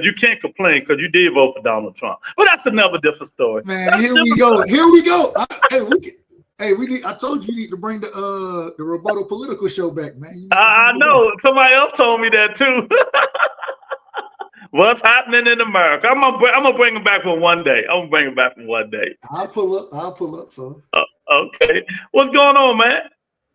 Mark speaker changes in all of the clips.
Speaker 1: you can't complain because you did vote for Donald Trump. But that's another different story.
Speaker 2: Man, here we go. Here we go. We need. I told you need to bring the Rebuttal Political show back, man.
Speaker 1: I know. Somebody else told me that too. What's happening in America? I'm gonna bring him back for one day. I'm gonna bring him back for one day.
Speaker 2: I'll pull up. So
Speaker 1: okay, what's going on, man?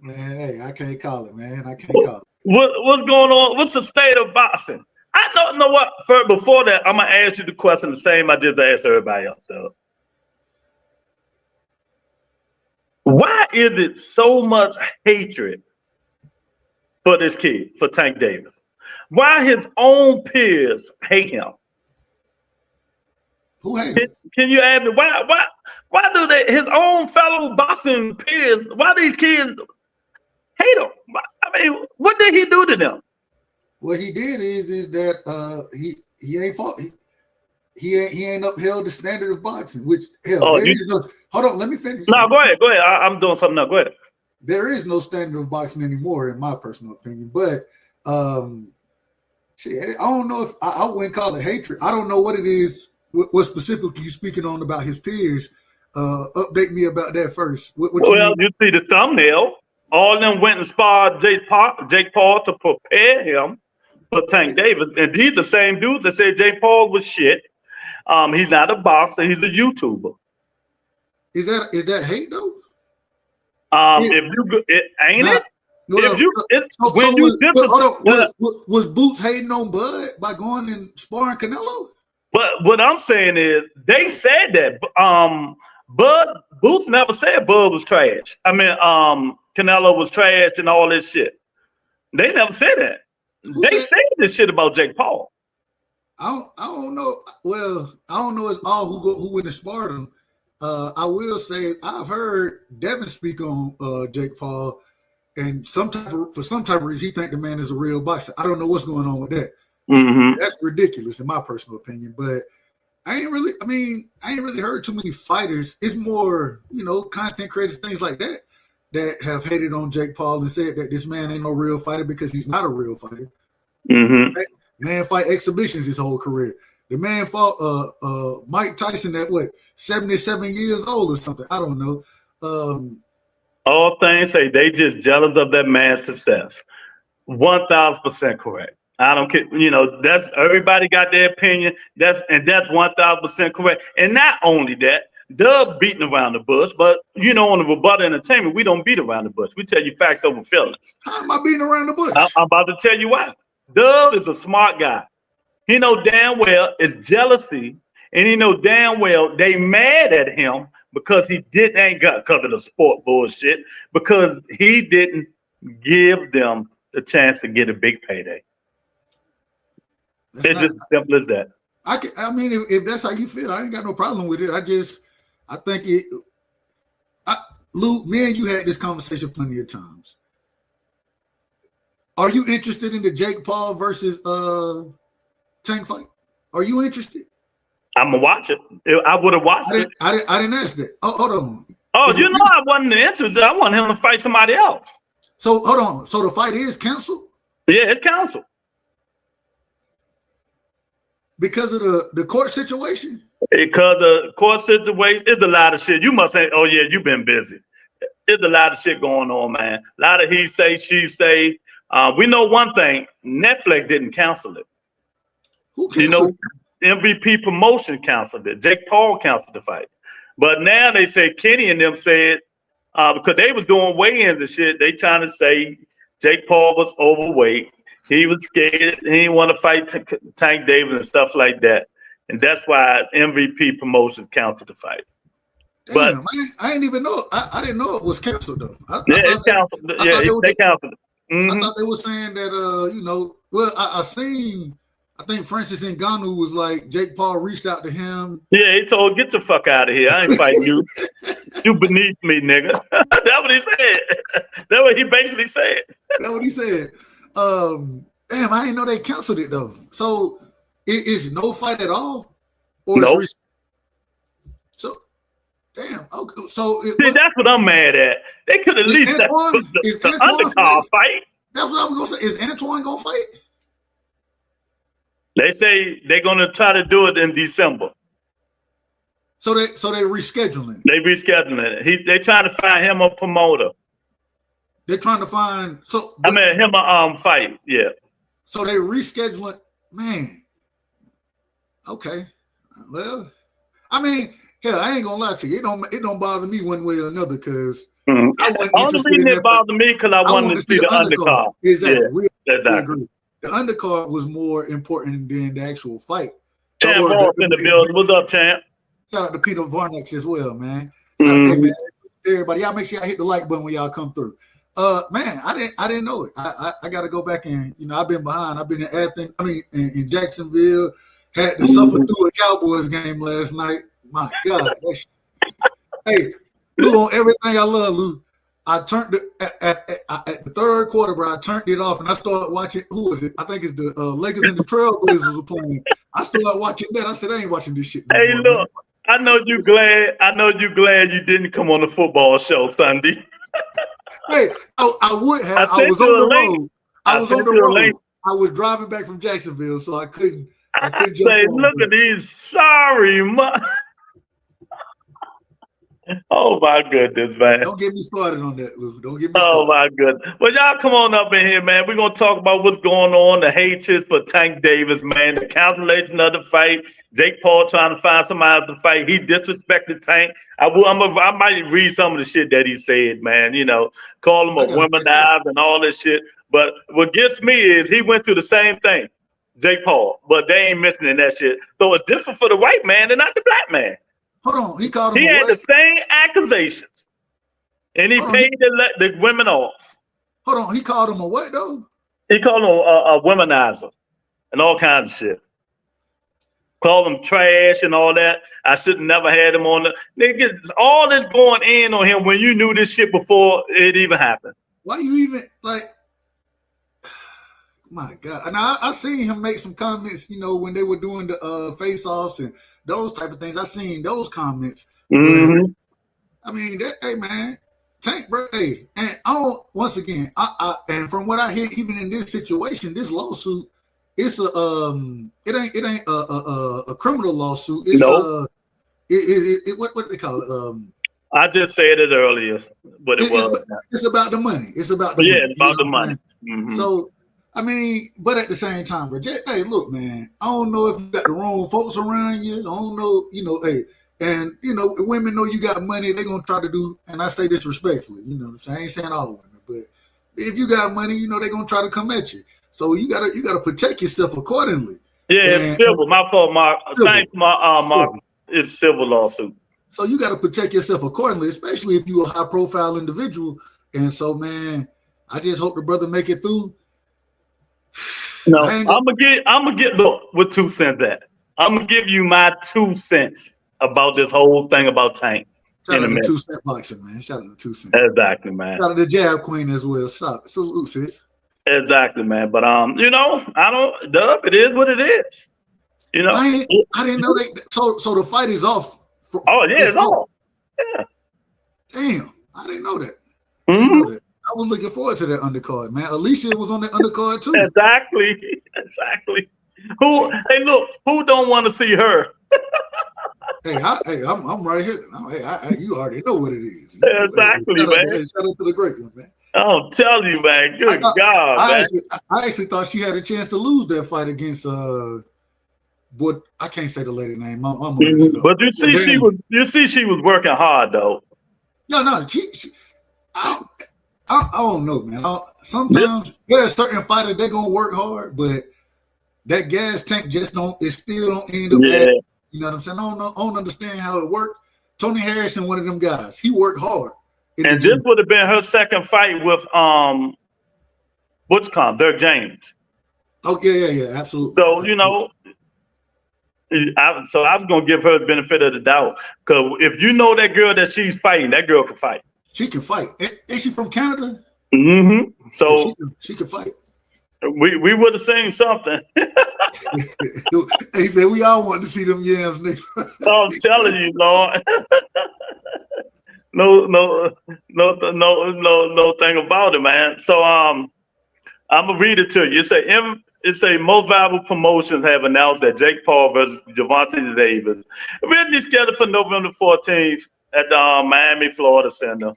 Speaker 2: Man, hey, I can't call it, man. I can't call it.
Speaker 1: What's going on? What's the state of boxing? I don't know what. Before that, I'm gonna ask you the question the same I just asked everybody else. So, why is it so much hatred for this kid, for Tank Davis? Why his own peers hate him?
Speaker 2: Who hate him?
Speaker 1: Can you add me? Why do his own fellow boxing peers? Why these kids hate him? I mean, what did he do to them?
Speaker 2: What he did is that he ain't fought. He ain't upheld the standard of boxing. Which hell, hold on, let me finish.
Speaker 1: No, go ahead. I'm doing something now. Go ahead.
Speaker 2: There is no standard of boxing anymore, in my personal opinion. But shit, I don't know if I wouldn't call it hatred. I don't know what it is. What specifically you speaking on about his peers? Update me about that first. What
Speaker 1: you see the thumbnail. All of them went and sparred Jake Paul to prepare him for Tank Davis. And these the same dudes that said Jake Paul was shit. He's not a boxer. He's a YouTuber.
Speaker 2: Is that hate though?
Speaker 1: If you ain't it?
Speaker 2: Was Boots hating on Bud by going and sparring Canelo?
Speaker 1: But what I'm saying is they said that. Boots never said Bud was trash. I mean, Canelo was trash and all this shit. They never said that. They said this shit about Jake Paul.
Speaker 2: I don't know. Well, I don't know. It's all who went and sparred him. I will say I've heard Devin speak on Jake Paul, and for some type of reason he think the man is a real boxer. I don't know what's going on with that.
Speaker 1: Mm-hmm.
Speaker 2: That's ridiculous in my personal opinion. But I ain't really heard too many fighters. It's more, content creators, things like that have hated on Jake Paul and said that this man ain't no real fighter because he's not a real fighter.
Speaker 1: Mm-hmm.
Speaker 2: Man fight exhibitions his whole career. The man fought Mike Tyson at 77 years old or something. I don't know.
Speaker 1: All things say they just jealous of that man's success. 1,000% correct. I don't care. That's everybody got their opinion. That's 1,000% correct. And not only that, Dub beating around the bush, but on the Rebuttal Entertainment, we don't beat around the bush. We tell you facts over feelings.
Speaker 2: How am I beating around the bush?
Speaker 1: I'm about to tell you why. Dub is a smart guy. He know damn well it's jealousy, and he know damn well they mad at him because he ain't got because of the sport bullshit, because he didn't give them the chance to get a big payday. It's just as simple as that.
Speaker 2: I mean, if that's how you feel, I ain't got no problem with it. I think Lou, me and you had this conversation plenty of times. Are you interested in the Jake Paul versus Tank fight? Are you interested?
Speaker 1: I'm gonna watch it. I would have watched it.
Speaker 2: I didn't ask that. Oh, hold on.
Speaker 1: Oh, I wasn't interested. I want him to fight somebody else.
Speaker 2: So hold on. So the fight is canceled?
Speaker 1: Yeah, it's canceled.
Speaker 2: Because of the court situation?
Speaker 1: Because the court situation is a lot of shit. You must say, oh yeah, you've been busy. There's a lot of shit going on, man. A lot of he say, she say. We know one thing: Netflix didn't cancel it.
Speaker 2: Who canceled?
Speaker 1: MVP Promotion canceled it. Jake Paul canceled the fight. But now they say Kenny and them said because they was doing weigh-ins and shit. They trying to say Jake Paul was overweight. He was scared. He didn't want to fight Tank Davis and stuff like that. And that's why MVP Promotion canceled the fight.
Speaker 2: Damn, but I didn't even know. I didn't know it was canceled though.
Speaker 1: It's canceled. They canceled it. Mm-hmm.
Speaker 2: I thought they were saying that well, I seen. I think Francis Ngannou was like, Jake Paul reached out to him.
Speaker 1: Yeah, he told, get the fuck out of here. I ain't fighting you. You beneath me, nigga. That's what he said. That's what he basically said.
Speaker 2: That's what he said. Damn, I didn't know they canceled it though. So it is no fight at all? Or
Speaker 1: no.
Speaker 2: So damn. Okay. So
Speaker 1: that's what I'm mad at. They could at least the undercard fight.
Speaker 2: That's what I was gonna say. Is Antoine gonna fight?
Speaker 1: They say they're gonna try to do it in December.
Speaker 2: So they rescheduling.
Speaker 1: They rescheduling it. They trying to find him a promoter.
Speaker 2: They're trying to find
Speaker 1: him a fight. Yeah.
Speaker 2: So they rescheduling. Man. Okay. Well, I mean, hell, I ain't gonna lie to you. It don't bother me one way or another because
Speaker 1: only reason it bothered me because I wanted to see the undercard.
Speaker 2: Exactly.
Speaker 1: Yeah,
Speaker 2: we agree. The undercard was more important than the actual fight.
Speaker 1: Champ Barnes in the building. What's up, Champ?
Speaker 2: Shout out to Peter Varnex as well, man. Hey, man. Everybody, y'all make sure y'all hit the like button when y'all come through. Man, I didn't know it. I got to go back and I've been behind. I've been in Athens. I mean, in Jacksonville. Had to suffer through a Cowboys game last night. My God. Hey, Lou, on everything I love, Lou. I turned it at the third quarter, bro. I turned it off and I started watching. Who was it? I think it's the Lakers and the Trailblazers were playing. I started watching that. I said, I ain't watching this shit.
Speaker 1: Hey, look, man. I know you glad you didn't come on the football show Sunday.
Speaker 2: Hey, I would have. I was on the road. I was on the road. I was driving back from Jacksonville, so I couldn't.
Speaker 1: I say, look at these sorry, oh my goodness, man!
Speaker 2: Don't get me started on that, Lou. Don't get me started.
Speaker 1: Oh my goodness! Well, y'all come on up in here, man. We're gonna talk about what's going on. The hatred for Tank Davis, man. The cancellation of the fight. Jake Paul trying to find somebody to fight. He disrespected Tank. I might read some of the shit that he said, man. You know, call him a womanizer and all this shit. But what gets me is he went through the same thing. Jake Paul, but they ain't mentioning that shit. So it's different for the white man and not the black man.
Speaker 2: Hold on, he called him.
Speaker 1: He had the same accusations, and he paid the women off.
Speaker 2: Hold on, he called him a what though?
Speaker 1: He called him a womanizer and all kinds of shit. Called him trash and all that. I should have never had him on the nigga. All this going in on him when you knew this shit before it even happened.
Speaker 2: Why you even like? My God. And I seen him make some comments, when they were doing the face-offs and those type of things. I seen those comments.
Speaker 1: Mm-hmm.
Speaker 2: I mean, hey, man, Tank, bro, hey, and once again, and from what I hear, even in this situation, this lawsuit, it's it ain't a criminal lawsuit. It's what they call it?
Speaker 1: I just said it earlier, but
Speaker 2: it's about the money. It's about the money.
Speaker 1: Yeah, about the money.
Speaker 2: Mm-hmm. So, I mean, but at the same time, bro, hey, look, man, I don't know if you got the wrong folks around you. I don't know, hey, and, women know you got money, they're going to try to do, and I say this respectfully, I ain't saying all women, but if you got money, they're going to try to come at you. So you gotta protect yourself accordingly.
Speaker 1: Yeah, it's civil. My fault, Mark. Thanks, Mark. It's civil lawsuit.
Speaker 2: So you got to protect yourself accordingly, especially if you're a high-profile individual. And so, man, I just hope the brother make it through.
Speaker 1: No, I'm gonna get look with 2 cents at. I'm gonna give you my 2 cents about this whole thing about Tank.
Speaker 2: Shout out to 2 Cent Boxing, man. Shout out to 2 Cent.
Speaker 1: Exactly, man.
Speaker 2: Shout out to Jab Queen as well. Salute, sis.
Speaker 1: Exactly, man. But I don't. Dub, it is what it is.
Speaker 2: I didn't know they. So the fight is off.
Speaker 1: It's off. Yeah.
Speaker 2: Damn, I didn't know that.
Speaker 1: Mm-hmm.
Speaker 2: I was looking forward to that undercard, man. Alicia was on that undercard too.
Speaker 1: Exactly. Who don't want to see her?
Speaker 2: I'm right here. You already know what it is.
Speaker 1: Exactly, man.
Speaker 2: Shout out to the great one, man.
Speaker 1: I'm telling you, man. Good God, man.
Speaker 2: I actually thought she had a chance to lose that fight against but I can't say the lady name.
Speaker 1: But you see, she was working hard though.
Speaker 2: No, I don't know, man. Sometimes there's certain fighters they're gonna work hard, but that gas tank just still don't end up.
Speaker 1: Yeah.
Speaker 2: You know what I'm saying? I don't understand how it worked. Tony Harrison, one of them guys, he worked hard.
Speaker 1: And this would have been her second fight with Dirk James.
Speaker 2: Oh yeah, absolutely.
Speaker 1: So I was gonna give her the benefit of the doubt because if you know that girl that she's fighting, that girl can fight.
Speaker 2: She can fight. Ain't she from Canada?
Speaker 1: Mm-hmm. So
Speaker 2: she can fight.
Speaker 1: We would have seen something.
Speaker 2: He said we all wanted to see them yams, nigga.
Speaker 1: I'm telling you, Lord. No thing about it, man. So I'm gonna read it to you. It say It say most valuable promotions have announced that Jake Paul versus Gervonta Davis originally scheduled for November 14th at the Miami, Florida Center.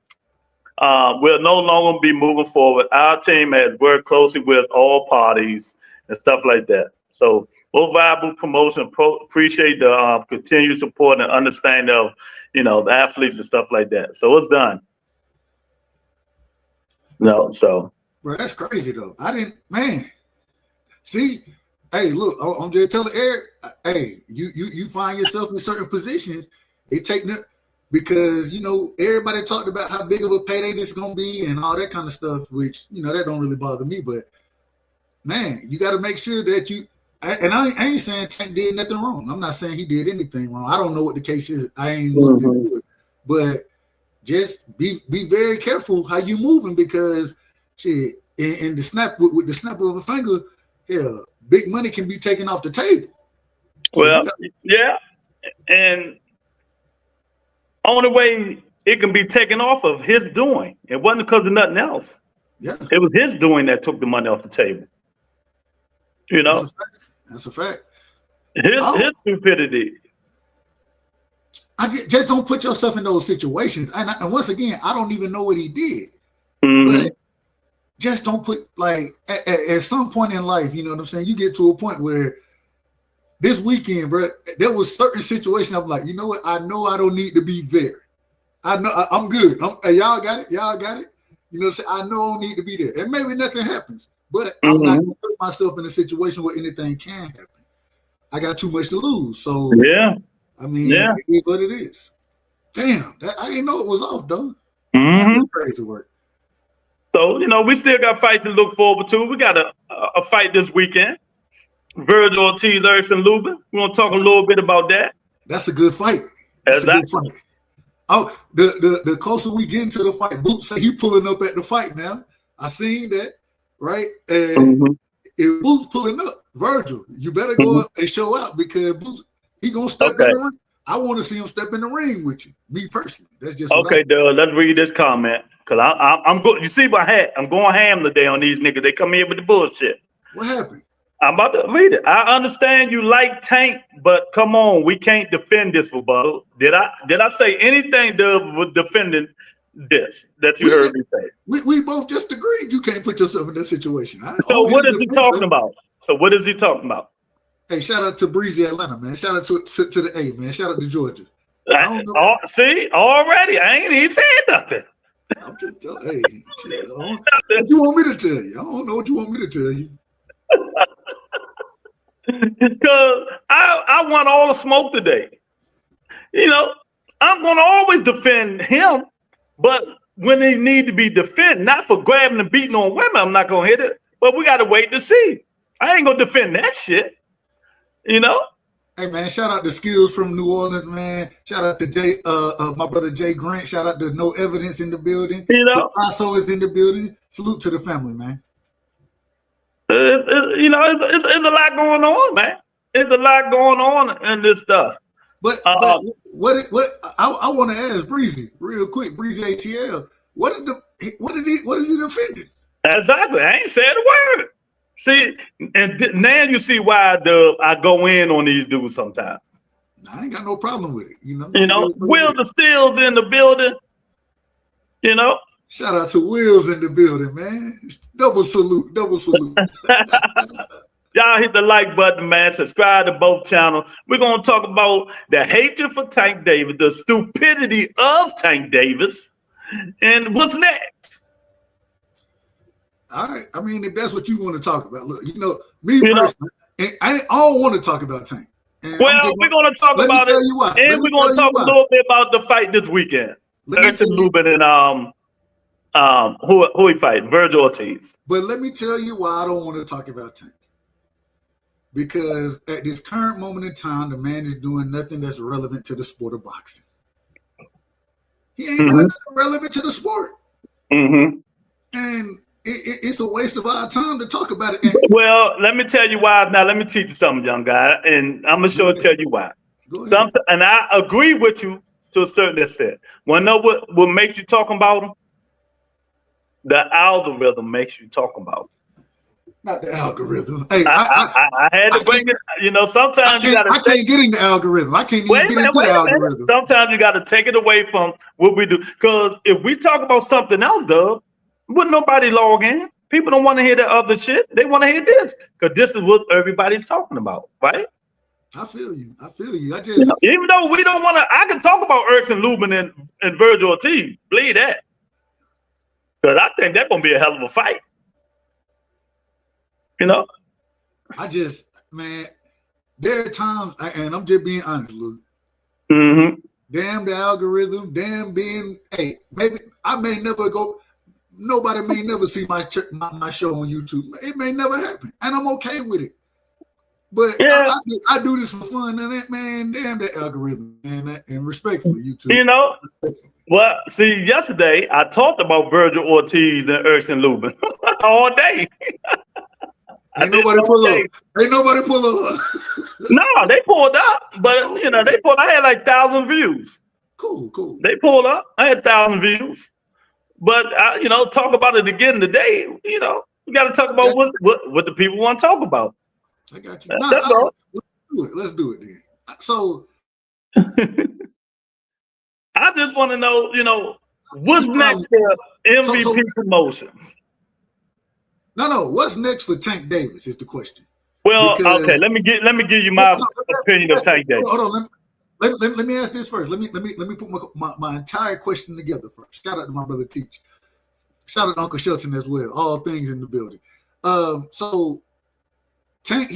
Speaker 1: Will no longer be moving forward. Our team has worked closely with all parties and stuff like that. So, most valuable promotion. Appreciate the continued support and understanding of, the athletes and stuff like that. So it's done. No, so.
Speaker 2: Bro, that's crazy though. Man. See, hey, look, I'm just telling Eric. Hey, you find yourself in certain positions. It take because everybody talked about how big of a payday this is gonna be and all that kind of stuff, which that don't really bother me. But man, you got to make sure that you. And I ain't saying Tank did nothing wrong. I'm not saying he did anything wrong. I don't know what the case is. I ain't looked into it, but just be very careful how you moving because shit in the snap with the snap of a finger, yeah, big money can be taken off the table.
Speaker 1: Well, yeah, and only way it can be taken off of his doing. It wasn't because of nothing else.
Speaker 2: Yeah,
Speaker 1: it was his doing that took the money off the table.
Speaker 2: That's a fact.
Speaker 1: His stupidity.
Speaker 2: I just don't put yourself in those situations. And once again, I don't even know what he did. But just don't put at some point in life, you know what I'm saying? You get to a point where this weekend, bro, there was certain situations I'm like, you know what? I know I don't need to be there. I know I'm good. Y'all got it. Y'all got it. You know what I'm saying? I know I don't need to be there. And maybe nothing happens. But I'm not going to put myself in a situation where anything can happen. I got too much to lose. So, it is what it is. Damn, I didn't know it was off, though. That's crazy work.
Speaker 1: So, we still got fight to look forward to. We got a fight this weekend. Virgil Ortiz, Erickson Lubin. We want to talk a little bit about that.
Speaker 2: That's a good fight. That's a good fight. Oh, the closer we get into the fight, Boots say he pulling up at the fight now. I seen that. Right? And if Boots pulling up, Virgil, you better go up and show out because Boots, he gonna step in the ring. I want to see him step in the ring with you, me personally. That's just
Speaker 1: okay, Doug. Let's read this comment because I'm good. You see my hat? I'm going ham today on these niggas. They come here with the bullshit.
Speaker 2: What happened?
Speaker 1: I'm about to read it. I understand you like Tank, but come on, we can't defend this rebuttal. Did I say anything, Doug, with defending this that you heard me say?
Speaker 2: We both just agreed you can't put yourself in that situation.
Speaker 1: So what is he talking about?
Speaker 2: Hey, shout out to Breezy Atlanta, man. Shout out to the A, man. Shout out to Georgia.
Speaker 1: See, already I ain't even saying nothing.
Speaker 2: I'm just telling what you want me to tell you? I don't know what you want me to tell you.
Speaker 1: Because I want all the smoke today. I'm gonna always defend him. But when they need to be defended, not for grabbing and beating on women, I'm not gonna hit it. But we gotta wait to see. I ain't gonna defend that shit. Hey
Speaker 2: man, shout out to Skills from New Orleans, man. Shout out to Jay, my brother Jay Grant. Shout out to No Evidence in the building. Picasso is in the building. Salute to the family, man.
Speaker 1: It's a lot going on, man. It's a lot going on in this stuff.
Speaker 2: But what I want to ask Breezy real quick, Breezy ATL. What is he defending?
Speaker 1: Exactly. I ain't said a word. See, and now you see why I go in on these dudes sometimes.
Speaker 2: I ain't got no problem with it.
Speaker 1: Will the Steel's in the building.
Speaker 2: Shout out to Will's in the building, man. Double salute.
Speaker 1: Y'all hit the like button, man. Subscribe to both channels. We're going to talk about the hatred for Tank Davis, the stupidity of Tank Davis, and what's next.
Speaker 2: All right. I mean, if that's what you want to talk about. Look, me personally, I don't want to talk about Tank.
Speaker 1: We're going to talk about it, and we're going to talk a little bit about the fight this weekend. Erickson Lubin and who he fighting? Virgil Ortiz.
Speaker 2: But let me tell you why I don't want to talk about Tank. Because at this current moment in time, the man is doing nothing that's relevant to the sport of boxing. He ain't doing nothing relevant to the sport. And it's a waste of our time to talk about it.
Speaker 1: Well, let me tell you why. Now, let me teach you something, young guy, and I'm going to tell you why. And I agree with you to a certain extent. Want to know what makes you talk about him? The algorithm makes you talk about him.
Speaker 2: Not the algorithm. Hey,
Speaker 1: I had to bring it. You know, sometimes you got to.
Speaker 2: I can't get in the algorithm. I can't even get into the algorithm.
Speaker 1: Sometimes you got to take it away from what we do. Because if we talk about something else, Doug, wouldn't nobody log in? People don't want to hear that other shit. They want to hear this because this is what everybody's talking about, right?
Speaker 2: I feel you. I just,
Speaker 1: even though we don't want to, I can talk about Erkes and Lubin and Virgil Ortiz. Believe that. Because I think that's going to be a hell of a fight. You know?
Speaker 2: Man, there are times, and I'm just being honest, Luke.
Speaker 1: Mm-hmm.
Speaker 2: Damn the algorithm, hey, maybe I may never go, nobody may never see my show on YouTube. It may never happen, and I'm okay with it. But yeah. I do this for fun, and man, damn the algorithm, and respectfully, YouTube.
Speaker 1: You know, well, see, yesterday I talked about Virgil Ortiz and Erkes and Lubin all day.
Speaker 2: Ain't nobody pull up.
Speaker 1: No, they pulled up, but you know, they pulled. I had like 1,000 views.
Speaker 2: Cool.
Speaker 1: They pulled up. I had 1,000 views, but you know, talk about it again today. You know, we got to talk about what the people want to talk about.
Speaker 2: I got you. That's all. Let's do it then. So,
Speaker 1: I just want to know, you know, what's next for MVP promotions?
Speaker 2: No. What's next for Tank Davis is the question.
Speaker 1: Well, okay. Let me give you my opinion of Tank Davis.
Speaker 2: Hold on. Let me ask this first. Let me put my entire question together first. Shout out to my brother Teach. Shout out to Uncle Shelton as well. All things in the building. So Tank,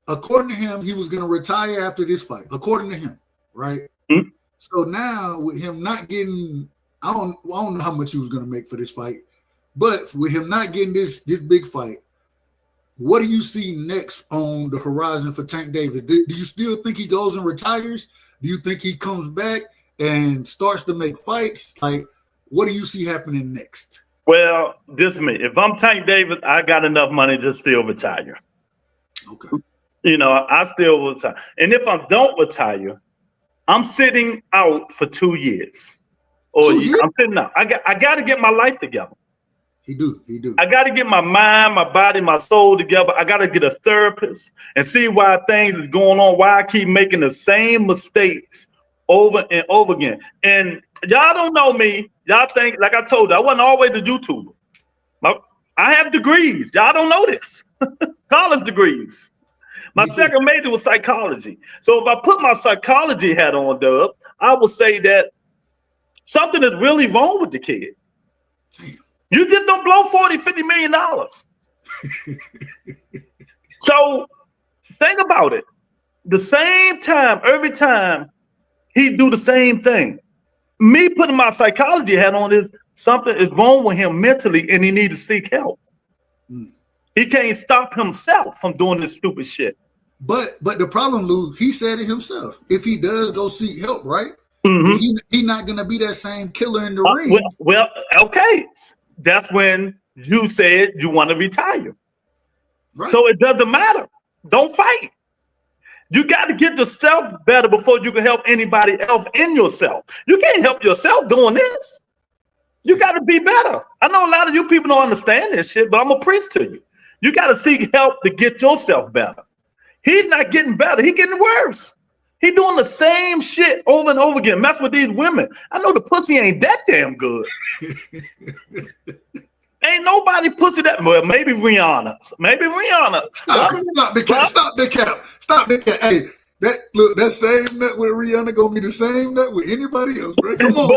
Speaker 2: according to him, he was going to retire after this fight. According to him, right?
Speaker 1: Mm-hmm.
Speaker 2: So now with him not getting, I don't know how much he was going to make for this fight, but with him not getting this big fight, what do you see next on the horizon for Tank Davis? Do you still think he goes and retires? Do you think he comes back and starts to make fights? Like, what do you see happening next?
Speaker 1: Well, this is me. If I'm Tank Davis, I got enough money to still retire.
Speaker 2: Okay.
Speaker 1: You know, I still will retire. And if I don't retire, I'm sitting out for 2 years. Or I'm sitting out. I got to get my life together.
Speaker 2: He do.
Speaker 1: I got to get my mind, my body, my soul together. I got to get a therapist and see why things is going on, why I keep making the same mistakes over and over again. And y'all don't know me. Y'all think, like I told you, I wasn't always a YouTuber. I have degrees. Y'all don't know this. College degrees. My second major was psychology. So if I put my psychology hat on, Dub, I would say that something is really wrong with the kid. You just don't blow $40-50 million. So think about it. The same time, every time he do the same thing. Me putting my psychology hat on is something is wrong with him mentally, and he need to seek help. He can't stop himself from doing this stupid shit.
Speaker 2: But the problem, Lou, he said it himself. If he does go seek help, right?
Speaker 1: Mm-hmm.
Speaker 2: He's not gonna be that same killer in the ring.
Speaker 1: Well, okay. That's when you said you want to retire. Right. So it doesn't matter. Don't fight. You got to get yourself better before you can help anybody else in yourself. You can't help yourself doing this. You got to be better. I know a lot of you people don't understand this shit, but I'm going to preach to you. You got to seek help to get yourself better. He's not getting better. He's getting worse. He's doing the same shit over and over again. Mess with these women. I know the pussy ain't that damn good. Ain't nobody pussy that well. Maybe Rihanna.
Speaker 2: Stop the cap. Hey, that same nut with Rihanna gonna be the same nut with anybody else, right? Come on,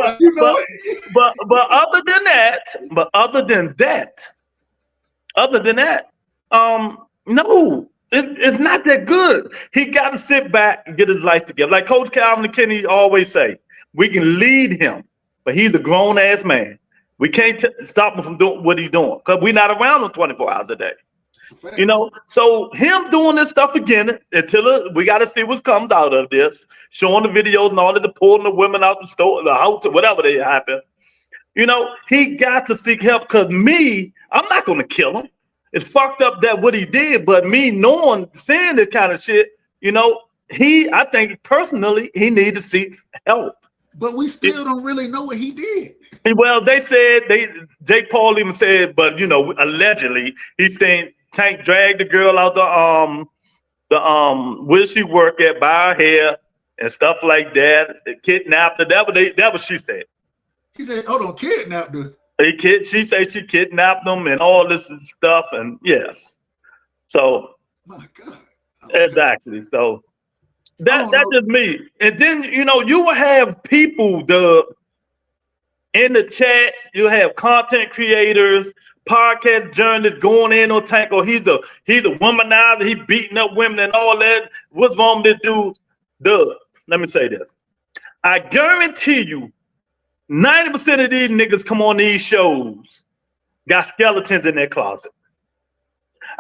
Speaker 1: but other than that, no. It's not that good. He got to sit back and get his life together. Like Coach Calvin McKinney always say, we can lead him, but he's a grown-ass man. We can't stop him from doing what he's doing because we're not around him 24 hours a day. You know, so him doing this stuff again until we got to see what comes out of this, showing the videos and all of the pulling the women out the store, the house, or whatever they happen. You know, he got to seek help because I'm not going to kill him. It's fucked up that what he did, but me seeing this kind of shit, you know, I think personally he need to seek help.
Speaker 2: But we still don't really know what he did.
Speaker 1: Well, they said Jake Paul even said, but you know, allegedly he's saying Tank dragged the girl out where she work at by her hair and stuff like that. Kidnapped her. That what she said.
Speaker 2: He said, "Hold on, kidnapped her."
Speaker 1: She said she kidnapped them and all this stuff, and yes. So
Speaker 2: my God. Okay.
Speaker 1: Exactly. So that's just me. And then you will have people in the chat, you have content creators, podcast journalists going in on Tank, or he's a womanizer, he beating up women and all that. What's wrong with this dude? Let me say this. I guarantee you, 90% of these niggas come on these shows got skeletons in their closet.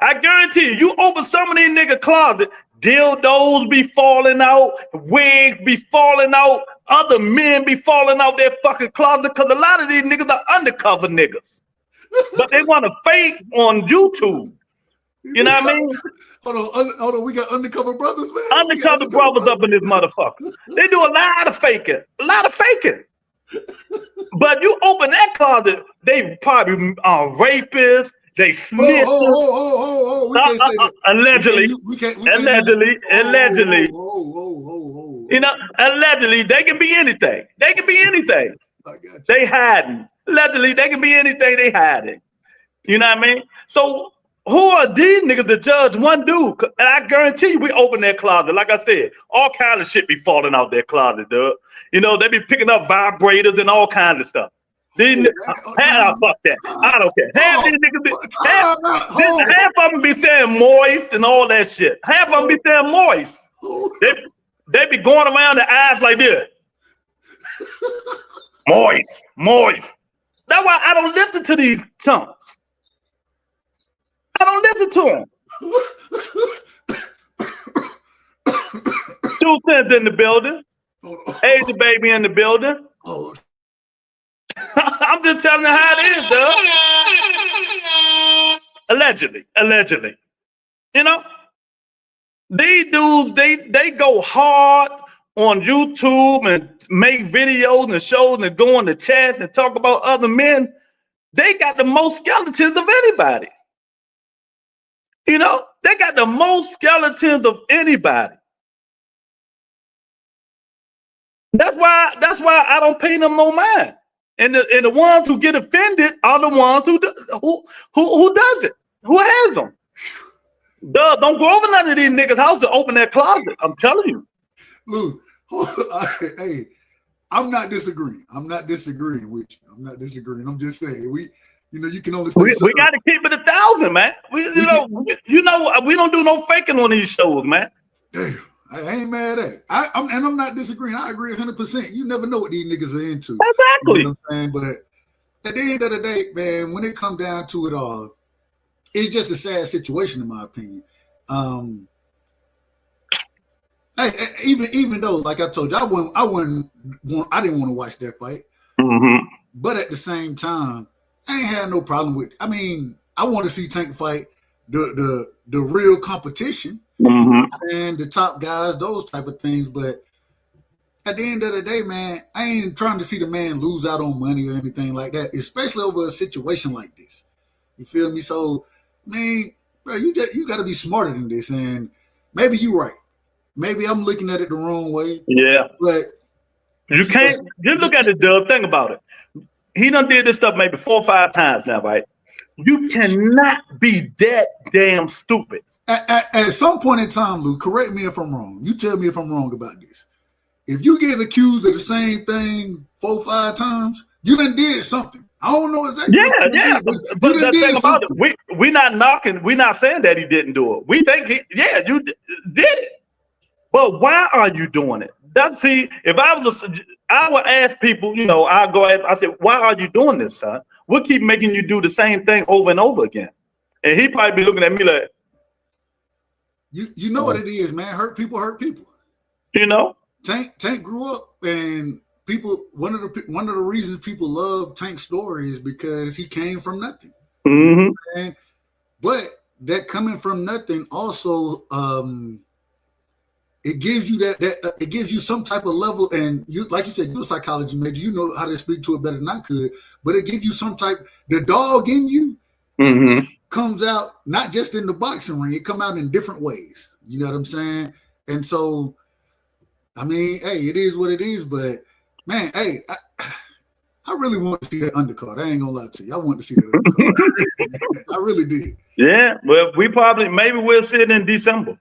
Speaker 1: I guarantee you open some of these niggas' closet, dildos be falling out, wigs be falling out, other men be falling out their fucking closet, because a lot of these niggas are undercover niggas. But they want to fake on YouTube. You know what I mean?
Speaker 2: Hold on, we got undercover brothers, man.
Speaker 1: Undercover brothers up in this motherfucker. They do a lot of faking. But you open that closet, they probably rapists. They snitch.
Speaker 2: Oh, we can't say that.
Speaker 1: Allegedly. Allegedly. Allegedly, they can be anything. They hiding. Allegedly, they can be anything they hiding. You know what I mean? So who are these niggas to judge one dude? And I guarantee you, we open their closet. Like I said, all kinds of shit be falling out their closet, dude. They be picking up vibrators and all kinds of stuff. Fuck that. I don't care. Half these niggas half of them be saying moist and all that shit. Half of them be saying moist. They be going around their eyes like this. Moist. That's why I don't listen to these chunks. I don't listen to them. 2 Cents in the building. Asia Baby in the building. I'm just telling you how it is, though. Allegedly. These dudes, they go hard on YouTube and make videos and shows and go on the chat and talk about other men. They got the most skeletons of anybody. They got the most skeletons of anybody. That's why I don't pay them no mind. And the ones who get offended are the ones who does it, who has them. Don't go over none of these niggas' houses and open their closet. I'm telling you.
Speaker 2: Lou, hey, I'm not disagreeing. I'm not disagreeing with you. I'm just saying you can only.
Speaker 1: We got to keep it 1,000, man. We don't do no faking on these shows, man.
Speaker 2: Damn. I ain't mad at it. I'm not disagreeing. I agree 100%. You never know what these niggas are into.
Speaker 1: Exactly.
Speaker 2: You know what I'm saying? But at the end of the day, man, when it comes down to it all, it's just a sad situation, in my opinion. Even though, like I told you, I didn't want to watch that fight.
Speaker 1: Mm-hmm.
Speaker 2: But at the same time, I ain't had no problem with. I mean, I want to see Tank fight the real competition.
Speaker 1: Mm-hmm.
Speaker 2: And the top guys, those type of things. But at the end of the day, man, I ain't trying to see the man lose out on money or anything like that, especially over a situation like this. You feel me? So, man, bro, you got to be smarter than this. And maybe you're right. Maybe I'm looking at it the wrong way.
Speaker 1: Yeah.
Speaker 2: But
Speaker 1: you can't just look at it, Dub. Think about it. He done did this stuff maybe 4 or 5 times now, right? You cannot be that damn stupid.
Speaker 2: At some point in time, Lou, correct me if I'm wrong. You tell me if I'm wrong about this. If you get accused of the same thing 4 or 5 times, you done did something. I don't know exactly.
Speaker 1: Yeah. But the thing about it, we not knocking. We not saying that he didn't do it. We think, you did it. But why are you doing it? If I would ask people, I said, why are you doing this, son? We'll keep making you do the same thing over and over again. And he probably be looking at me like,
Speaker 2: You know what it is, man. Hurt people. Tank grew up, and people. One of the reasons people love Tank's story is because he came from nothing.
Speaker 1: Mm-hmm.
Speaker 2: But that coming from nothing also, it gives you it gives you some type of level, and you, like you said, you're a psychology major. You know how to speak to it better than I could. But it gives you some type, the dog in you.
Speaker 1: Mm-hmm.
Speaker 2: comes out not just in the boxing ring, it come out in different ways. You know what I'm saying? And so, I mean, hey, it is what it is. But man, hey, I really want to see that undercard. I ain't gonna lie to you. I want to see that undercard. I really did.
Speaker 1: Yeah, well, maybe we'll see it in December.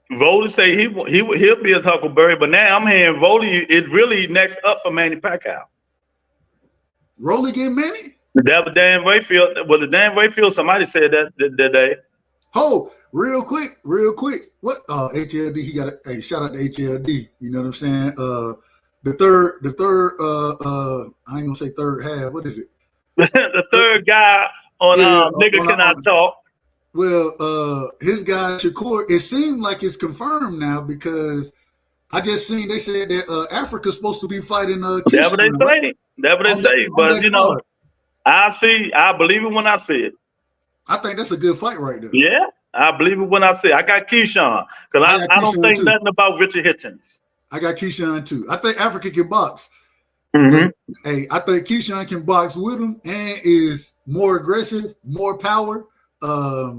Speaker 1: Rolly say he'll be a Huckleberry, but now I'm hearing Rolly is really next up for Manny Pacquiao.
Speaker 2: Rolly get Manny?
Speaker 1: That was Dan Rayfield. Was it Dan Rayfield? Somebody said that day.
Speaker 2: Oh, real quick. What? HLD. He got a shout out to HLD. You know what I'm saying? The third. I ain't gonna say third half. What is it?
Speaker 1: The third guy on Nigga Can I Talk.
Speaker 2: Well, his guy Shakur. It seemed like it's confirmed now because I just seen they said that Africa's supposed to be fighting.
Speaker 1: That's what they say. That's what they say. But you know, I believe it when I see it.
Speaker 2: I think that's a good fight right there.
Speaker 1: Yeah, I believe it when I see it. I got Keyshawn because I don't think nothing about Richard Hitchens.
Speaker 2: I got Keyshawn too. I think Africa can box.
Speaker 1: Mm-hmm.
Speaker 2: Hey, I think Keyshawn can box with him and is more aggressive, more power. I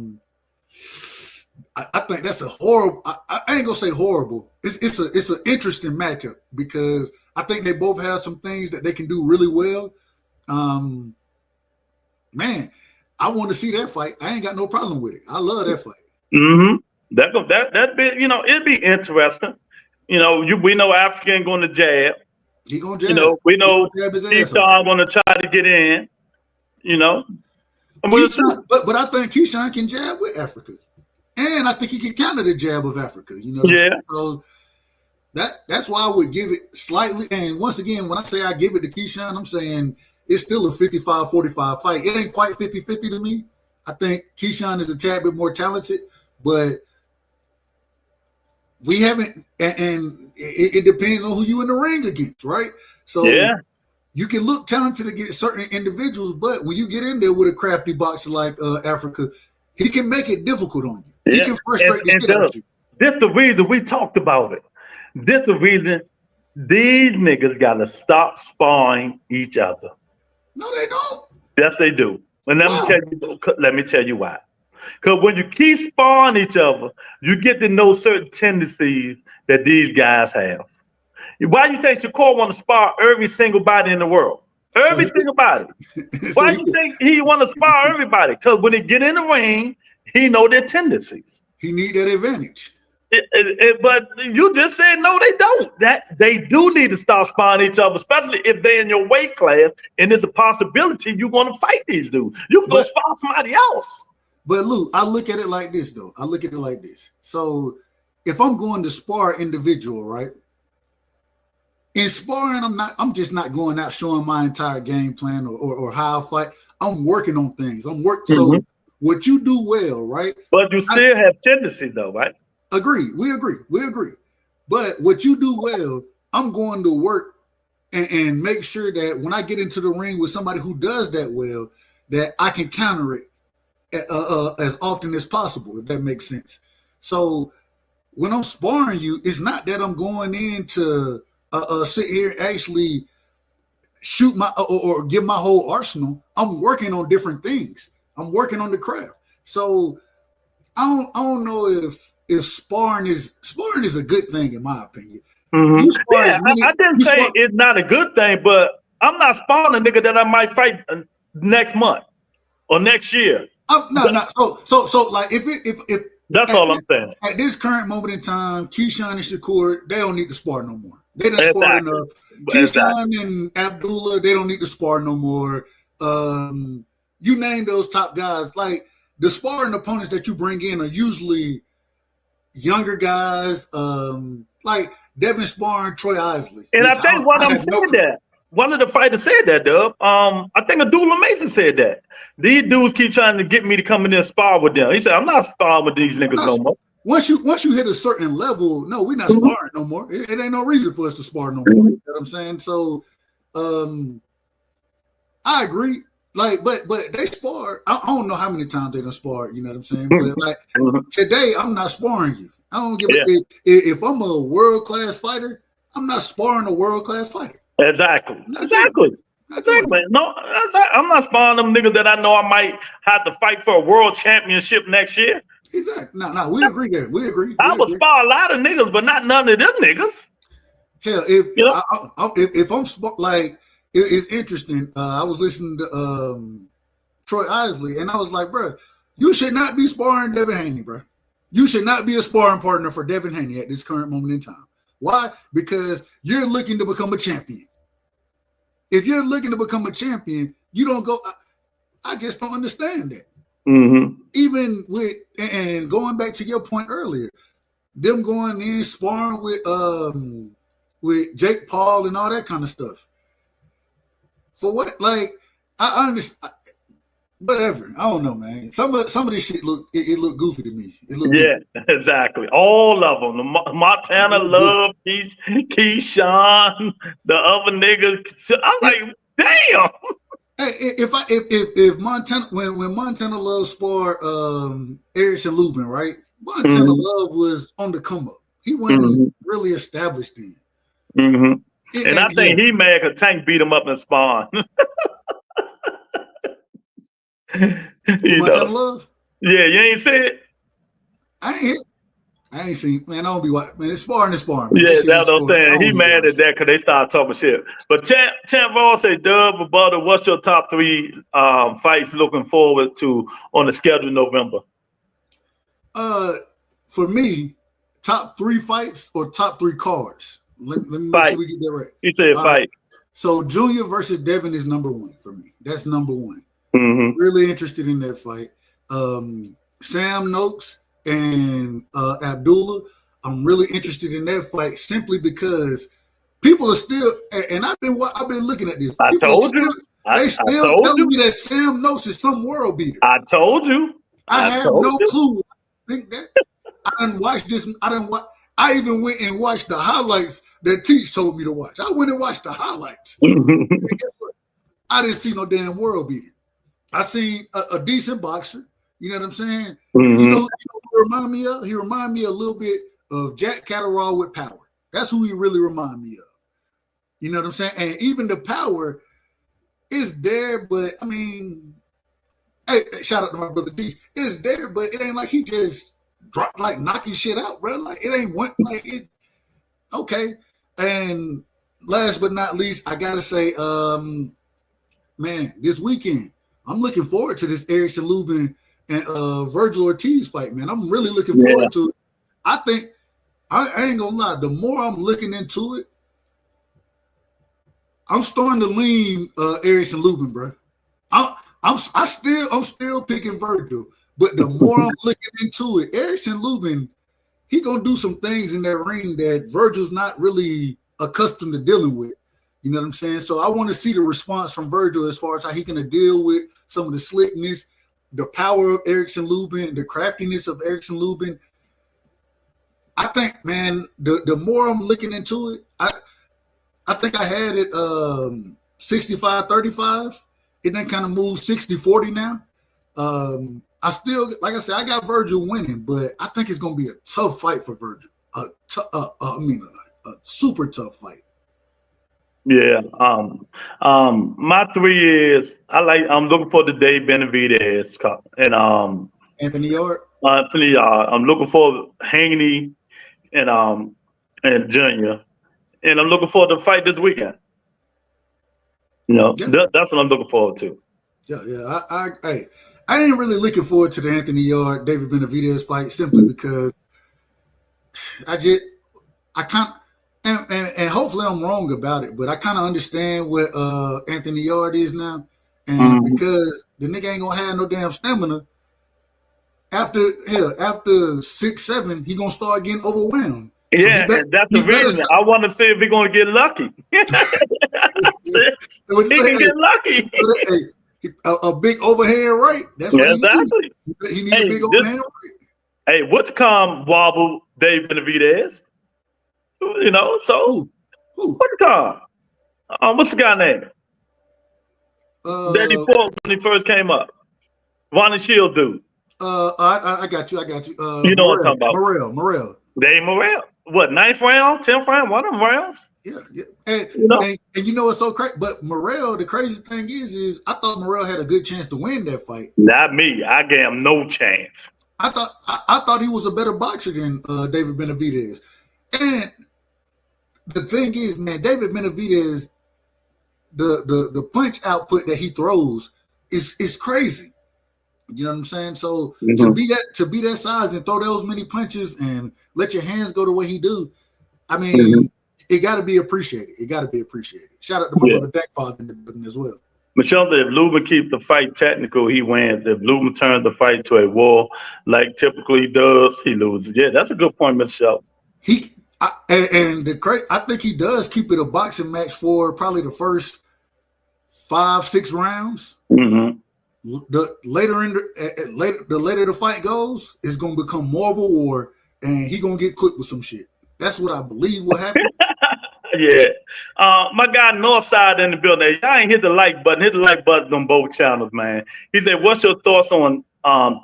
Speaker 2: think that's a horrible. I ain't gonna say horrible. It's an interesting matchup because I think they both have some things that they can do really well. Man, I want to see that fight. I ain't got no problem with it. I love that fight. Mm-hmm.
Speaker 1: That be, you know, it'd be interesting. You know, we know Africa ain't going to jab.
Speaker 2: He gonna jab.
Speaker 1: You know, we know Keyshawn going to try to get in. You know,
Speaker 2: Keyshawn, but I think Keyshawn can jab with Africa, and I think he can counter the jab of Africa. You know,
Speaker 1: yeah.
Speaker 2: So that's why I would give it slightly. And once again, when I say I give it to Keyshawn, I'm saying it's still a 55-45 fight. It ain't quite 50-50 to me. I think Keyshawn is a tad bit more talented, but we haven't, and it depends on who you in the ring against, right? So
Speaker 1: yeah,
Speaker 2: you can look talented against certain individuals, but when you get in there with a crafty boxer like Africa, he can make it difficult on you.
Speaker 1: Yeah.
Speaker 2: He can frustrate the shit out of you.
Speaker 1: This the reason we talked about it. This the reason these niggas got to stop sparring each other.
Speaker 2: No, they don't.
Speaker 1: Yes, they do. And let me tell you why. Because when you keep sparring each other, you get to know certain tendencies that these guys have. Why do you think Shakur want to spar every single body in the world? Every single body. Why do you think he want to spar everybody? Because when they get in the ring, he know their tendencies.
Speaker 2: He need that advantage.
Speaker 1: But you just said no, they don't. That they do need to start sparring each other, especially if they're in your weight class and there's a possibility you want to fight these dudes. You can go spar somebody else.
Speaker 2: But Lou, I look at it like this though. I look at it like this. So if I'm going to spar individual, right? In sparring, I'm just not going out showing my entire game plan or how I fight. I'm working on things. So what you do well, right?
Speaker 1: But you still have tendency though, right?
Speaker 2: Agree. We agree. But what you do well, I'm going to work and make sure that when I get into the ring with somebody who does that well, that I can counter it as often as possible, if that makes sense. So when I'm sparring you, it's not that I'm going in to sit here and actually shoot my or give my whole arsenal. I'm working on different things. I'm working on the craft. So I don't know if sparring is a good thing in my opinion.
Speaker 1: Mm-hmm. Yeah, I didn't say it's not a good thing, but I'm not sparring a nigga that I might fight next month or next year.
Speaker 2: No. So like if
Speaker 1: that's all I'm saying.
Speaker 2: At this current moment in time, Keyshawn and Shakur, they don't need to spar no more. They done sparred enough. Keyshawn and Abdullah, they don't need to spar no more. You name those top guys. Like the sparring opponents that you bring in are usually younger guys, like Devin sparring Troy Isley.
Speaker 1: And I think one of them said that. One of the fighters said that, Dub. I think Abdullah Mason said that. These dudes keep trying to get me to come in there and spar with them. He said, I'm not sparring with these niggas no more.
Speaker 2: Once you hit a certain level, no, we're not sparring no more. It ain't no reason for us to spar no more. You know what I'm saying? So I agree. Like, but they spar. I don't know how many times they done sparred, you know what I'm saying? But like today, I'm not sparring you. I don't give a if I'm a world-class fighter, I'm not sparring a world-class fighder.
Speaker 1: Exactly.
Speaker 2: Not doing
Speaker 1: Exactly. No, I'm not sparring them niggas that I know I might have to fight for a world championship next year.
Speaker 2: it. Exactly. No, we agree there. We agree.
Speaker 1: I
Speaker 2: We
Speaker 1: would
Speaker 2: agree.
Speaker 1: spar a lot of niggas, but not none of them niggas.
Speaker 2: Hell,
Speaker 1: You know?
Speaker 2: if I'm like, it's interesting. I was listening to Troy Isley, and I was like, bro, you should not be sparring Devin Haney, bro. You should not be a sparring partner for Devin Haney at this current moment in time. Why? Because you're looking to become a champion. If you're looking to become a champion, you don't go. I just don't understand that.
Speaker 1: Mm-hmm.
Speaker 2: Even and going back to your point earlier, them going in sparring with Jake Paul and all that kind of stuff. For what? Like, I understand. Whatever. I don't know, man. Some of this shit look goofy to me. It look
Speaker 1: Yeah, exactly. All of them. The Montana Love, Keyshawn, the other niggas. I'm like, damn.
Speaker 2: Hey, if Montana when Montana Love sparred Erickson Lubin, right? Montana Love was on the come up. He wasn't really established then.
Speaker 1: Mm-hmm. And I think he mad because Tank beat him up in Spawn.
Speaker 2: Montana Love?
Speaker 1: Yeah, you ain't see it?
Speaker 2: I ain't seen, man. I don't be watching, man. It's sparring. Man.
Speaker 1: Yeah, that's what I'm saying. He mad at that because they started talking shit. But Champ Raw say, Dub, Butter, what's your top 3 fights looking forward to on the schedule in November?
Speaker 2: For me, top 3 fights or top 3 cards? Let me make sure we get that right.
Speaker 1: You said fight.
Speaker 2: Right. So Junior versus Devin is number 1 for me. That's number 1.
Speaker 1: Mm-hmm.
Speaker 2: Really interested in that fight. Sam Noakes and Abdullah, I'm really interested in that fight simply because people are still, and I've been looking at this.
Speaker 1: I told you.
Speaker 2: They still telling me that Sam Noakes is some world beater.
Speaker 1: I told you.
Speaker 2: I have no clue. I think that I didn't watch this. I even went and watched the highlights that Teach told me to watch. I went and watched the highlights. I didn't see no damn world beater. I seen a decent boxer. You know what I'm saying?
Speaker 1: Mm-hmm.
Speaker 2: You know who he remind me of? He remind me a little bit of Jack Catterall with power. That's who he really remind me of. You know what I'm saying? And even the power is there, but I mean, hey, shout out to my brother D. It's there, but it ain't like he just dropped like knocking shit out, bro. Like it ain't one like it. Okay. And last but not least, I gotta say, man, this weekend, I'm looking forward to this Erickson Lubin and Virgil Ortiz fight, man. I'm really looking forward to it. I think I ain't gonna lie. The more I'm looking into it, I'm starting to lean Erickson Lubin, bro. I'm still picking Virgil, but the more I'm looking into it, Erickson Lubin, he gonna do some things in that ring that Virgil's not really accustomed to dealing with. You know what I'm saying? So I want to see the response from Virgil as far as how he gonna deal with some of the slickness, the power of Erickson Lubin, the craftiness of Erickson Lubin. I think, man, the more I'm looking into it, I think I had it 65-35. It then kind of moved 60-40 now. I still, like I said, I got Virgil winning, but I think it's going to be a tough fight for Virgil. A super tough fight.
Speaker 1: Yeah. My 3 is I'm looking for the Dave Benavidez and
Speaker 2: Anthony Yard.
Speaker 1: Anthony Yard. I'm looking for Haney and Junior, and I'm looking forward to the fight this weekend. You know, that's what I'm looking forward to.
Speaker 2: Yeah. I ain't really looking forward to the Anthony Yard David Benavidez fight simply because I can't. And hopefully I'm wrong about it, but I kind of understand what Anthony Yard is now. And because the nigga ain't gonna have no damn stamina, after 6-7, he gonna start getting overwhelmed.
Speaker 1: Yeah, so that's the reason. I want to see if he's gonna get lucky. He can get lucky.
Speaker 2: A big overhand right. That's what he needs. He needs a big overhand right.
Speaker 1: Hey, what's come wobble Dave Benavidez? You know, so what's come? What's the guy name? That he fought when he first came up. Ronnie Shield dude.
Speaker 2: I got you.
Speaker 1: You know what I'm talking about.
Speaker 2: Morrell.
Speaker 1: Dave Morrell. What, 9th round, 10th round, one of them rounds?
Speaker 2: Yeah. And
Speaker 1: You know,
Speaker 2: and you know what's so crazy? But Morrell, the crazy thing is I thought Morrell had a good chance to win that fight.
Speaker 1: not me. I gave him no chance.
Speaker 2: I thought he was a better boxer than David Benavidez. And the thing is, man, David Benavidez, the punch output that he throws is crazy. You know what I'm saying? So to be that size and throw those many punches and let your hands go the way he do, I mean, it got to be appreciated. It got to be appreciated. Shout out to my brother Deckfather in the building as well.
Speaker 1: Michelle, if Lubin keeps the fight technical, he wins. If Lubin turns the fight to a war like typically does, he loses. Yeah, that's a good point, Michelle.
Speaker 2: I think he does keep it a boxing match for probably the first 5-6 rounds.
Speaker 1: Mm-hmm.
Speaker 2: The later the fight goes, it's gonna become more of a war, and he gonna get clipped with some shit. That's what I believe will happen.
Speaker 1: Yeah. My guy Northside in the building. Y'all ain't hit the like button. Hit the like button on both channels, man. He said, what's your thoughts on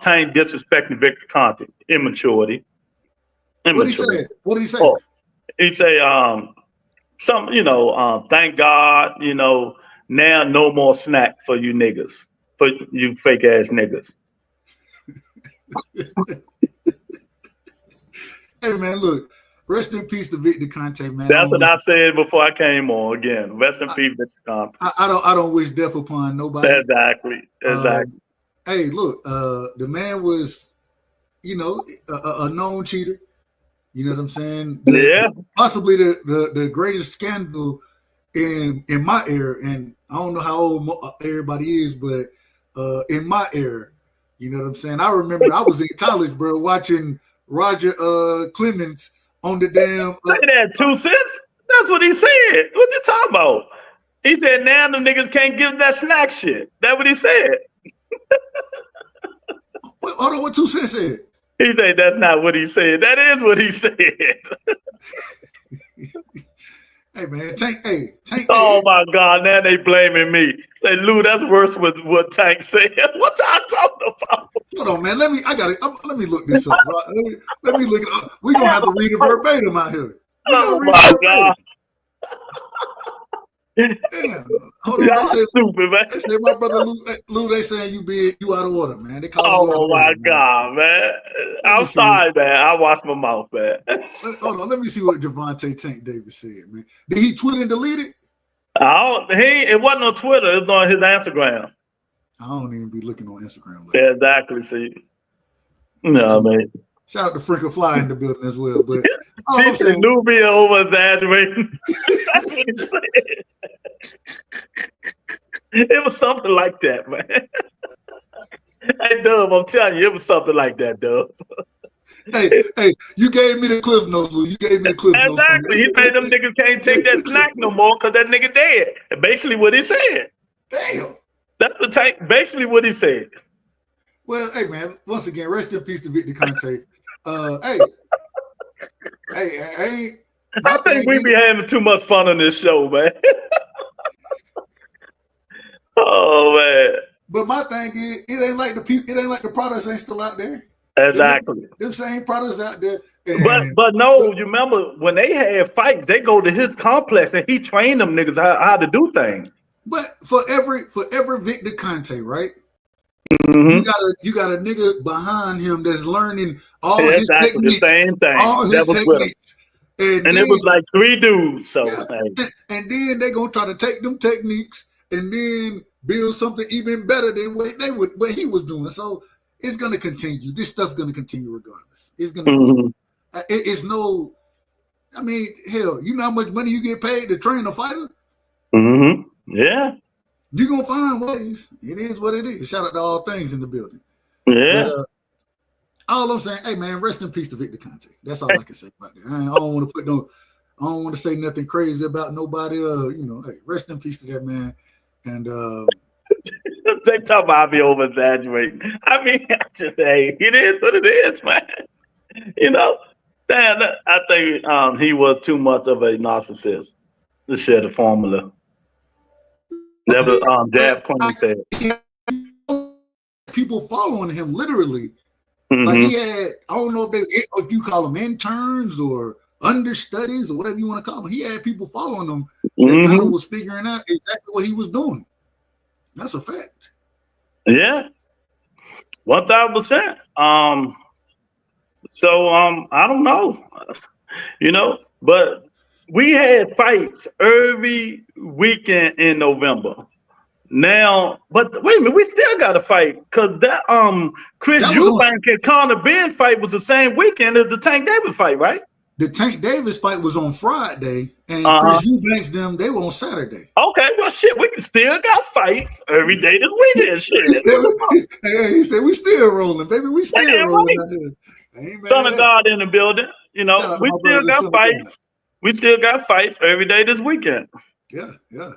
Speaker 1: Tank disrespecting Victor Conte? Immaturity.
Speaker 2: What did he say?
Speaker 1: Oh, he say thank God, now no more snack for you niggas. For you fake ass niggas.
Speaker 2: Hey man, look. Rest in peace to Victor Conte, man.
Speaker 1: That's what I said before I came on. Again, rest in peace, Victor Conte.
Speaker 2: I don't wish death upon nobody.
Speaker 1: Exactly.
Speaker 2: Hey, look, the man was, a known cheater. You know what I'm saying? Possibly the greatest scandal in my era, and I don't know how old everybody is, but in my era, you know what I'm saying? I remember I was in college, bro, watching Roger Clemens on the damn.
Speaker 1: Say that 2 cents. That's what he said. What you talking about? He said now the niggas can't give that snack shit. That's what he said.
Speaker 2: Hold on, what 2 cents said?
Speaker 1: He said that's not what he said. That is what he said.
Speaker 2: Hey man, Tank.
Speaker 1: Oh my God! Now they blaming me. Say, Lou, that's worse with what Tank said. What y'all talking about?
Speaker 2: Hold on, man. Let me look this up. Let me look it up. We're gonna have to read it verbatim out here.
Speaker 1: Oh my God!
Speaker 2: Damn. Hold on.
Speaker 1: Y'all stupid, man.
Speaker 2: They said my brother Lou, they saying you out of order, man. They call
Speaker 1: oh my order, God, man. I'm sorry, man. I watched my mouth, man.
Speaker 2: Hold on, let me see what Gervonta Tank Davis said, man. Did he tweet and delete it?
Speaker 1: It wasn't on Twitter. It was on his Instagram.
Speaker 2: I don't even be looking on Instagram.
Speaker 1: Yeah, exactly. See, no, man.
Speaker 2: Shout out to Frank Fly in the building as well. But
Speaker 1: she said Nubia over exaggerating. That's what he said. It was something like that, man. Hey, Dub, I'm telling you, it was something like that, Dub.
Speaker 2: Hey, you gave me the cliff notes, Lou. You gave me the cliff notes.
Speaker 1: Exactly. He said them niggas can't take that snack no more because that nigga dead. And basically what he said.
Speaker 2: Damn.
Speaker 1: That's the type. Basically what he said.
Speaker 2: Well, hey, man. Once again, rest in peace to Victor Conte.
Speaker 1: I think we be having too much fun on this show, man. Oh man.
Speaker 2: But my thing is, it ain't like the products ain't still out there.
Speaker 1: Exactly.
Speaker 2: Them same products out there.
Speaker 1: But no, you remember when they had fights, they go to his complex and he trained them niggas how to do things.
Speaker 2: But for every Victor Conte, right?
Speaker 1: Mm-hmm.
Speaker 2: You got a nigga behind him that's learning all his techniques.
Speaker 1: The same thing.
Speaker 2: All his techniques. And then,
Speaker 1: it was like 3 dudes. So
Speaker 2: and then they gonna try to take them techniques and then build something even better than what he was doing. So it's gonna continue. This stuff's gonna continue regardless. It's gonna continue. It's no, I mean, hell, you know how much money you get paid to train a fighter?
Speaker 1: Mm-hmm. Yeah.
Speaker 2: You're gonna find ways. It is what it is. Shout out to all things in the building.
Speaker 1: Yeah.
Speaker 2: But, all I'm saying, hey man, rest in peace to Victor Conte. That's all I can say about that. I don't want to say nothing crazy about nobody. Hey, rest in peace to that man. And
Speaker 1: they talk about me over exaggerating. I mean, it is what it is, man. I think he was too much of a narcissist to share the formula. That was Jab Queen said.
Speaker 2: People following him literally.
Speaker 1: Mm-hmm.
Speaker 2: Like he had, I don't know if you call them interns or understudies or whatever you want to call them. He had people following him that
Speaker 1: Mm-hmm.
Speaker 2: kind of was figuring out exactly what he was doing. That's a fact.
Speaker 1: Yeah, 1,000%. So I don't know, but we had fights every weekend in November. Now, but wait a minute, we still got to fight because that Chris
Speaker 2: That was on-
Speaker 1: Eubank and Conor Ben fight was the same weekend as the Tank Davis fight, right?
Speaker 2: The Tank Davis fight was on Friday, and
Speaker 1: Uh-huh.
Speaker 2: Chris Eubanks them, they were on Saturday.
Speaker 1: Okay, well, shit, we can still got fights every day this weekend. Shit,
Speaker 2: He said, we still rolling, baby. We still
Speaker 1: Damn
Speaker 2: rolling
Speaker 1: right.
Speaker 2: out here. I ain't mad
Speaker 1: Son
Speaker 2: at
Speaker 1: of
Speaker 2: that.
Speaker 1: God in the building.
Speaker 2: Shout out to
Speaker 1: We
Speaker 2: my
Speaker 1: still
Speaker 2: brother,
Speaker 1: got
Speaker 2: Son of
Speaker 1: fights.
Speaker 2: God.
Speaker 1: We still got fights every day this weekend.
Speaker 2: Yeah, yeah.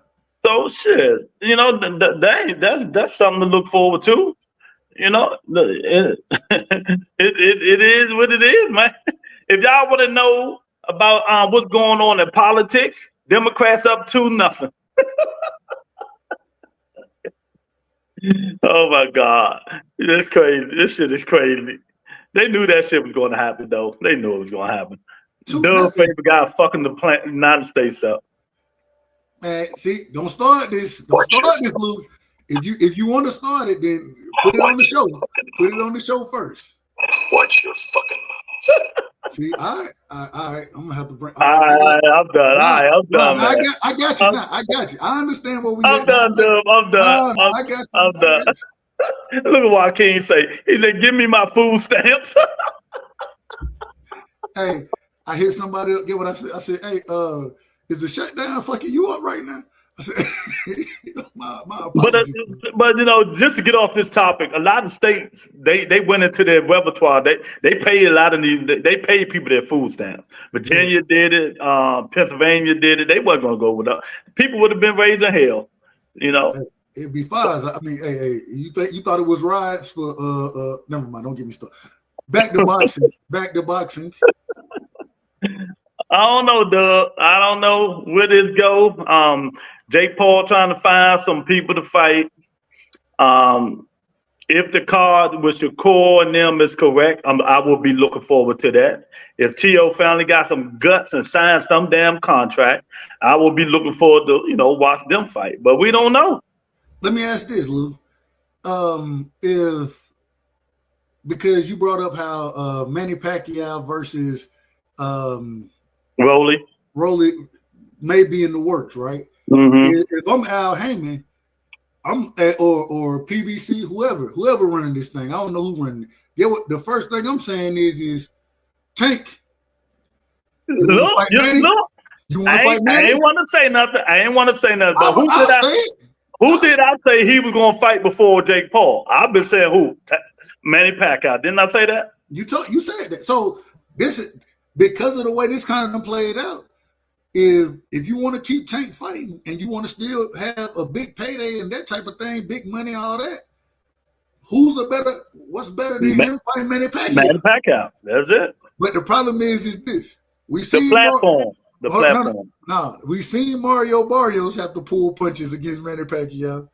Speaker 1: So shit, that's something to look forward to. It is what it is, man. If y'all want to know about what's going on in politics, Democrats up 2-0. Oh my God, that's crazy. This shit is crazy. They knew that shit was going to happen, though. They knew it was going to happen. Doug favorite guy fucking the United States up.
Speaker 2: Man, see, don't start this. Don't start this, Lou. If you want to start it, then put it on the show. Put it on the show first.
Speaker 3: Watch your fucking mouth.
Speaker 2: See, all right. I'm gonna have to bring.
Speaker 1: All right, I'm done. All right, I'm done, man.
Speaker 2: I got you now. I got you. I understand what we.
Speaker 1: I'm done, Dub. I'm done.
Speaker 2: I got you.
Speaker 1: I'm done. Look at what Joaquin say. He said, "Give me my food stamps."
Speaker 2: Hey, I hear somebody else get what I said. I said, "Hey, is the shutdown fucking you up right now?" I said, "My apologies."
Speaker 1: But just to get off this topic, a lot of states they went into their repertoire. They pay a lot of they pay people their food stamps. Virginia did it. Pennsylvania did it. They wasn't gonna go with that. People would have been raising hell.
Speaker 2: It'd be fine. I mean, hey, you thought it was riots for never mind, don't get me started. Back to boxing. Back to boxing.
Speaker 1: I don't know, Doug. I don't know where this go. Jake Paul trying to find some people to fight. If the card with Shakur and them is correct, I will be looking forward to that. If T.O. finally got some guts and signed some damn contract, I will be looking forward to watch them fight. But we don't know.
Speaker 2: Let me ask this, Lou. Because you brought up how Manny Pacquiao versus
Speaker 1: Rolly
Speaker 2: may be in the works, right?
Speaker 1: Mm-hmm.
Speaker 2: If I'm Al Heyman, or PBC, whoever running this thing, I don't know who running it. Yeah, the first thing I'm saying is Tank. You want to fight Manny?
Speaker 1: I ain't want to say nothing. But
Speaker 2: Who
Speaker 1: did I say he was going to fight before Jake Paul? I've been saying who? Manny Pacquiao. Didn't I say that?
Speaker 2: You said that. So this is because of the way this kind of played out. If you want to keep Tank fighting and you want to still have a big payday and that type of thing, big money, all that, what's better than him fighting Manny Pacquiao?
Speaker 1: Manny Pacquiao. That's it.
Speaker 2: But the problem is this. We see
Speaker 1: the platform.
Speaker 2: No, we seen Mario Barrios have to pull punches against Manny Pacquiao.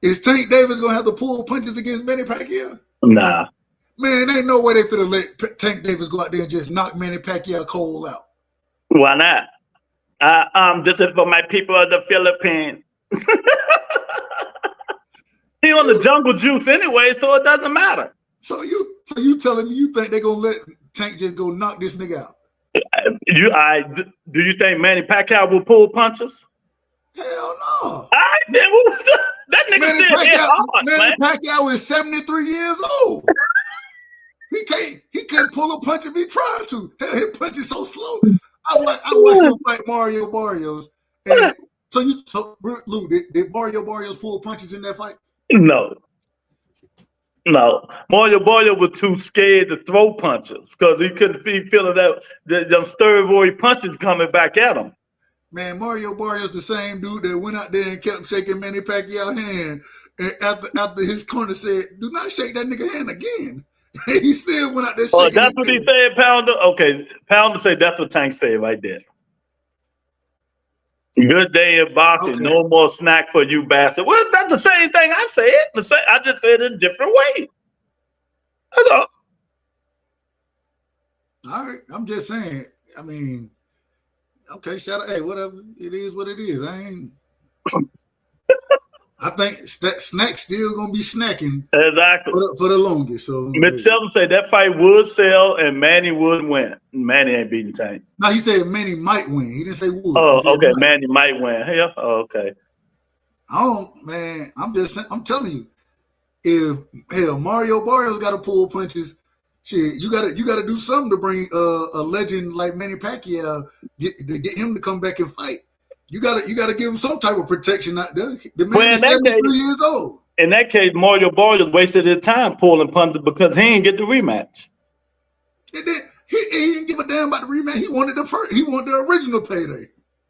Speaker 2: Is Tank Davis gonna have to pull punches against Manny Pacquiao?
Speaker 1: Nah.
Speaker 2: Man, ain't no way they finna let Tank Davis go out there and just knock Manny Pacquiao cold out.
Speaker 1: Why not? This is for my people of the Philippines. He on the jungle juice anyway, so it doesn't matter.
Speaker 2: So you telling me you think they're gonna let Tank just go knock this nigga out?
Speaker 1: Do you think Manny Pacquiao will pull punches?
Speaker 2: Hell no.
Speaker 1: All right, then that nigga still hit hard,
Speaker 2: Manny Pacquiao is 73 years old. He can't pull a punch if he tried to. His punch is so slow. I watched him fight Mario Barrios. And so Lou, did Mario Barrios pull punches in that fight?
Speaker 1: No. Mario Barrios was too scared to throw punches because he couldn't feel that them steroid punches coming back at him.
Speaker 2: Man, Mario Barrios the same dude that went out there and kept shaking Manny Pacquiao's hand. And after his corner said, "Do not shake that nigga hand again." He still went out there shaking.
Speaker 1: Oh, that's what he said, Pounder? Okay, Pounder said that's what Tank said right there. Good day in boxing. Okay. No more snack for you, bastard. Well, that's the same thing I said. I just said it a different way. That's all.
Speaker 2: All right, I'm just saying. I mean, okay, shout out. Hey, whatever. It is what it is. I think Snack still gonna be snacking
Speaker 1: Exactly.
Speaker 2: for the longest. So
Speaker 1: Mitch Shelton said that fight would sell and Manny would win. Manny ain't beating Tank.
Speaker 2: no, he said Manny might win. He didn't say would.
Speaker 1: Oh,
Speaker 2: He said
Speaker 1: okay.
Speaker 2: might.
Speaker 1: Manny might win. Yeah. Oh, okay.
Speaker 2: Man, I'm telling you, if Mario Barrios got to pull punches, shit, you gotta do something to bring a legend like Manny Pacquiao get him to come back and fight. You gotta give him some type of protection out there. The man is 73 years old.
Speaker 1: In that case, Mario Barrios wasted his time pulling punches because he didn't get the rematch.
Speaker 2: He didn't give a damn about the rematch. He wanted the original payday.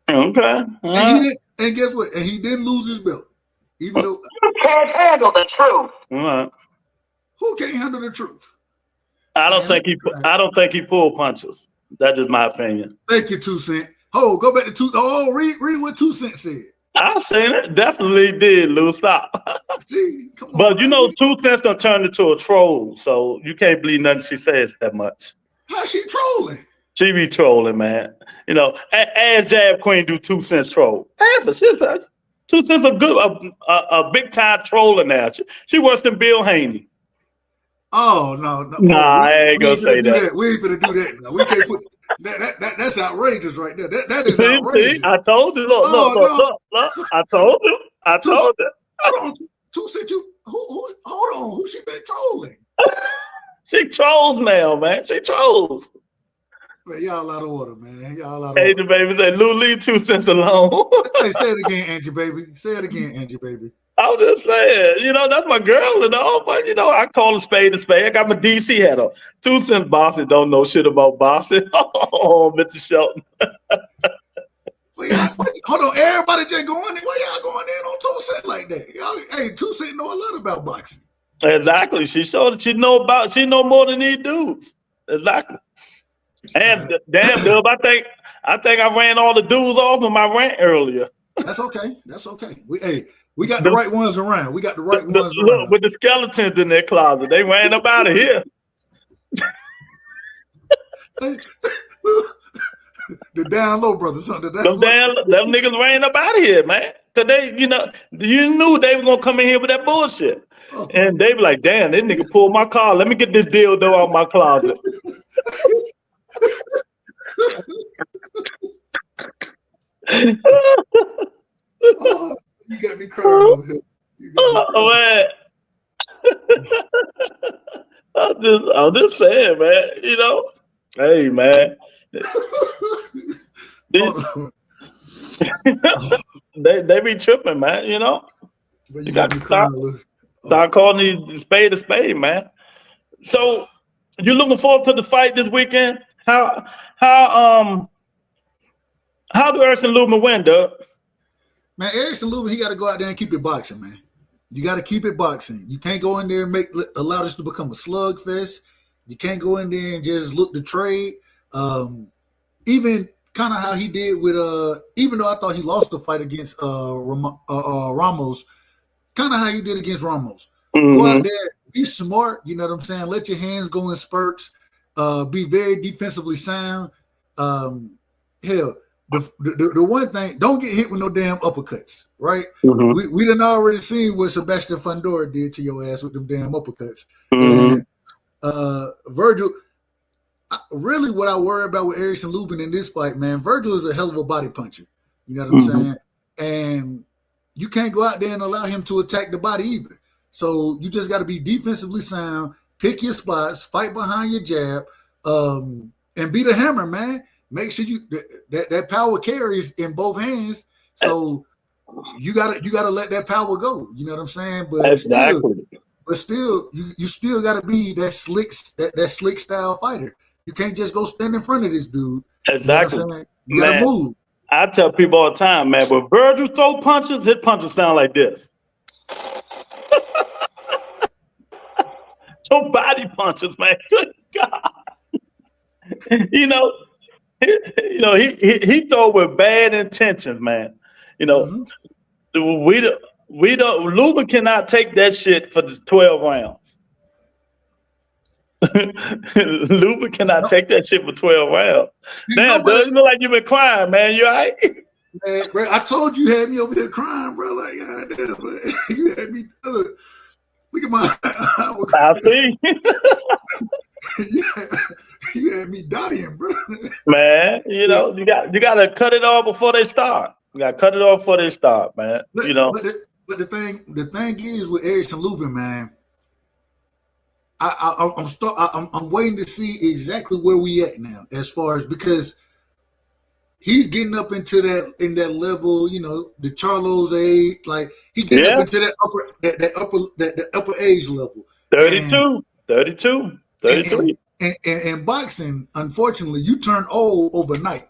Speaker 1: Okay.
Speaker 2: And guess what? And he didn't lose his belt. Even though
Speaker 3: You can't handle the truth.
Speaker 1: All right.
Speaker 2: who can't handle the truth?
Speaker 1: I don't think he pulled punches. That's just my opinion.
Speaker 2: Thank you, 2 Cent. Oh, go back to 2. Oh, read what 2 Cent said.
Speaker 1: I seen it. Definitely did, Lou. Stop.
Speaker 2: See, come on,
Speaker 1: But you know,
Speaker 2: man.
Speaker 1: 2 Cent's gonna turn into a troll, so you can't believe nothing she says that much.
Speaker 2: How's she trolling?
Speaker 1: She be trolling, man. You know, ask Jab Queen do 2 Cent's troll. Ask her. She said 2 Cent's a big time troller now. She worse than Bill Haney.
Speaker 2: Oh no.
Speaker 1: Nah, I ain't gonna say that.
Speaker 2: We ain't gonna do that. No, we can't put that's outrageous right there. That is
Speaker 1: See,
Speaker 2: outrageous.
Speaker 1: I told you. Look. I told you.
Speaker 2: Hold on, 2 Cent. Hold on. Who she been trolling?
Speaker 1: She trolls now, man. She trolls.
Speaker 2: Man, y'all out of order, man. Y'all out of
Speaker 1: Angel
Speaker 2: order.
Speaker 1: Baby said, Lou, leave 2 Cents alone.
Speaker 2: Hey, say it again, Angie baby. Say it again, Angie baby.
Speaker 1: I'm just saying, you know, that's my girl and all, but, you know, I call a spade a spade. I got my DC hat on. 2 Cents bossing don't know shit about bossing. Oh, Mr. Shelton.
Speaker 2: Hold on, everybody just going in. Why y'all going in on 2 Cent like that? Y'all, hey, 2 Cent know a lot about boxing.
Speaker 1: Exactly. She showed she know more than these dudes. Exactly. And damn, Dub, I think I ran all the dudes off in my rant earlier.
Speaker 2: That's okay. We got the right ones around. We got the right ones around.
Speaker 1: Look, with the skeletons in their closet, they ran up out of here.
Speaker 2: The down low brothers, huh?
Speaker 1: Them niggas ran up out of here, man. Cause you knew they were gonna come in here with that bullshit.
Speaker 2: Oh.
Speaker 1: And they be like, damn, this nigga pulled my car. Let me get this dildo out my closet.
Speaker 2: Oh, you got me crying over here.
Speaker 1: Oh, man. I'm just saying, man. You know, hey, man. They be tripping, man. You know,
Speaker 2: you got me crying.
Speaker 1: Start calling these spade a spade, man. So you looking forward to the fight this weekend? How do Erickson Lubin win, Doug?
Speaker 2: Man, Erickson Lubin, he got to go out there and keep it boxing, man. You got to keep it boxing. You can't go in there and allow this to become a slugfest. You can't go in there and just look to trade. Even kind of how he did with even though I thought he lost the fight against Ramos, kind of how he did against Ramos.
Speaker 1: Mm-hmm.
Speaker 2: Go out there, be smart. You know what I'm saying? Let your hands go in spurts. Be very defensively sound. Hell, the one thing, don't get hit with no damn uppercuts, right?
Speaker 1: Mm-hmm.
Speaker 2: We done already seen what Sebastian Fundora did to your ass with them damn uppercuts.
Speaker 1: Mm-hmm.
Speaker 2: And Virgil, really what I worry about with Erickson Lubin in this fight, man, Virgil is a hell of a body puncher. You know what I'm saying? And you can't go out there and allow him to attack the body either. So you just got to be defensively sound, pick your spots, fight behind your jab, and be the hammer, man. Make sure that power carries in both hands. So you gotta let that power go. You know what I'm saying? But
Speaker 1: exactly.
Speaker 2: Still, you still gotta be that slick style fighter. You can't just go stand in front of this dude.
Speaker 1: Exactly.
Speaker 2: You know what I'm saying? You gotta move.
Speaker 1: I tell people all the time, man, when Virgil throw punches, his punches sound like this. So body punches, man. Good God. You know, he throw with bad intentions, man. You know, we don't Lubin cannot take that shit for the 12 rounds. Lubin cannot take that shit for 12 rounds. Damn,
Speaker 2: Nobody-
Speaker 1: Doug, you look like you've been crying, man. You all right?
Speaker 2: Man, bro, I told you had me over here crying, bro. Like, goddamn, bro. You had me. Look at my.
Speaker 1: I see.
Speaker 2: You had me dying, bro.
Speaker 1: Man, you know, you got to cut it off before they start. You got to cut it off before they start, man.
Speaker 2: But,
Speaker 1: you know.
Speaker 2: But the thing is with Erickson Lubin, man. I'm waiting to see exactly where we at now, as far as, because he's getting up into that level, you know, the Charlo's age, like he getting up into that upper age level.
Speaker 1: 32, 33.
Speaker 2: And boxing, unfortunately, you turn old overnight.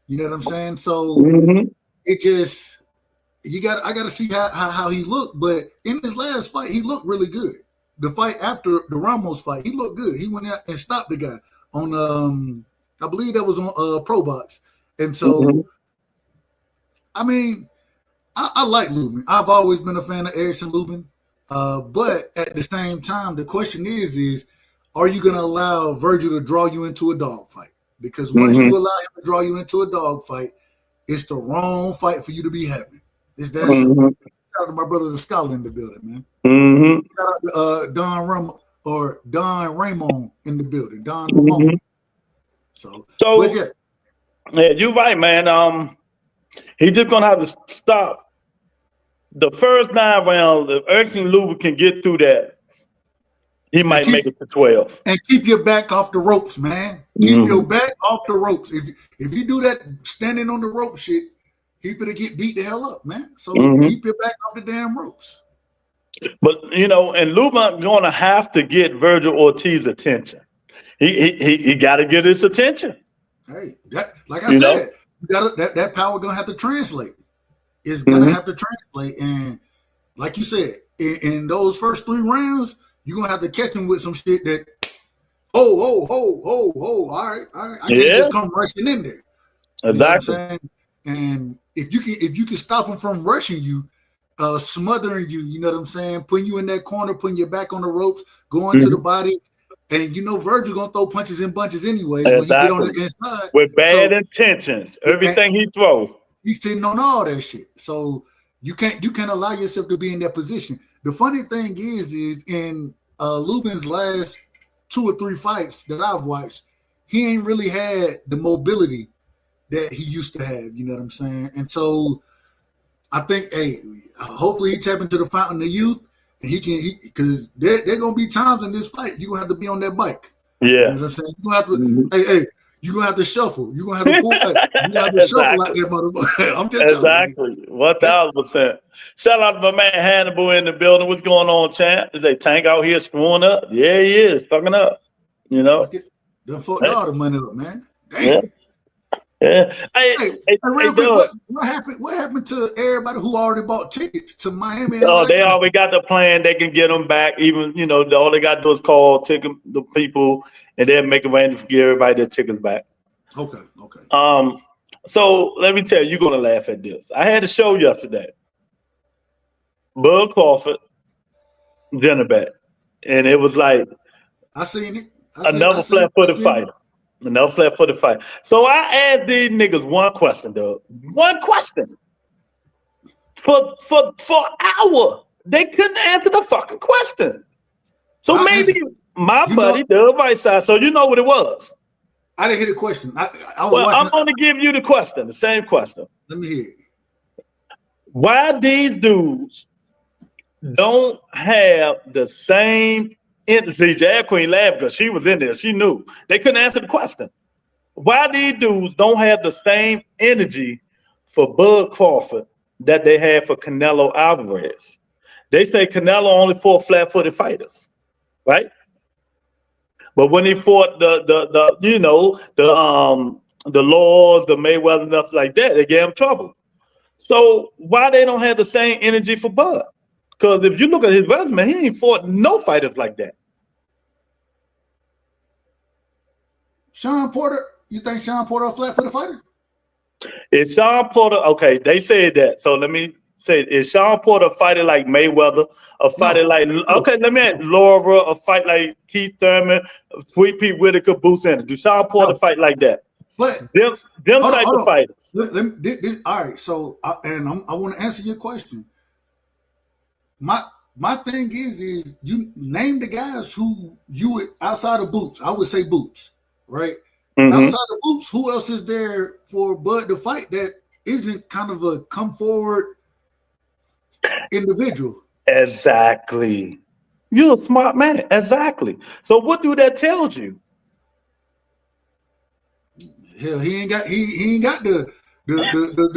Speaker 2: You know what I'm saying? So it just I got to see how he looked. But in his last fight, he looked really good. The fight after the Ramos fight, he looked good. He went out and stopped the guy on I believe that was on Pro Box. And so I mean, I like Lubin. I've always been a fan of Erickson Lubin. But at the same time, the question is are you going to allow Virgil to draw you into a dogfight? Because once you allow him to draw you into a dogfight, it's the wrong fight for you to be having. It's that simple. Shout out to my brother, the scholar in the building, man. Shout out to Don Ramon in the building. Don Ramon. So
Speaker 1: yeah, you're right, man. He's just gonna have to stop the first 9 rounds. If Erickson Lubin can get through that, he might make it to 12.
Speaker 2: And keep your back off the ropes, man. Keep your back off the ropes. If you do that standing on the rope shit, he's gonna get beat the hell up, man. So keep your back off the damn ropes.
Speaker 1: But you know, and Lubin gonna have to get Virgil Ortiz's attention. He got to get his attention.
Speaker 2: Hey, like I said, that power gonna have to translate. It's gonna have to translate, and like you said, in those first 3 rounds, you're gonna have to catch him with some shit that, all right, I can't just come rushing in there.
Speaker 1: Exactly.
Speaker 2: You know what I'm saying? And if you can stop him from rushing you, smothering you, you know what I'm saying, putting you in that corner, putting your back on the ropes, going to the body. And you know Virgil gonna throw punches and bunches anyways when he get on the inside.
Speaker 1: With bad intentions. Everything he throws.
Speaker 2: He's sitting on all that shit. So you can't allow yourself to be in that position. The funny thing is in Lubin's last 2 or 3 fights that I've watched, he ain't really had the mobility that he used to have. You know what I'm saying? And so I think, hopefully he tap into the fountain of youth. And because there gonna be times in this fight you're gonna have to be on that bike.
Speaker 1: Yeah.
Speaker 2: You know what I'm saying? You're gonna have to you're gonna have to shuffle. You're gonna have to pull back. You're gonna have to shuffle like that motherfucker. I'm just telling you.
Speaker 1: 1000%. Shout out to my man Hannibal in the building. What's going on, champ? Is a Tank out here screwing up? Yeah, he is fucking up. You know?
Speaker 2: Done fucked all the money up, man. Damn.
Speaker 1: Yeah. Yeah.
Speaker 2: Real quick, what happened to everybody who already bought tickets to Miami?
Speaker 1: Oh, they already got the plan. They can get them back. Even, you know, all they got to do is call the people, and then make arrangements to give everybody their tickets back.
Speaker 2: Okay.
Speaker 1: So let me tell you, you're gonna laugh at this. I had a show yesterday. Bud Crawford, dinner bet, and it was like
Speaker 2: I seen it.
Speaker 1: Another flat-footed fighter. So I asked these niggas one question, Doug. One question. For an hour. They couldn't answer the fucking question. So maybe my buddy, the vice side, so you know what it was.
Speaker 2: I didn't hear the question. I'm
Speaker 1: going to give you the same question.
Speaker 2: Let me hear it.
Speaker 1: Why these dudes don't have the same See, Jazz Queen laughed because she was in there. She knew. They couldn't answer the question. Why these dudes don't have the same energy for Bud Crawford that they had for Canelo Alvarez? They say Canelo only fought flat-footed fighters, right? But when he fought the Laws, the Mayweather, and stuff like that, they gave him trouble. So why they don't have the same energy for Bud? Because if you look at his resume, he ain't fought no fighters like that.
Speaker 2: Sean Porter, you think Sean Porter a flat-footed fighter?
Speaker 1: It's Sean Porter. Okay, they said that. So let me Say, is Sean Porter a fighter like Mayweather? A fighter like let me add Laura, a fight like Keith Thurman, Sweet Pete Whitaker, Bruce Anderson. Do Sean Porter fight like that?
Speaker 2: But
Speaker 1: Them type of fighters.
Speaker 2: All right, so I want to answer your question. My thing is you name the guys who you would outside of Boots. I would say Boots, right?
Speaker 1: Mm-hmm.
Speaker 2: Outside of Boots, who else is there for Bud to fight that isn't kind of a come forward individual?
Speaker 1: Exactly. You're a smart man. Exactly. So what do that tells you?
Speaker 2: Hell, he ain't got the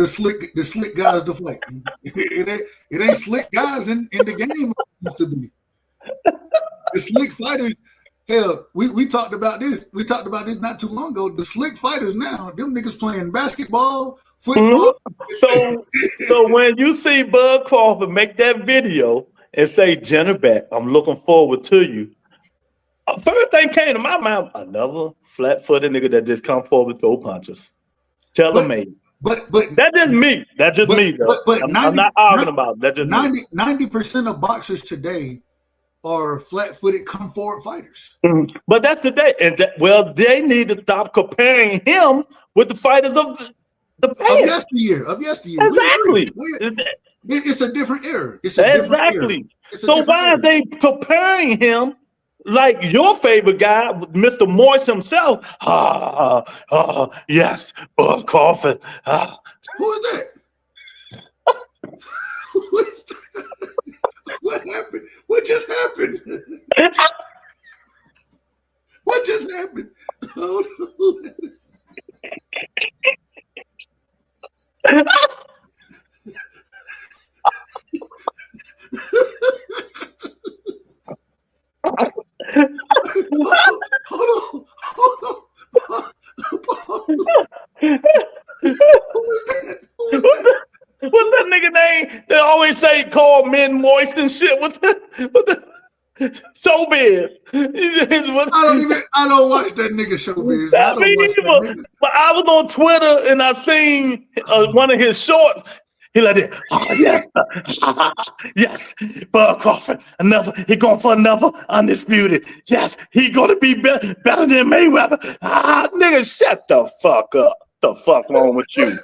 Speaker 2: slick guys to fight. It ain't slick guys in the game like it used to be. The slick fighters. Hell, we talked about this. We talked about this not too long ago. The slick fighters now, them niggas playing basketball, football.
Speaker 1: Mm-hmm. So when you see Bud Crawford make that video and say, Jenner back, I'm looking forward to you. First thing came to my mind, another flat-footed nigga that just come forward throw punches. Tell him maybe.
Speaker 2: But
Speaker 1: that's just me. That's just me though. I'm not arguing about it. That's just
Speaker 2: 90% of boxers today are flat-footed come forward fighters.
Speaker 1: Mm-hmm. But that's the day. And they need to stop comparing him with the fighters of the past.
Speaker 2: Of yesteryear.
Speaker 1: Exactly.
Speaker 2: It's a different era.
Speaker 1: Exactly. So why are they comparing him like your favorite guy, Mr. Moist himself? Yes, Bud Crawford.
Speaker 2: Who is that? What happened? What just happened? What just happened? Oh, no. Hold on.
Speaker 1: What's that nigga name? They always say call men moist and shit. What the showbiz?
Speaker 2: I don't watch that nigga showbiz.
Speaker 1: But I was on Twitter and I seen one of his shorts. He like that. Oh, yes, yes. Bud Crawford, he going for another undisputed. Yes, he gonna be better than Mayweather. Nigga, shut the fuck up. The fuck wrong with you?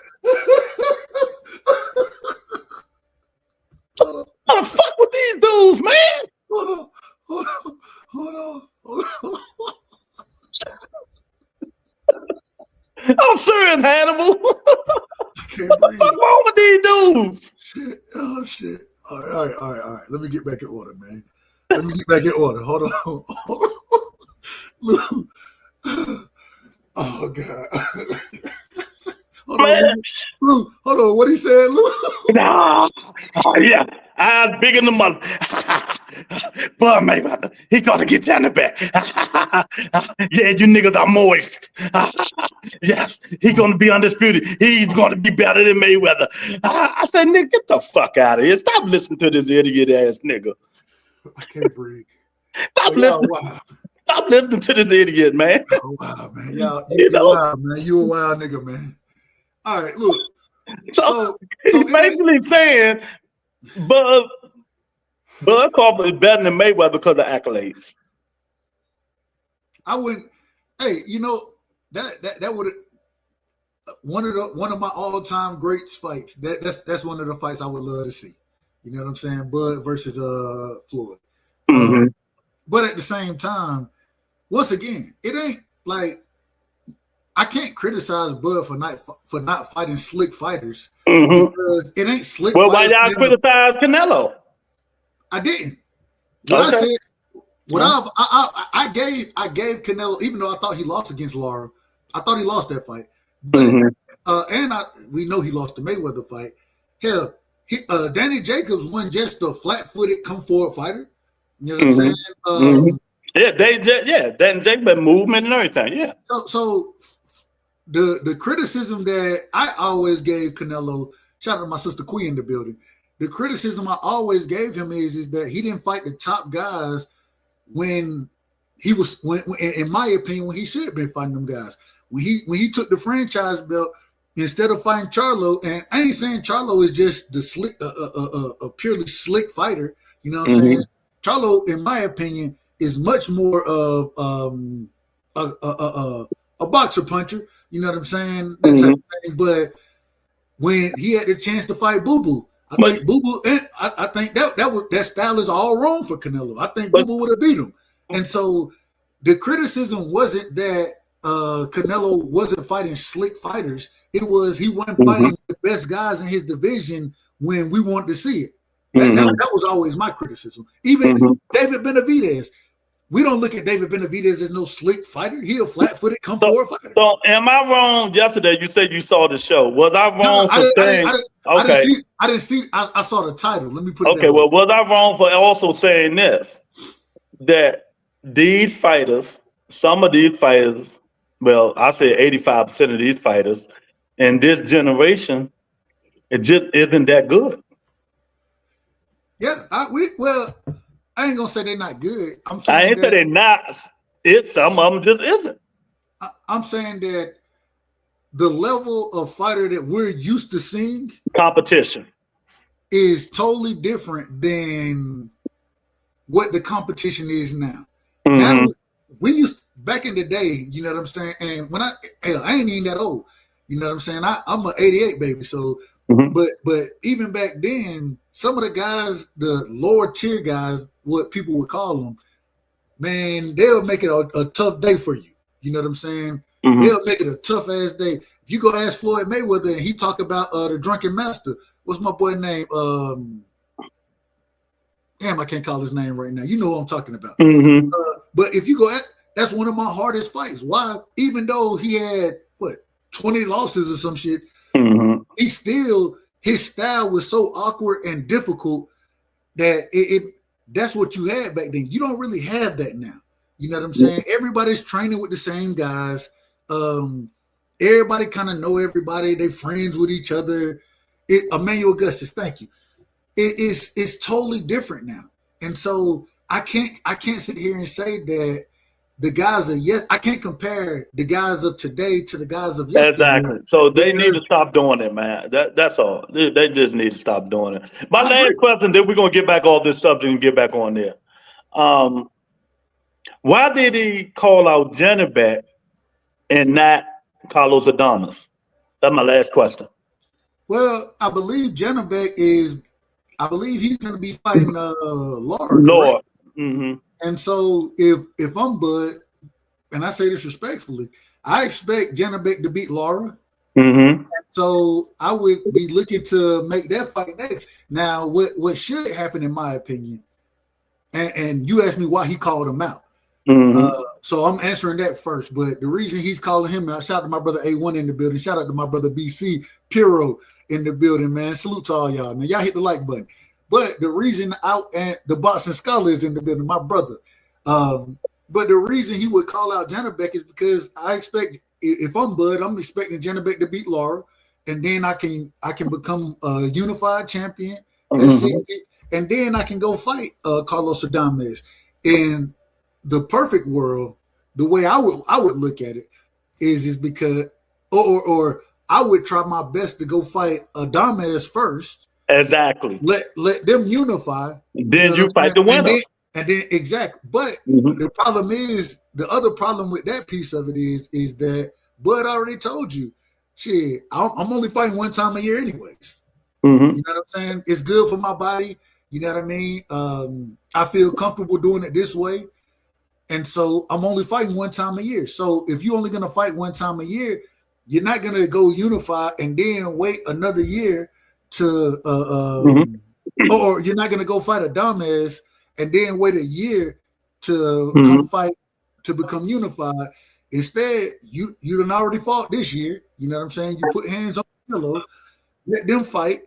Speaker 1: What the fuck with these dudes, man?
Speaker 2: Hold on.
Speaker 1: I'm serious, Hannibal. What the fuck wrong with these dudes?
Speaker 2: Shit. Oh shit. All right. Let me get back in order, man. Hold on. Oh god. Hold on. What he said, Lou?
Speaker 1: Yeah, I'm big in the mother. But Mayweather, he gotta get down the back. Yeah, you niggas are moist. Yes, he gonna be undisputed. He's gonna be better than Mayweather. I said, nigga, get the fuck out of here. Stop listening to this idiot ass nigga.
Speaker 2: I can't breathe.
Speaker 1: Stop listening to this idiot, man.
Speaker 2: Oh, wow, man. You're wild, man. You a wild nigga, man. All right, look.
Speaker 1: So he's basically saying Bud Crawford is better than Mayweather because of accolades.
Speaker 2: I wouldn't. Hey, you know that would one of my all-time greats fights. That's one of the fights I would love to see. You know what I'm saying? Bud versus Floyd.
Speaker 1: Mm-hmm.
Speaker 2: But at the same time, once again, it ain't like I can't criticize Bud for not fighting slick fighters because it ain't slick.
Speaker 1: Well, why y'all criticize Canelo?
Speaker 2: I didn't. What I said, I gave Canelo, even though I thought he lost against Lara, I thought he lost that fight. But we know he lost the Mayweather fight. Hell, Danny Jacobs wasn't just a flat-footed come forward fighter. You know what I'm saying?
Speaker 1: Danny Jacobs movement and everything. Yeah.
Speaker 2: So the criticism that I always gave Canelo, shout out to my sister Queen in the building. The criticism I always gave him is that he didn't fight the top guys when in my opinion, when he should have been fighting them guys. When he took the franchise belt instead of fighting Charlo, and I ain't saying Charlo is just the slick, a purely slick fighter. You know what I'm saying? Charlo, in my opinion, is much more of a boxer puncher. You know what I'm saying? That type of thing. But when he had the chance to fight Boo Boo, I think Boo Boo, I think that style is all wrong for Canelo. I think Boo Boo would have beat him. And so the criticism wasn't that Canelo wasn't fighting slick fighters. It was he wasn't fighting the best guys in his division when we wanted to see it. That was always my criticism. Even David Benavidez, we don't look at David Benavidez as no slick fighter. He a flat-footed, come forward fighter.
Speaker 1: So am I wrong? Yesterday you said you saw the show. Was I wrong for saying?
Speaker 2: I didn't see. I saw the title. Let me put it.
Speaker 1: Okay. Well, was I wrong for also saying this? That these fighters, some of these fighters, well, I say 85% of these fighters in this generation, it just isn't that good.
Speaker 2: Yeah, I ain't gonna say they're not good.
Speaker 1: I ain't say they're not. Some of them just isn't.
Speaker 2: I'm saying that the level of fighter that we're used to seeing,
Speaker 1: competition,
Speaker 2: is totally different than what the competition is now. Now we used back in the day, you know what I'm saying? And when I ain't even that old, you know what I'm saying? I'm an 88 baby, so but even back then, some of the guys, the lower tier guys, what people would call them, man, they'll make it a tough day for you. You know what I'm saying? They'll make it a tough ass day. If you go ask Floyd Mayweather and he talk about the drunken master, what's my boy name? Damn, I can't call his name right now. You know what I'm talking about. But if you go that's one of my hardest fights. Why? Even though he had 20 losses or some shit, he still, his style was so awkward and difficult that that's what you had back then. You don't really have that now. You know what I'm saying? Everybody's training with the same guys. Everybody kind of know everybody. They friends with each other. Emmanuel Augustus, thank you. It's totally different now. And so I can't sit here and say that the guys I can't compare the guys of today to the guys of yesterday.
Speaker 1: Exactly. So they need to stop doing it, man. That's all. They just need to stop doing it. My last question, then we're gonna get back off this subject and get back on there. Why did he call out Janibek and not Carlos Adames? That's my last question.
Speaker 2: Well, I believe Janibek he's going to be fighting Lara.
Speaker 1: Lord.
Speaker 2: And so if I'm Bud, and I say this respectfully, I expect Janibek to beat Lara. So I would be looking to make that fight next. Now, what should happen, in my opinion, and you asked me why he called him out. So I'm answering that first. But the reason he's calling him out, shout out to my brother A1 in the building. Shout out to my brother BC Piro in the building, man. Salute to all y'all. Now, y'all hit the like button. But the reason and the boxing scholar is in the building, my brother. But the reason he would call out Janibek is because I expect, if I'm Bud, I'm expecting Janibek to beat Lara, and then I can become a unified champion, and then I can go fight Carlos Adames. In the perfect world, the way I would look at it is because, or I would try my best to go fight Adames first.
Speaker 1: Exactly.
Speaker 2: Let them unify.
Speaker 1: Then you fight the winner.
Speaker 2: And then exactly. But the problem is, the other problem with that piece of it is that Bud already told you, shit, I'm only fighting one time a year anyways. You know what I'm saying? It's good for my body. You know what I mean? I feel comfortable doing it this way. And so I'm only fighting one time a year. So if you're only going to fight one time a year, you're not going to go unify and then wait another year to or you're not going to go fight Adames and then wait a year to come fight to become unified. Instead, you done already fought this year. You know what I'm saying? You put hands on the pillow, let them fight,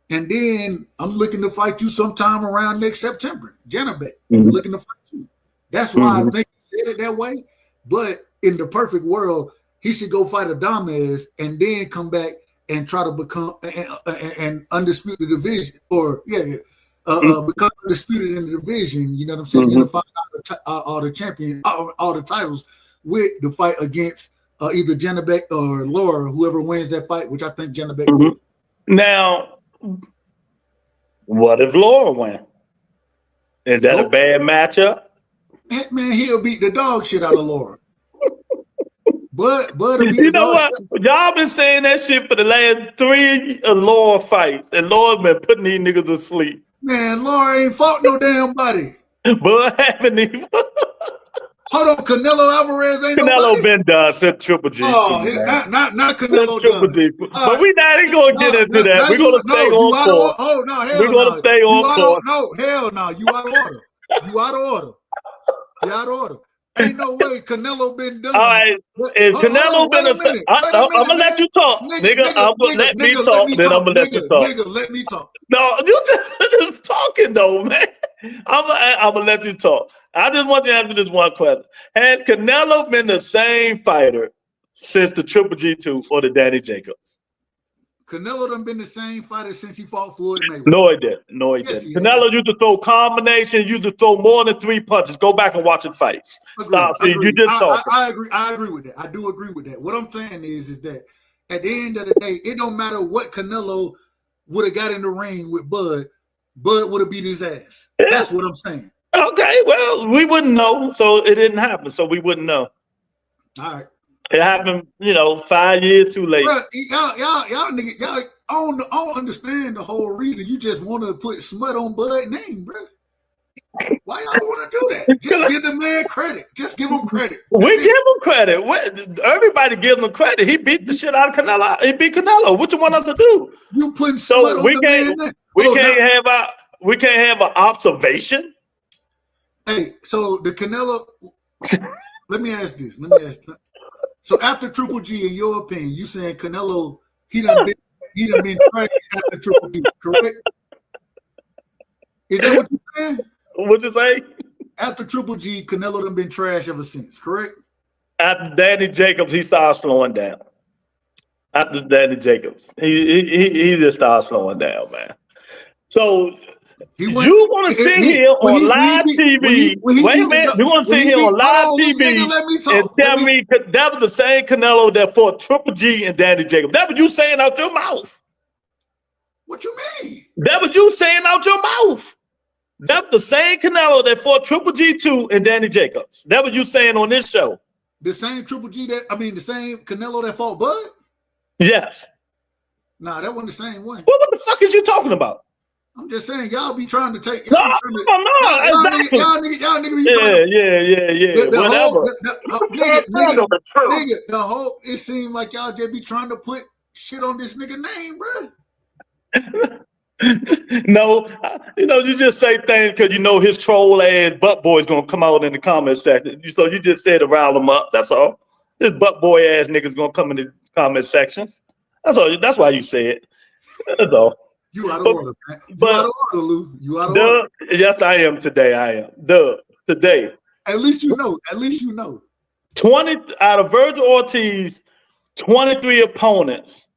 Speaker 2: and then I'm looking to fight you sometime around next September. Janibek, I'm looking to fight you. That's why I think he said it that way. But in the perfect world, he should go fight Adames and then come back and try to become and undispute the division, or become undisputed in the division. You know what I'm saying? Unify all the champions, all the titles with the fight against either Janabek or Laura, whoever wins that fight, which I think Janabek
Speaker 1: Mhm.
Speaker 2: will.
Speaker 1: Now, what if Laura win? Is that a
Speaker 2: Nope.
Speaker 1: bad matchup?
Speaker 2: Man, he'll beat the dog shit out of Laura. Bud will beat
Speaker 1: You
Speaker 2: the
Speaker 1: know
Speaker 2: dog
Speaker 1: what?
Speaker 2: shit.
Speaker 1: Y'all been saying that shit for the last 3 Laura fights, and Laura been putting these niggas to sleep.
Speaker 2: Man, Laura ain't fought no damn body.
Speaker 1: Bud haven't even.
Speaker 2: Hold on, Canelo Alvarez ain't
Speaker 1: Canelo
Speaker 2: nobody.
Speaker 1: been done since Triple G.
Speaker 2: Oh,
Speaker 1: too, man.
Speaker 2: not
Speaker 1: Since
Speaker 2: Canelo
Speaker 1: Triple
Speaker 2: done.
Speaker 1: G.
Speaker 2: All
Speaker 1: But
Speaker 2: right.
Speaker 1: we not even gonna get into that. We're gonna stay on course.
Speaker 2: Oh no, hell
Speaker 1: We're gonna
Speaker 2: no.
Speaker 1: stay on course.
Speaker 2: No, hell no. You out of order. You out of order. You out of order. Ain't no way Canelo been done.
Speaker 1: All right. If Canelo been
Speaker 2: wait a minute.
Speaker 1: I'm gonna let you talk, nigga. Let me talk. Then I'm gonna let you talk.
Speaker 2: Nigga, let me talk.
Speaker 1: No, you just talking though, man. I'm gonna let you talk. I just want you to answer this one question: has Canelo been the same fighter since the Triple G2 or the Danny Jacobs?
Speaker 2: Canelo done been the same fighter since he fought Floyd Mayweather.
Speaker 1: No, he didn't. No, he
Speaker 2: Yes,
Speaker 1: didn't.
Speaker 2: he
Speaker 1: Canelo
Speaker 2: has.
Speaker 1: used to throw combinations, used to throw more than 3 punches. Go back and watch the fights. Stop. See, you just talking.
Speaker 2: I agree with that. I do agree with that. What I'm saying is that at the end of the day, it don't matter what Canelo would have got in the ring with Bud would have beat his ass.
Speaker 1: Yeah.
Speaker 2: That's what I'm saying.
Speaker 1: Okay, well, we wouldn't know, so it didn't happen, so we wouldn't know.
Speaker 2: All right.
Speaker 1: It happened, 5 years too late.
Speaker 2: Bro, y'all nigga, y'all I don't understand the whole reason. You just want to put smut on Bud's name, bro. Why y'all want to do that? Just give the man credit. Just give him credit.
Speaker 1: We give him credit. Everybody gives him credit. He beat the shit out of Canelo. He beat Canelo. What you want us to do?
Speaker 2: You putting smut on the man's name.
Speaker 1: We can't have an observation.
Speaker 2: Hey, so the Canelo. Let me ask this. So after Triple G, in your opinion, you saying Canelo he done been trash after Triple G, correct? Is that what you're saying?
Speaker 1: What'd you say?
Speaker 2: After Triple G, Canelo done been trash ever since, correct?
Speaker 1: After Danny Jacobs, he started slowing down. After Danny Jacobs, he just started slowing down, man. So you want to sit here on live TV? Wait a minute, you want to sit here on live TV and tell me that was the same Canelo that fought Triple G and Danny Jacobs? That what you saying out your mouth?
Speaker 2: What you mean?
Speaker 1: That what you saying out your mouth? That's the same Canelo that fought Triple G2 and Danny Jacobs. That what you saying on this show?
Speaker 2: The same Triple G the same Canelo that fought Bud?
Speaker 1: Yes.
Speaker 2: Nah, that wasn't the same one.
Speaker 1: What the fuck is you talking about?
Speaker 2: I'm just saying, y'all be trying to take.
Speaker 1: Y'all niggas be yeah. Whatever.
Speaker 2: Nigga, the whole it seemed like y'all just be trying to put shit on this nigga name, bro.
Speaker 1: No, you just say things because his troll ass butt boy is gonna come out in the comment section. So you just said to rile him up. That's all. This butt boy ass nigga's gonna come in the comment sections. That's all. That's why you say it. That's all.
Speaker 2: You out of order, man. You out of order, Lou. You out of order.
Speaker 1: Yes, I am today. I am. Today.
Speaker 2: At least you know.
Speaker 1: 20 out of Virgil Ortiz, 23 opponents.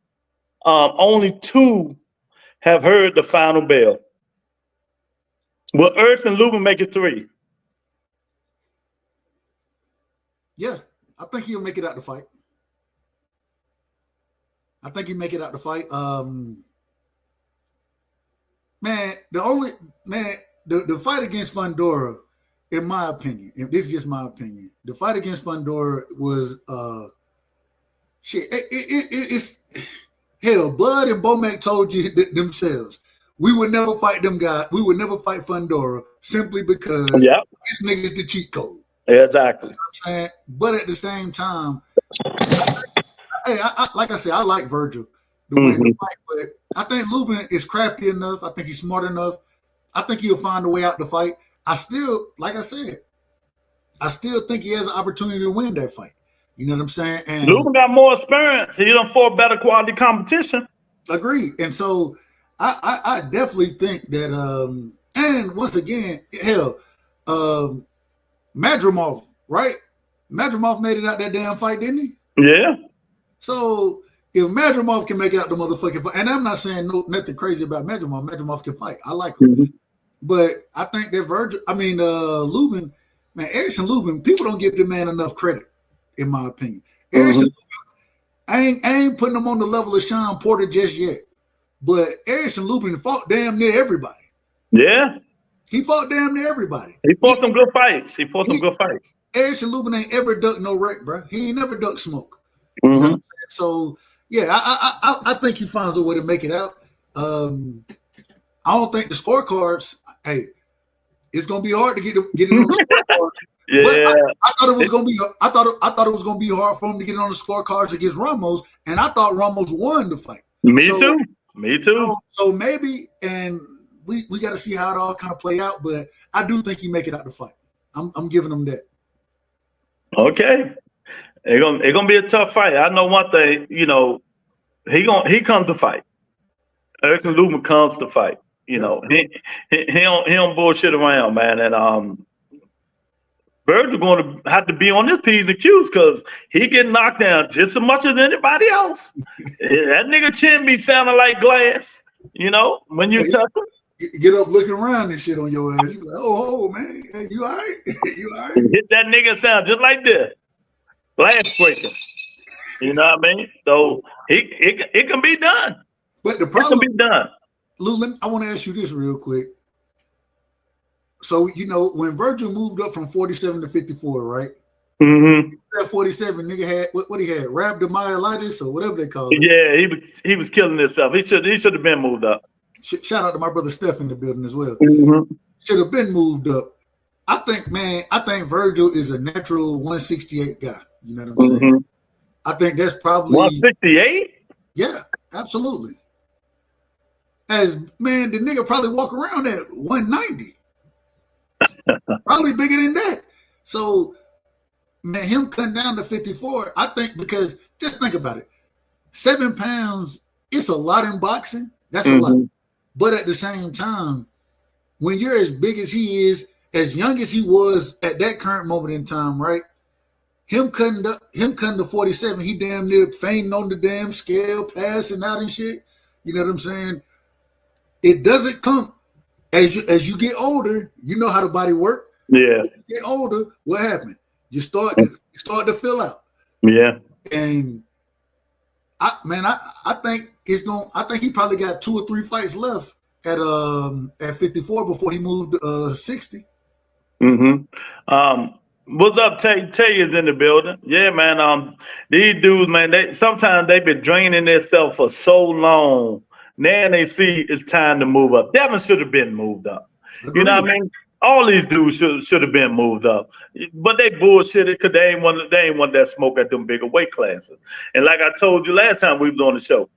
Speaker 1: Only 2 have heard the final bell. Will Ertz and Lubin make it 3?
Speaker 2: Yeah, I think he'll make it out the fight. The fight against Fundora, in my opinion, if this is just my opinion, the fight against Fundora was shit. It's hell. Bud and Bomac told you themselves, we would never fight them guys. We would never fight Fundora simply because this nigga's the cheat code.
Speaker 1: Exactly.
Speaker 2: You know what I'm saying? But at the same time, hey, like I said, I like Virgil the way he fight, but I think Lubin is crafty enough. I think he's smart enough. I think he'll find a way out to fight. I still think he has an opportunity to win that fight. You know what I'm saying? And
Speaker 1: Lubin got more experience. He done fought better quality competition.
Speaker 2: Agreed. And so I definitely think that and once again, hell, Madrimov, right? Madrimov made it out that damn fight, didn't he?
Speaker 1: Yeah.
Speaker 2: So if Madrimov can make it out the motherfucking fight, and I'm not saying nothing crazy about Madrimov. Madrimov can fight. I like him. Mm-hmm. But I think that Lubin, man, Erickson Lubin, people don't give the man enough credit, in my opinion. Erickson, I ain't putting him on the level of Sean Porter just yet. But Erickson Lubin fought damn near everybody.
Speaker 1: Yeah.
Speaker 2: He fought damn near everybody.
Speaker 1: He fought some good fights.
Speaker 2: Erickson Lubin ain't ever ducked no wreck, bro. He ain't never ducked smoke.
Speaker 1: Mm-hmm.
Speaker 2: You know? So yeah, I think he finds a way to make it out. I don't think the scorecards. Hey, it's gonna be hard to get it on the scorecards.
Speaker 1: Yeah,
Speaker 2: but I thought it was gonna be. I thought it was gonna be hard for him to get it on the scorecards against Ramos, and I thought Ramos won the fight.
Speaker 1: Me too.
Speaker 2: So maybe, and we got to see how it all kind of play out. But I do think he make it out the fight. I'm giving him that.
Speaker 1: Okay, it's gonna be a tough fight. I know one thing. You know, he comes to fight. Erickson Lubin comes to fight. You know, he don't bullshit around, man. And Virgil going to have to be on his P's and Q's because he get knocked down just as much as anybody else. That nigga chin be sounding like glass. You know, when you touch him.
Speaker 2: Get up looking around and shit on your ass. You like, oh man, hey, you all right? You all right?
Speaker 1: Hit that nigga sound just like this. Glass breaking. You know what I mean? So it can be done.
Speaker 2: But the problem
Speaker 1: it can be done.
Speaker 2: Lou, I want to ask you this real quick. So, you know, when Virgil moved up from 47 to 54, right?
Speaker 1: Mm-hmm.
Speaker 2: That 47 nigga had what he had, rhabdomyolysis or whatever they call it.
Speaker 1: Yeah, he was killing himself. He should have been moved up.
Speaker 2: Shout out to my brother Steph in the building as well.
Speaker 1: Mm-hmm.
Speaker 2: Should have been moved up. I think Virgil is a natural 168 guy. You know what I'm saying? I think that's probably
Speaker 1: 168.
Speaker 2: Yeah, absolutely. As man, the nigga probably walk around at 190. Probably bigger than that. So, man, him cutting down to 54, I think because just think about it. 7 pounds, it's a lot in boxing. That's a lot. But at the same time, when you're as big as he is, as young as he was at that current moment in time, right? Him cutting to 47, he damn near fainting on the damn scale, passing out and shit. You know what I'm saying? It doesn't come as you get older. You know how the body works.
Speaker 1: Yeah.
Speaker 2: As you get older, what happened? You start to fill out.
Speaker 1: Yeah.
Speaker 2: And I think I think he probably got 2 or 3 fights left at 54 before he moved 60.
Speaker 1: What's up, Tay is in the building. Yeah, man. These dudes, man, sometimes they've been draining themselves for so long. Now they see it's time to move up. Devin should have been moved up.
Speaker 2: Agreed.
Speaker 1: You know what I mean? All these dudes should have been moved up, but they bullshitted because they ain't want that smoke at them bigger weight classes. And like I told you last time we was on the show,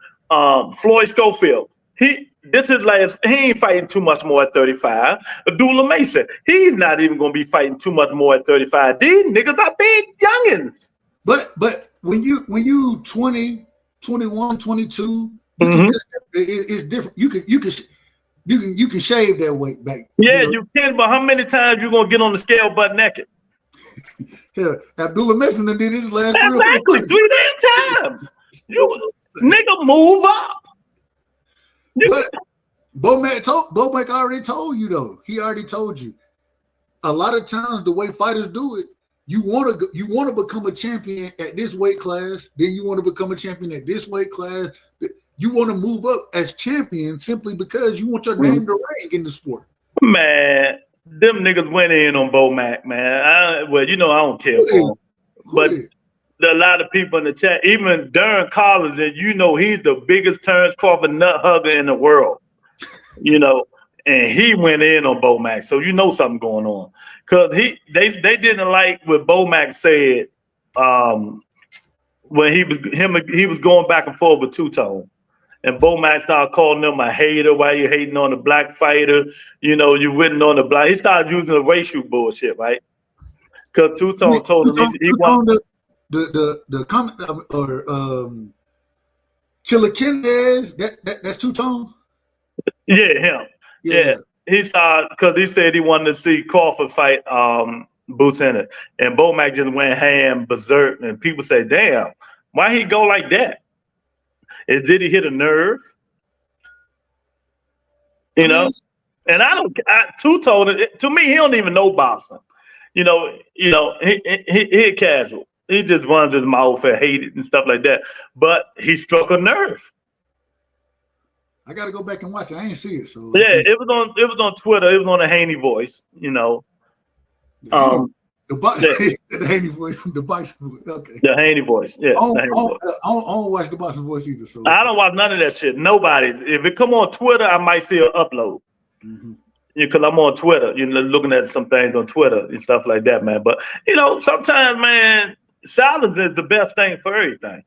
Speaker 1: Floyd Schofield, this is last. He ain't fighting too much more at 35. Abdullah Mason, he's not even gonna be fighting too much more at 35. These niggas are big youngins.
Speaker 2: But when you 20, 21, 22, it's different. You can shave that weight back.
Speaker 1: Yeah, you can, but how many times you gonna get on the scale butt naked?
Speaker 2: Yeah, Abdullah Mason did his last
Speaker 1: exactly 3 damn times. You nigga move up.
Speaker 2: But Bomac already told you though. He already told you. A lot of times the way fighters do it, you want to become a champion at this weight class, then you want to become a champion at this weight class. You want to move up as champion simply because you want your name to rank in the sport.
Speaker 1: Man, them niggas went in on Bomac, man. I don't care for him. But a lot of people in the chat, even Darren Collins, and he's the biggest Terrence Crawford nut hugger in the world. And he went in on Bomac. So something going on. Because they didn't like what Bomac said when he was going back and forth with Two-Tone. And Bomac started calling them a hater. Why you hating on the black fighter? You wouldn't on the black. He started using the racial bullshit, right? Because Two-Tone told him he wanted
Speaker 2: the comment or Chilaquinez. That's Two-Tone.
Speaker 1: Yeah, him. Yeah. He started because he said he wanted to see Crawford fight Boots in it, and Bomac just went ham berserk, and people say, "Damn, why he go like that?" Did he hit a nerve? And Two-Tone, to me, he don't even know boxing. He casual. He just runs his mouth and hated and stuff like that. But he struck a nerve.
Speaker 2: I got to go back and watch it. I ain't see it, so
Speaker 1: Yeah, it was on Twitter. It was on the Haney Voice. You know,
Speaker 2: the
Speaker 1: yeah.
Speaker 2: the Haney voice, the Bison voice. Okay.
Speaker 1: The Haney Voice. Yeah,
Speaker 2: I don't,
Speaker 1: the Haney Voice.
Speaker 2: I don't watch the Boston voice either. So
Speaker 1: I don't watch none of that shit. Nobody. If it come on Twitter, I might see an upload.
Speaker 2: Mhm.
Speaker 1: Because I'm on Twitter, looking at some things on Twitter and stuff like that, man. But sometimes, man, silence is the best thing for everything.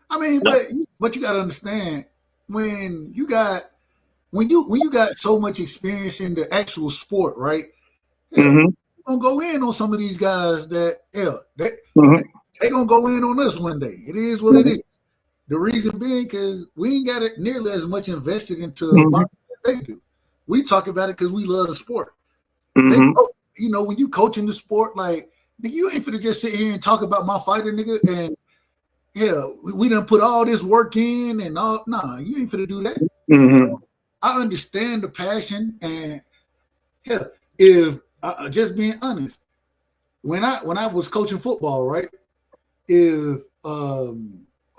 Speaker 2: I mean, but you got to understand when you got so much experience in the actual sport, right? Yeah,
Speaker 1: Mm-hmm.
Speaker 2: you're gonna go in on some of these guys that
Speaker 1: Mm-hmm.
Speaker 2: they gonna go in on us one day. It is what it is. The reason being because we ain't got it nearly as much invested into boxing as they do. We talk about it because we love the sport.
Speaker 1: Mm-hmm.
Speaker 2: When you coaching the sport, like, nigga, you ain't finna just sit here and talk about my fighter, nigga, and yeah, we done put all this work in and all. Nah, you ain't finna do that.
Speaker 1: Mm-hmm.
Speaker 2: I understand the passion, and if just being honest, when I was coaching football, right? If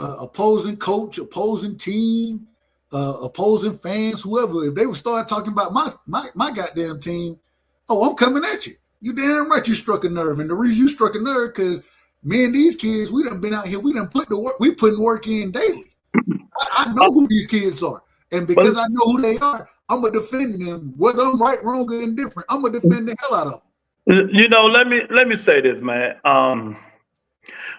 Speaker 2: opposing coach, opposing team, opposing fans, whoever, if they would start talking about my goddamn team, oh, I'm coming at you. You damn right you struck a nerve. And the reason you struck a nerve, because me and these kids, we done been out here, we done put the work, we putting work in daily. I know who these kids are. And because I know who they are, I'm gonna defend them, whether I'm right, wrong, or indifferent. I'm gonna defend the hell out of them.
Speaker 1: Let me say this, man.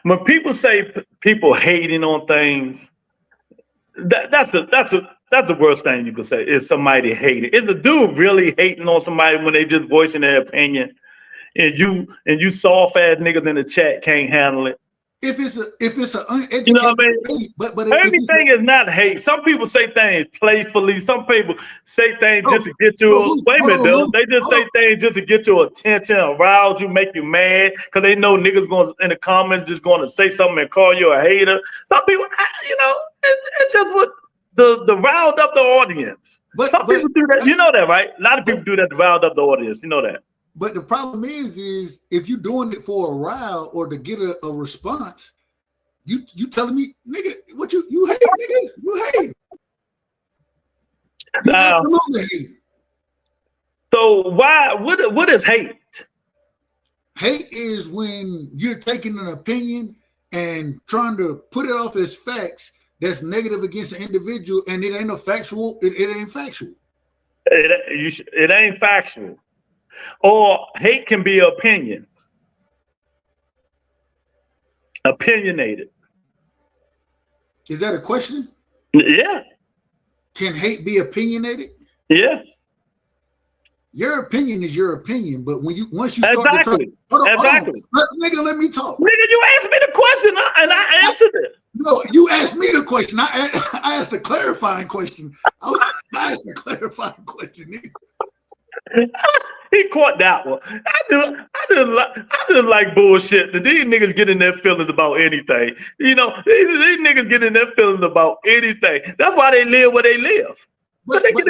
Speaker 1: When people say people hating on things, that's the worst thing you could say is somebody hating. Is the dude really hating on somebody when they just voicing their opinion, and you soft ass niggas in the chat can't handle it?
Speaker 2: If it's an uneducated,
Speaker 1: You know what I mean?
Speaker 2: debate, but
Speaker 1: Everything is not hate. Some people say things playfully. Some people say things just to get you. Wait a minute, Bill. They just say things just to get your attention, arouse you, make you mad, because they know niggas going in the comments just going to say something and call you a hater. Some people, it's just what the riled up the audience. Some people do that. You know that, right? A lot of people do that to rile up the audience. You know that.
Speaker 2: But the problem is if you're doing it for a rile or to get a response, you telling me, nigga, what you hate, nigga, you hate. You absolutely hate.
Speaker 1: So what is hate?
Speaker 2: Hate is when you're taking an opinion and trying to put it off as facts that's negative against an individual, and it ain't factual. It ain't factual.
Speaker 1: It ain't factual. Or hate can be opinion. Opinionated.
Speaker 2: Is that a question?
Speaker 1: Yeah.
Speaker 2: Can hate be opinionated?
Speaker 1: Yeah.
Speaker 2: Your opinion is your opinion, but once you start
Speaker 1: exactly.
Speaker 2: to talk,
Speaker 1: exactly.
Speaker 2: Nigga, let me talk.
Speaker 1: Nigga, you asked me the question and I answered it.
Speaker 2: No, you asked me the question. I asked a clarifying question. I asked a clarifying question.
Speaker 1: He caught that one. I didn't like bullshit. These niggas get in their feelings about anything. These niggas get in their feelings about anything. That's why they live where they live. But they get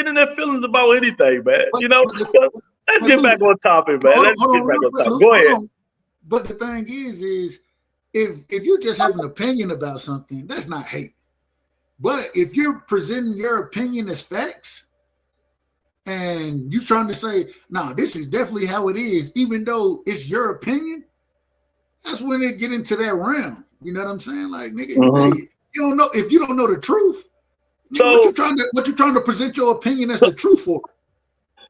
Speaker 1: in their feelings about anything, man. Let's get back on topic, man. Let's get back on topic. Go ahead.
Speaker 2: But the thing is if you just have an opinion about something, that's not hate. But if you're presenting your opinion as facts, and you're trying to say, nah, this is definitely how it is, even though it's your opinion, that's when they get into that realm. You know what I'm saying? Like, nigga, hey, you don't know if you don't know the truth. So what you trying to present your opinion as the truth for?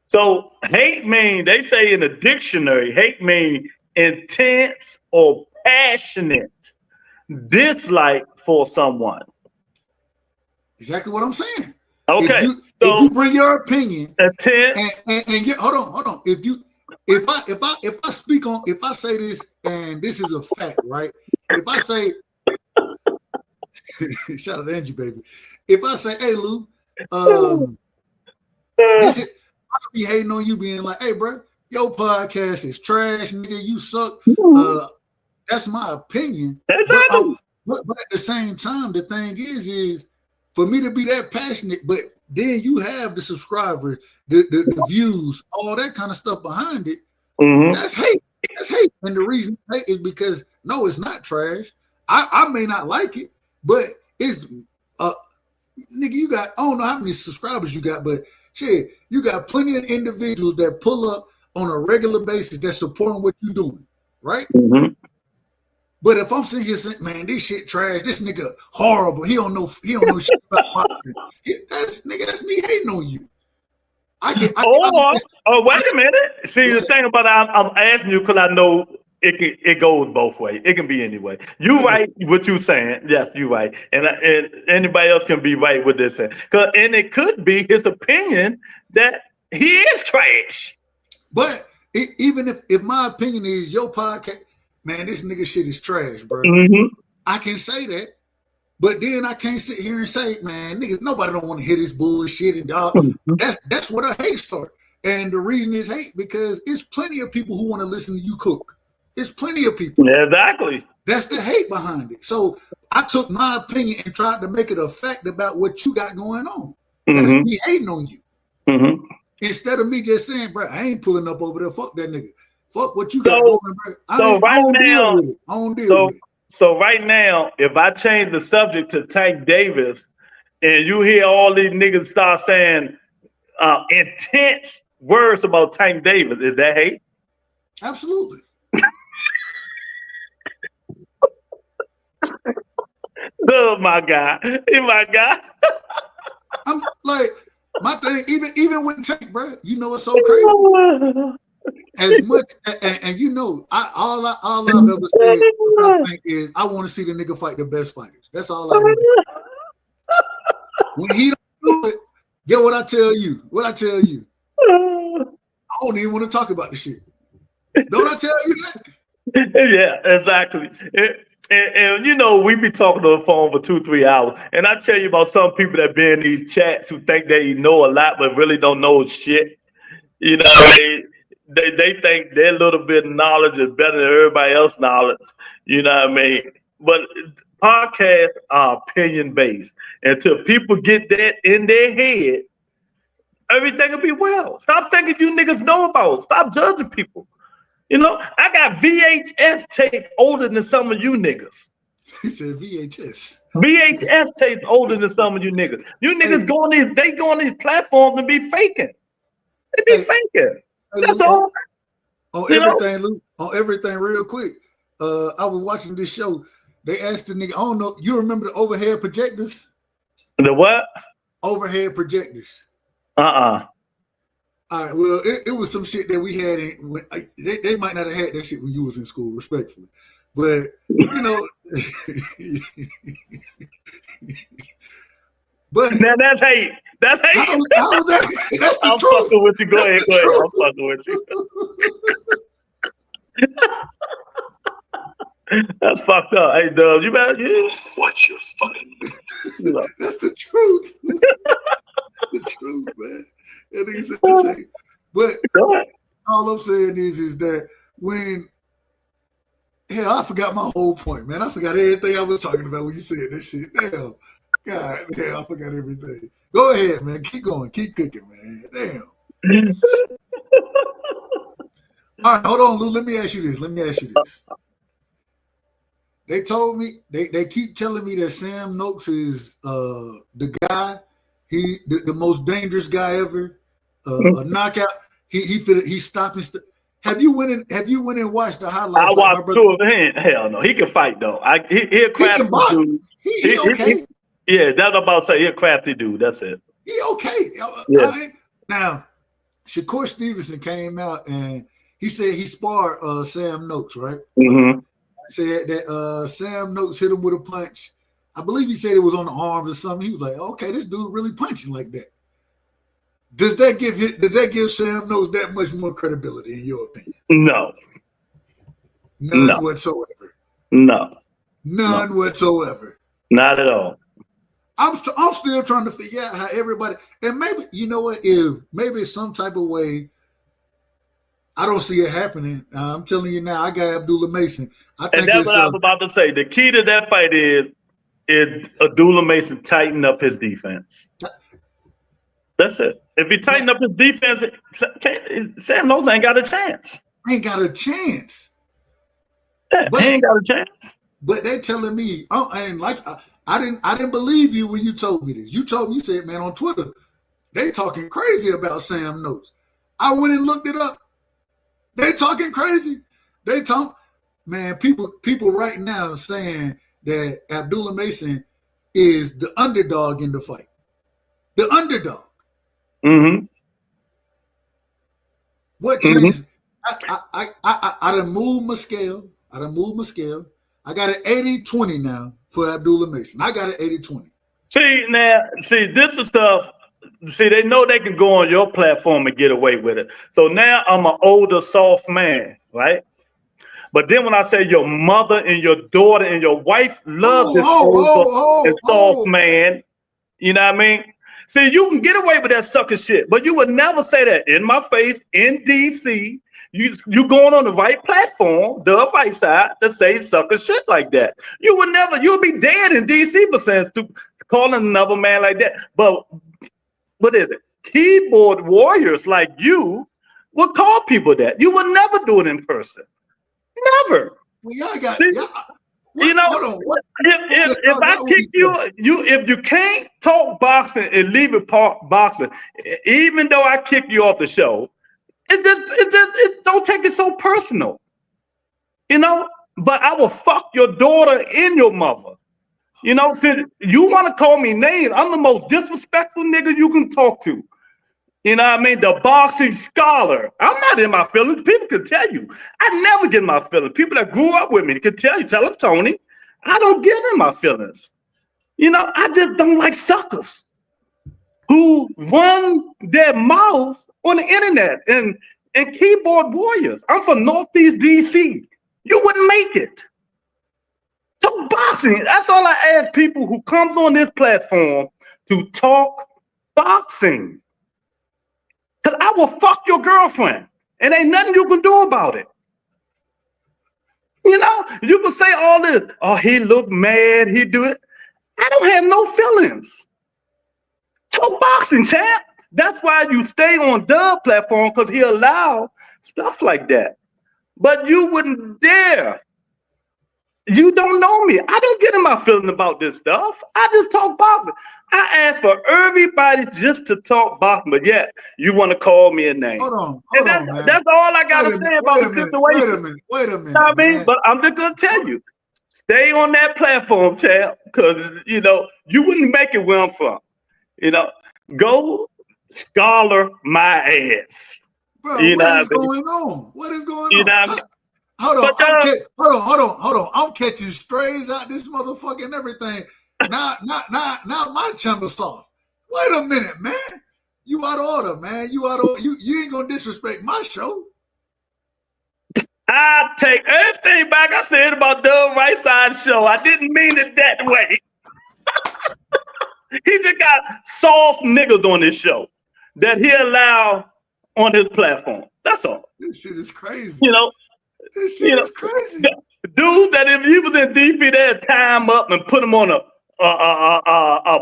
Speaker 1: So hate mean, they say in the dictionary, hate mean intense or passionate dislike for someone.
Speaker 2: Exactly what I'm saying.
Speaker 1: Okay.
Speaker 2: If you bring your opinion,
Speaker 1: intense,
Speaker 2: and hold on. If I say this and this is a fact, right? If I say, shout out to Angie, baby. If I say, hey Lou, I'll be hating on you, being like, hey bro, your podcast is trash, nigga. You suck. That's my opinion.
Speaker 1: Exactly.
Speaker 2: But at the same time, the thing is for me to be that passionate, but then you have the subscribers, the views, all that kind of stuff behind it. That's hate. That's hate. And the reason hate is because no, it's not trash. I may not like it, but it's nigga, you got, I don't know how many subscribers you got, but shit, you got plenty of individuals that pull up on a regular basis that's supporting what you're doing, right?
Speaker 1: Mm-hmm.
Speaker 2: But if I'm sitting here saying, man, this shit trash, this nigga horrible, he don't know shit about boxing. That's me hating on you.
Speaker 1: Wait a minute. See, the thing about I'm asking you because I know it goes both ways. It can be any way. You right, what you saying? Yes, you right, and anybody else can be right with this. And it could be his opinion that he is trash.
Speaker 2: But even if my opinion is your podcast, man, this nigga shit is trash, bro.
Speaker 1: Mm-hmm.
Speaker 2: I can say that. But then I can't sit here and say, man, niggas, nobody don't want to hear this bullshit. And dog, that's what a hate start. And the reason is hate because it's plenty of people who want to listen to you cook. It's plenty of people.
Speaker 1: Yeah, exactly.
Speaker 2: That's the hate behind it. So I took my opinion and tried to make it a fact about what you got going on. That's me hating on you.
Speaker 1: Mm-hmm.
Speaker 2: Instead of me just saying, bro, I ain't pulling up over there. Fuck that nigga. Fuck what you got going, bro. I don't deal with it. I don't deal with it.
Speaker 1: So right now, if I change the subject to Tank Davis, and you hear all these niggas start saying intense words about Tank Davis, is that hate?
Speaker 2: Absolutely.
Speaker 1: Oh my God. Oh my God.
Speaker 2: I'm like, my thing, even with Tank, bro, you know it's so crazy. As much and you know, all I've ever said about Tank is I want to see the nigga fight the best fighters. That's all I want. When he don't do it, get what I tell you. What I tell you. I don't even want to talk about the shit. Don't I tell you that?
Speaker 1: Yeah, exactly. And you know, we be talking on the phone for 2-3 hours, and I tell you about some people that be in these chats who think they know a lot but really don't know shit. You know, they think their little bit of knowledge is better than everybody else's knowledge. You know what I mean? But podcasts are opinion based. Until people get that in their head, everything will be well. Stop thinking you niggas know about it. Stop judging people. You know, I got VHS tape older than some of you niggas.
Speaker 2: He said VHS.
Speaker 1: VHS tape older than some of you niggas. You niggas go on these platforms and be faking. They be faking. That's
Speaker 2: Luke,
Speaker 1: all.
Speaker 2: On everything, Luke, on everything, real quick. I was watching this show. They asked the nigga, I don't know, you remember the overhead projectors?
Speaker 1: The what?
Speaker 2: Overhead projectors. All right, well, it was some shit that we had. They might not have had that shit when you was in school, respectfully. But, you know. But
Speaker 1: now that's hate. That's hate.
Speaker 2: How that's the
Speaker 1: I'm
Speaker 2: truth.
Speaker 1: fucking with you. Go ahead. I'm fucking with you. That's fucked up. Hey, Dubs, you better watch your fucking mouth.
Speaker 2: That's the truth. The truth, man. That nigga said that's hate. But all I'm saying is that when hell, I forgot my whole point, man. I forgot everything I was talking about when you said that shit. Damn. God damn, I forgot everything. Go ahead, man. Keep going. Keep cooking, man. Damn. All right, hold on, Lou. Let me ask you this. They told me, they keep telling me that Sam Noakes is the guy, the most dangerous guy ever. A knockout. He's stopping. Have you went and watched the highlights?
Speaker 1: I watched two of them. Hell no, he can fight though. He a crafty dude.
Speaker 2: He okay.
Speaker 1: Yeah, that's what I'm about to say. He a crafty dude. That's it.
Speaker 2: He okay.
Speaker 1: Yeah.
Speaker 2: Right? Now, Shakur Stevenson came out and he said he sparred Sam Noakes, right?
Speaker 1: Mm-hmm.
Speaker 2: Said that Sam Noakes hit him with a punch. I believe he said it was on the arms or something. He was like, okay, this dude really punching like that. Does that give Sam Noakes that much more credibility in your opinion?
Speaker 1: No.
Speaker 2: None whatsoever.
Speaker 1: No.
Speaker 2: None whatsoever.
Speaker 1: Not at all.
Speaker 2: I'm still trying to figure out how everybody, and maybe, you know what, if maybe some type of way, I don't see it happening. I'm telling you now, I got Abdullah Mason.
Speaker 1: And that's what I was about to say. The key to that fight is Abdullah Mason tighten up his defense. That's it. If he tighten up his defense, Sam Noakes ain't got a chance.
Speaker 2: ain't got a chance.
Speaker 1: Yeah,
Speaker 2: But-
Speaker 1: he ain't got a chance.
Speaker 2: But they telling me, I didn't believe you when you told me this. You told me, you said, man, on Twitter, they talking crazy about Sam Notes. I went and looked it up. They talking crazy. They talk, man, people right now saying that Abdullah Mason is the underdog in the fight. The underdog.
Speaker 1: Mm-hmm.
Speaker 2: What changed? I done moved my scale. I got an 80-20 now for Abdullah Mason. I got an 80-20.
Speaker 1: See, this is stuff. See, they know they can go on your platform and get away with it. So now I'm an older, soft man, right? But then when I say your mother and your daughter and your wife love this older and soft man, you know what I mean? See, you can get away with that sucker shit, but you would never say that in my face in DC. You going on the right platform, the right side, to say sucker shit like that. You would never. You'll be dead in DC for saying calling another man like that. But what is it? Keyboard warriors like you would call people that. You would never do it in person. Never.
Speaker 2: Well, y'all got.
Speaker 1: See, you know,
Speaker 2: hold on.
Speaker 1: If I kick you, if you can't talk boxing and leave it boxing, even though I kick you off the show, it don't take it so personal, you know. But I will fuck your daughter and your mother, you know. Since you want to call me names, I'm the most disrespectful nigga you can talk to. You know what I mean? The boxing scholar. I'm not in my feelings. People can tell you. I never get in my feelings. People that grew up with me can tell you. Tell them, Tony, I don't get in my feelings. You know, I just don't like suckers who run their mouths on the internet and keyboard warriors. I'm from Northeast DC. You wouldn't make it. Talk boxing. That's all I ask people who comes on this platform to talk boxing. Because I will fuck your girlfriend. And ain't nothing you can do about it. You know, you can say all this. Oh, he looked mad. He do it. I don't have no feelings. Talk boxing, champ. That's why you stay on the platform, because he allow stuff like that. But you wouldn't dare. You don't know me. I don't get in my feelings about this stuff. I just talk boxing. I ask for everybody just to talk boxing, but yet you want to call me a name.
Speaker 2: Hold on, man.
Speaker 1: That's all I gotta say about the situation.
Speaker 2: Wait a minute.
Speaker 1: You know what I mean? But I'm just gonna tell you, stay on that platform, champ, because you know you wouldn't make it where I'm from. You know, go scholar my ass.
Speaker 2: Bro,
Speaker 1: you know
Speaker 2: what is going on? What is going on?
Speaker 1: You know what I mean?
Speaker 2: Hold on,
Speaker 1: But,
Speaker 2: hold on. I'm catching strays out this motherfucker and everything. Now my channel soft. Wait a minute, man. You out of order, man. You ain't gonna disrespect my show.
Speaker 1: I take everything back I said about the Right Side Show. I didn't mean it that way. He just got soft niggas on this show that he allow on his platform. That's all.
Speaker 2: This shit is crazy.
Speaker 1: You know,
Speaker 2: this shit is crazy.
Speaker 1: Dude, that if he was in DP, they'd tie him up and put him on a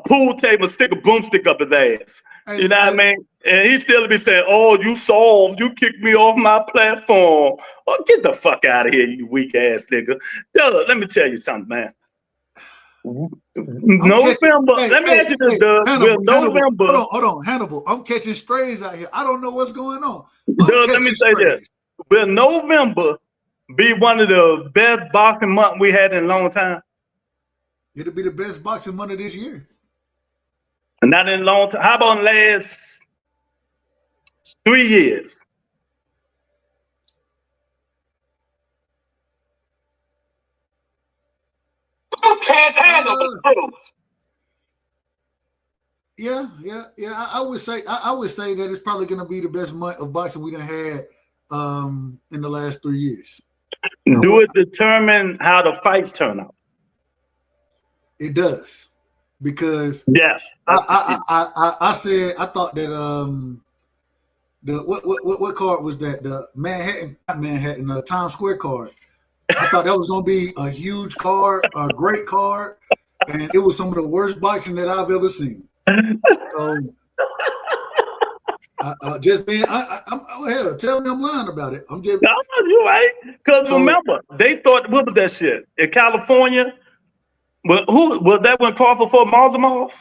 Speaker 1: pool table and stick a broomstick up his ass. You know what I mean? And he still be saying, "Oh, you soft. You kicked me off my platform." Oh, get the fuck out of here, you weak ass nigga. Doug, let me tell you something, man. November. Let me ask you this, Doug. November.
Speaker 2: Hold on, Hannibal. I'm catching strays out here. I don't know what's going on.
Speaker 1: Doug, let me say this. Will November be one of the best boxing months we had in a long time?
Speaker 2: It'll be the best boxing month of this year.
Speaker 1: Not in a long time. How about the last 3 years?
Speaker 3: You can't handle the truth.
Speaker 2: Yeah. I would say that it's probably going to be the best month of boxing we done had in the last 3 years.
Speaker 1: Do it determine how the fights turn out?
Speaker 2: It does, because
Speaker 1: yes,
Speaker 2: I said I thought that the what card was that, the Manhattan Times Square card. I thought that was going to be a huge card, a great card, and it was some of the worst boxing that I've ever seen. So Just being, I'm hell. Tell me I'm lying about it. I'm just.
Speaker 1: No, you're right. Because
Speaker 2: So-
Speaker 1: remember, they thought, what was that shit in California? Well, who was that when Crawford fought Marzamov?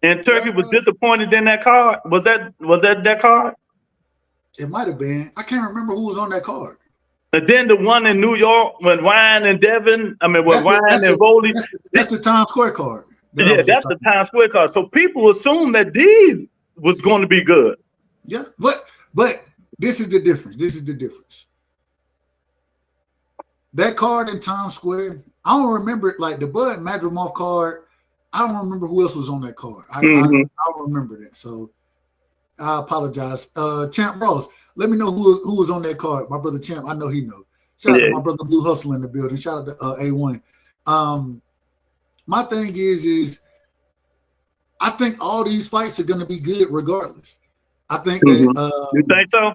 Speaker 1: And Turkey was disappointed in that card. Was that card?
Speaker 2: It might have been. I can't remember who was on that card.
Speaker 1: And then the one in New York when Ryan and Devin, with Ryan and Voley.
Speaker 2: That's the Times Square card.
Speaker 1: Yeah, that's the Times Square card. So people assume that these was going to be good.
Speaker 2: Yeah, but this is the difference. This is the difference. That card in Times Square, I don't remember it, like the Bud Madrimov card. I don't remember who else was on that card. I don't remember that. So I apologize. Champ Ross, let me know who was on that card. My brother Champ, I know he knows. Shout out to my brother Blue Hustle in the building. Shout out to A1. My thing is I think all these fights are going to be good regardless. I think that
Speaker 1: you think so?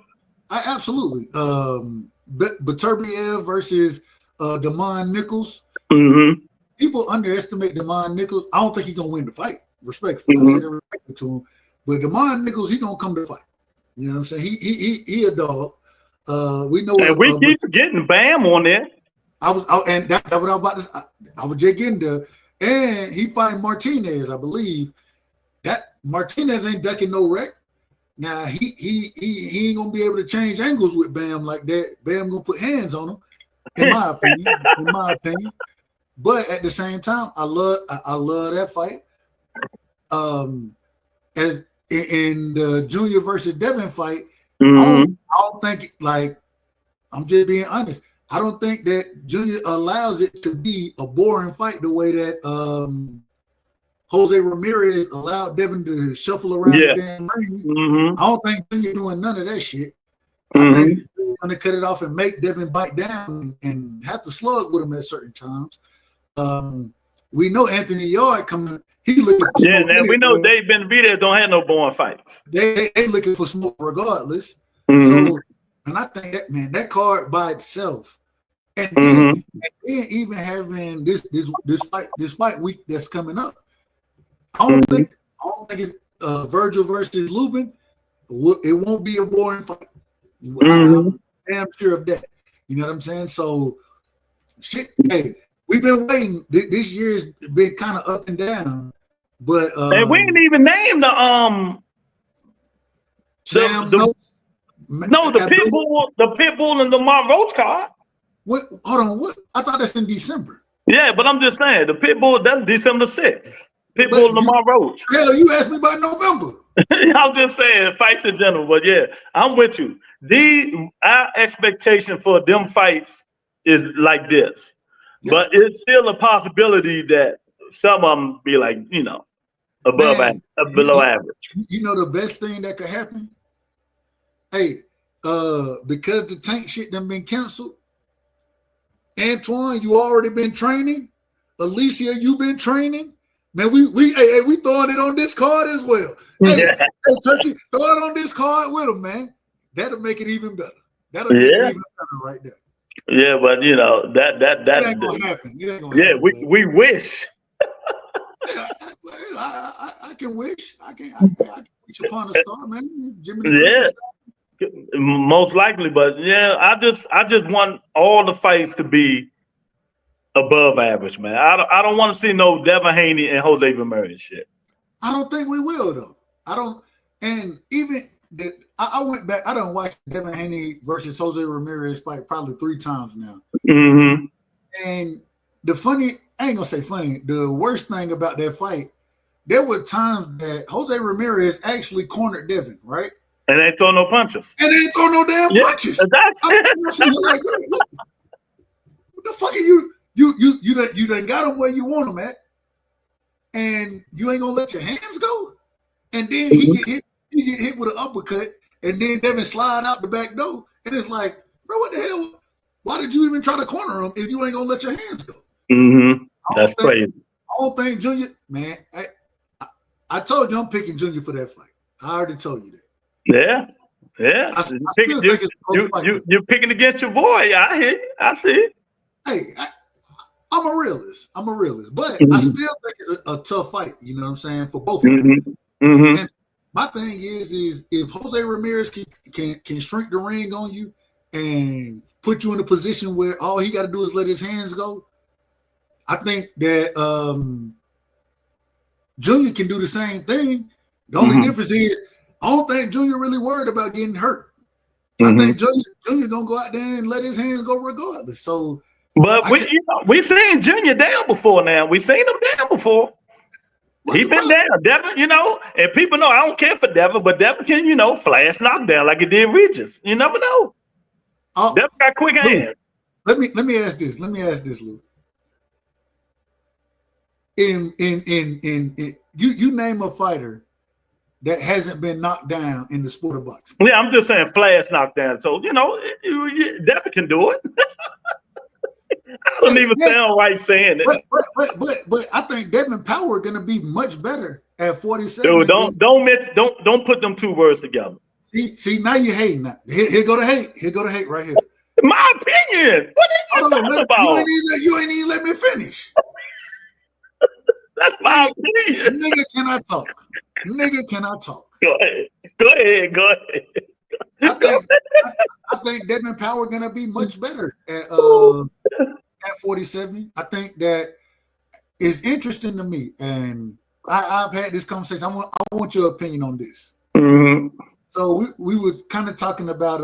Speaker 2: Absolutely. Beterbiev versus Damon Nichols.
Speaker 1: Mm-hmm.
Speaker 2: People underestimate Damon Nichols. I don't think he's gonna win the fight. Respectfully, I say that respectfully to him. But Damon Nichols, he's gonna come to fight. You know what I'm saying? He a dog. We know.
Speaker 1: And we keep getting Bam on there.
Speaker 2: And that's what I was about to. I was just getting there. And he fighting Martinez, I believe. That Martinez ain't ducking no wreck. Now he ain't gonna be able to change angles with Bam like that. Bam gonna put hands on him, in my opinion. But at the same time, I love that fight. As in the Junior versus Devin fight, I don't think, like, I'm just being honest. I don't think that Junior allows it to be a boring fight the way that Jose Ramirez allowed Devin to shuffle around the damn ring. I don't think Junior doing none of that shit. I think he's gonna cut it off and make Devin bite down and have to slug with him at certain times. We know Anthony Yard coming. He looking for smoke.
Speaker 1: Now we know Dave Benavidez don't have no boring fights.
Speaker 2: They looking for smoke regardless. So, and I think that, man, that card by itself, and then even having this fight week that's coming up, I don't think it's Virgil versus Lubin. It won't be a boring fight. I'm damn sure of that. You know what I'm saying? So, shit. Hey, we've been waiting. This year's been kind of up and down, but
Speaker 1: and we didn't even name the Pitbull and the Lamar Roach card.
Speaker 2: What? Hold on. What? I thought that's in December.
Speaker 1: Yeah, but I'm just saying the Pitbull, that's December 6th. Pitbull and Lamar Roach.
Speaker 2: Hell, you asked me about November.
Speaker 1: I'm just saying fights in general, but yeah, I'm with you. Our expectation for them fights is like this, but it's still a possibility that some of them be like, below average.
Speaker 2: You know the best thing that could happen? Hey, because the tank shit done been canceled, Antoine, you already been training. Alicia, you been training. Man, we throwing it on this card as well. Hey, Turkey, throw it on this card with them, man. That'll make it even better. That'll make it even better right there.
Speaker 1: Yeah, but that
Speaker 2: ain't gonna happen. It ain't gonna happen,
Speaker 1: we wish.
Speaker 2: I can wish. I can wish upon a star, man. Jimmy
Speaker 1: Most likely, but yeah, I just want all the fights to be above average, man. I don't want to see no Devin Haney and Jose Ramirez shit.
Speaker 2: I don't think we will though. I don't, and even that I went back. I don't watch Devin Haney versus Jose Ramirez fight probably 3 times now. And I ain't gonna say funny. The worst thing about that fight, there were times that Jose Ramirez actually cornered Devin, right?
Speaker 1: And they ain't throw no punches.
Speaker 2: And they ain't throw no damn punches.
Speaker 1: Exactly.
Speaker 2: Like, what the fuck are you? You done got him where you want him at, and you ain't gonna let your hands go. And then he get hit with an uppercut, and then Devin slide out the back door, and it's like, bro, what the hell? Why did you even try to corner him if you ain't gonna let your hands go?
Speaker 1: That's crazy.
Speaker 2: I don't think Junior, man. I told you I'm picking Junior for that fight. I already told you that.
Speaker 1: Yeah. You're picking against your boy. Yeah, I hear you. I see it.
Speaker 2: Hey, I'm a realist, but I still think it's a tough fight. You know what I'm saying, for both of them. My thing is if Jose Ramirez can shrink the ring on you and put you in a position where all he got to do is let his hands go, I think that Junior can do the same thing. The only difference is I don't think Junior really worried about getting hurt. I think Junior gonna go out there and let his hands go regardless. So,
Speaker 1: but we seen Junior down before. Now we seen him down before. He been down, Devin. And people know I don't care for Devin, but Devin can flash knockdown like he did Regis. You never know. Devin got quick hands.
Speaker 2: Let me ask this. Lou. In you name a fighter that hasn't been knocked down in the sport of boxing.
Speaker 1: Yeah, I'm just saying flash knockdown. So Devin can do it. I don't even sound right saying it.
Speaker 2: But I think Devin Power going to be much better at 47.
Speaker 1: Dude, don't put them two words together.
Speaker 2: See now you hating. Now. Here go to hate. Here go to hate right here.
Speaker 1: My opinion. What are you talking about?
Speaker 2: You ain't even let me finish.
Speaker 1: That's my opinion.
Speaker 2: Nigga cannot talk.
Speaker 1: Go ahead.
Speaker 2: I think Devin Power going to be much better at 47. I think that is interesting to me, and I've had this conversation. I want your opinion on this.
Speaker 1: Mm-hmm.
Speaker 2: So we were kind of talking about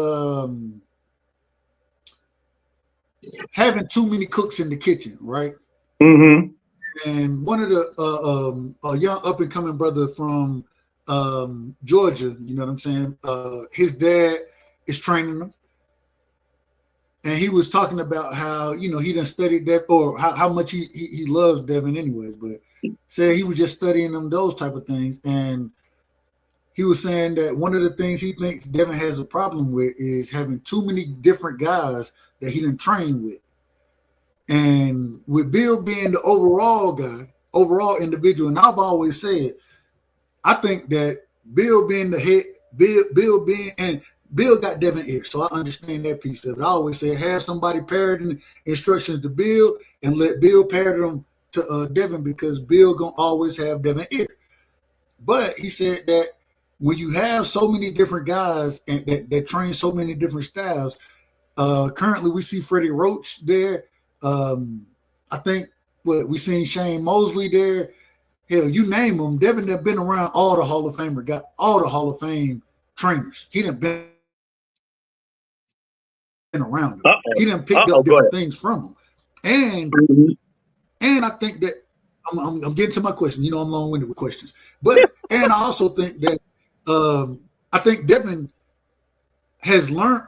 Speaker 2: having too many cooks in the kitchen, right?
Speaker 1: Mm-hmm.
Speaker 2: And one of the a young up and coming brother from Georgia, you know what I'm saying? His dad is training him, and he was talking about how he done studied that, or how much he loves Devin anyways, but said he was just studying them, those type of things. And he was saying that one of the things he thinks Devin has a problem with is having too many different guys that he done train with. And with Bill being the overall guy, overall individual, and I've always said, I think that Bill being the head, Bill got Devin ear, so I understand that piece of it. I always say have somebody parroting instructions to Bill and let Bill parrot them to Devin, because Bill gonna always have Devin ear. But he said that when you have so many different guys and that train so many different styles, currently we see Freddie Roach there. I think we seen Shane Mosley there. Hell, you name them. Devin have been around all the Hall of Famer, got all the Hall of Fame trainers. He done been around them. He done picked up different things from them. And I think that I'm getting to my question. I'm long-winded with questions. But and I also think that I think Devin has learned,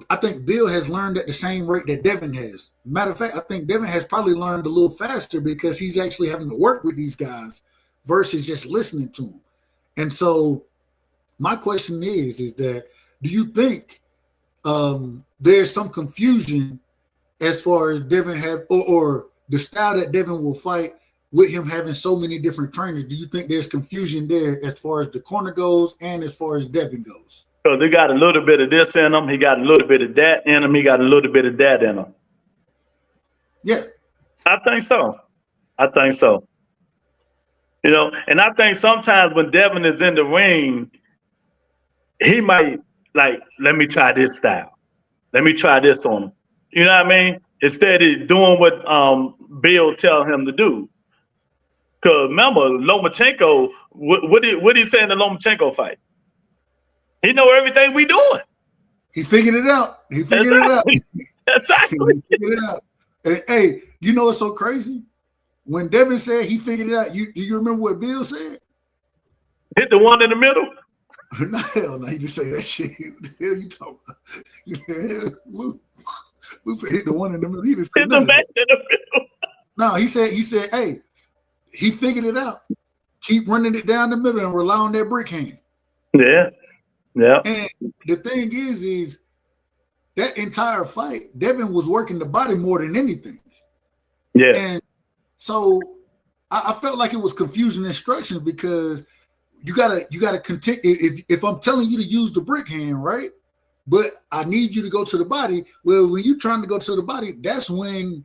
Speaker 2: I think Bill has learned at the same rate that Devin has. Matter of fact, I think Devin has probably learned a little faster because he's actually having to work with these guys versus just listening to them. And so my question is that do you think there's some confusion as far as Devin have or the style that Devin will fight with him having so many different trainers? Do you think there's confusion there as far as the corner goes and as far as Devin goes?
Speaker 1: So they got a little bit of this in him. He got a little bit of that in him. He got a little bit of that in him.
Speaker 2: Yeah.
Speaker 1: I think so. And I think sometimes when Devin is in the ring, he might let me try this style. Let me try this on him. You know what I mean? Instead of doing what Bill tell him to do. Because remember, Lomachenko, what did he say in the Lomachenko fight? He know everything we doing.
Speaker 2: He figured it out.
Speaker 1: Exactly.
Speaker 2: He figured it out. And, hey, you know what's so crazy? When Devin said he figured it out, do you remember what Bill said?
Speaker 1: Hit the one in the middle?
Speaker 2: No, hell no, he just say that shit. What the hell you talking about? Lou said hit the one in the middle. He just
Speaker 1: hit the back in the middle.
Speaker 2: No, he said, hey, he figured it out. Keep running it down the middle and rely on that brick hand.
Speaker 1: Yeah.
Speaker 2: And the thing is that entire fight, Devin was working the body more than anything.
Speaker 1: Yeah.
Speaker 2: And so I felt like it was confusing instructions because you gotta continue. If I'm telling you to use the brick hand, right? But I need you to go to the body. Well, when you're trying to go to the body, that's when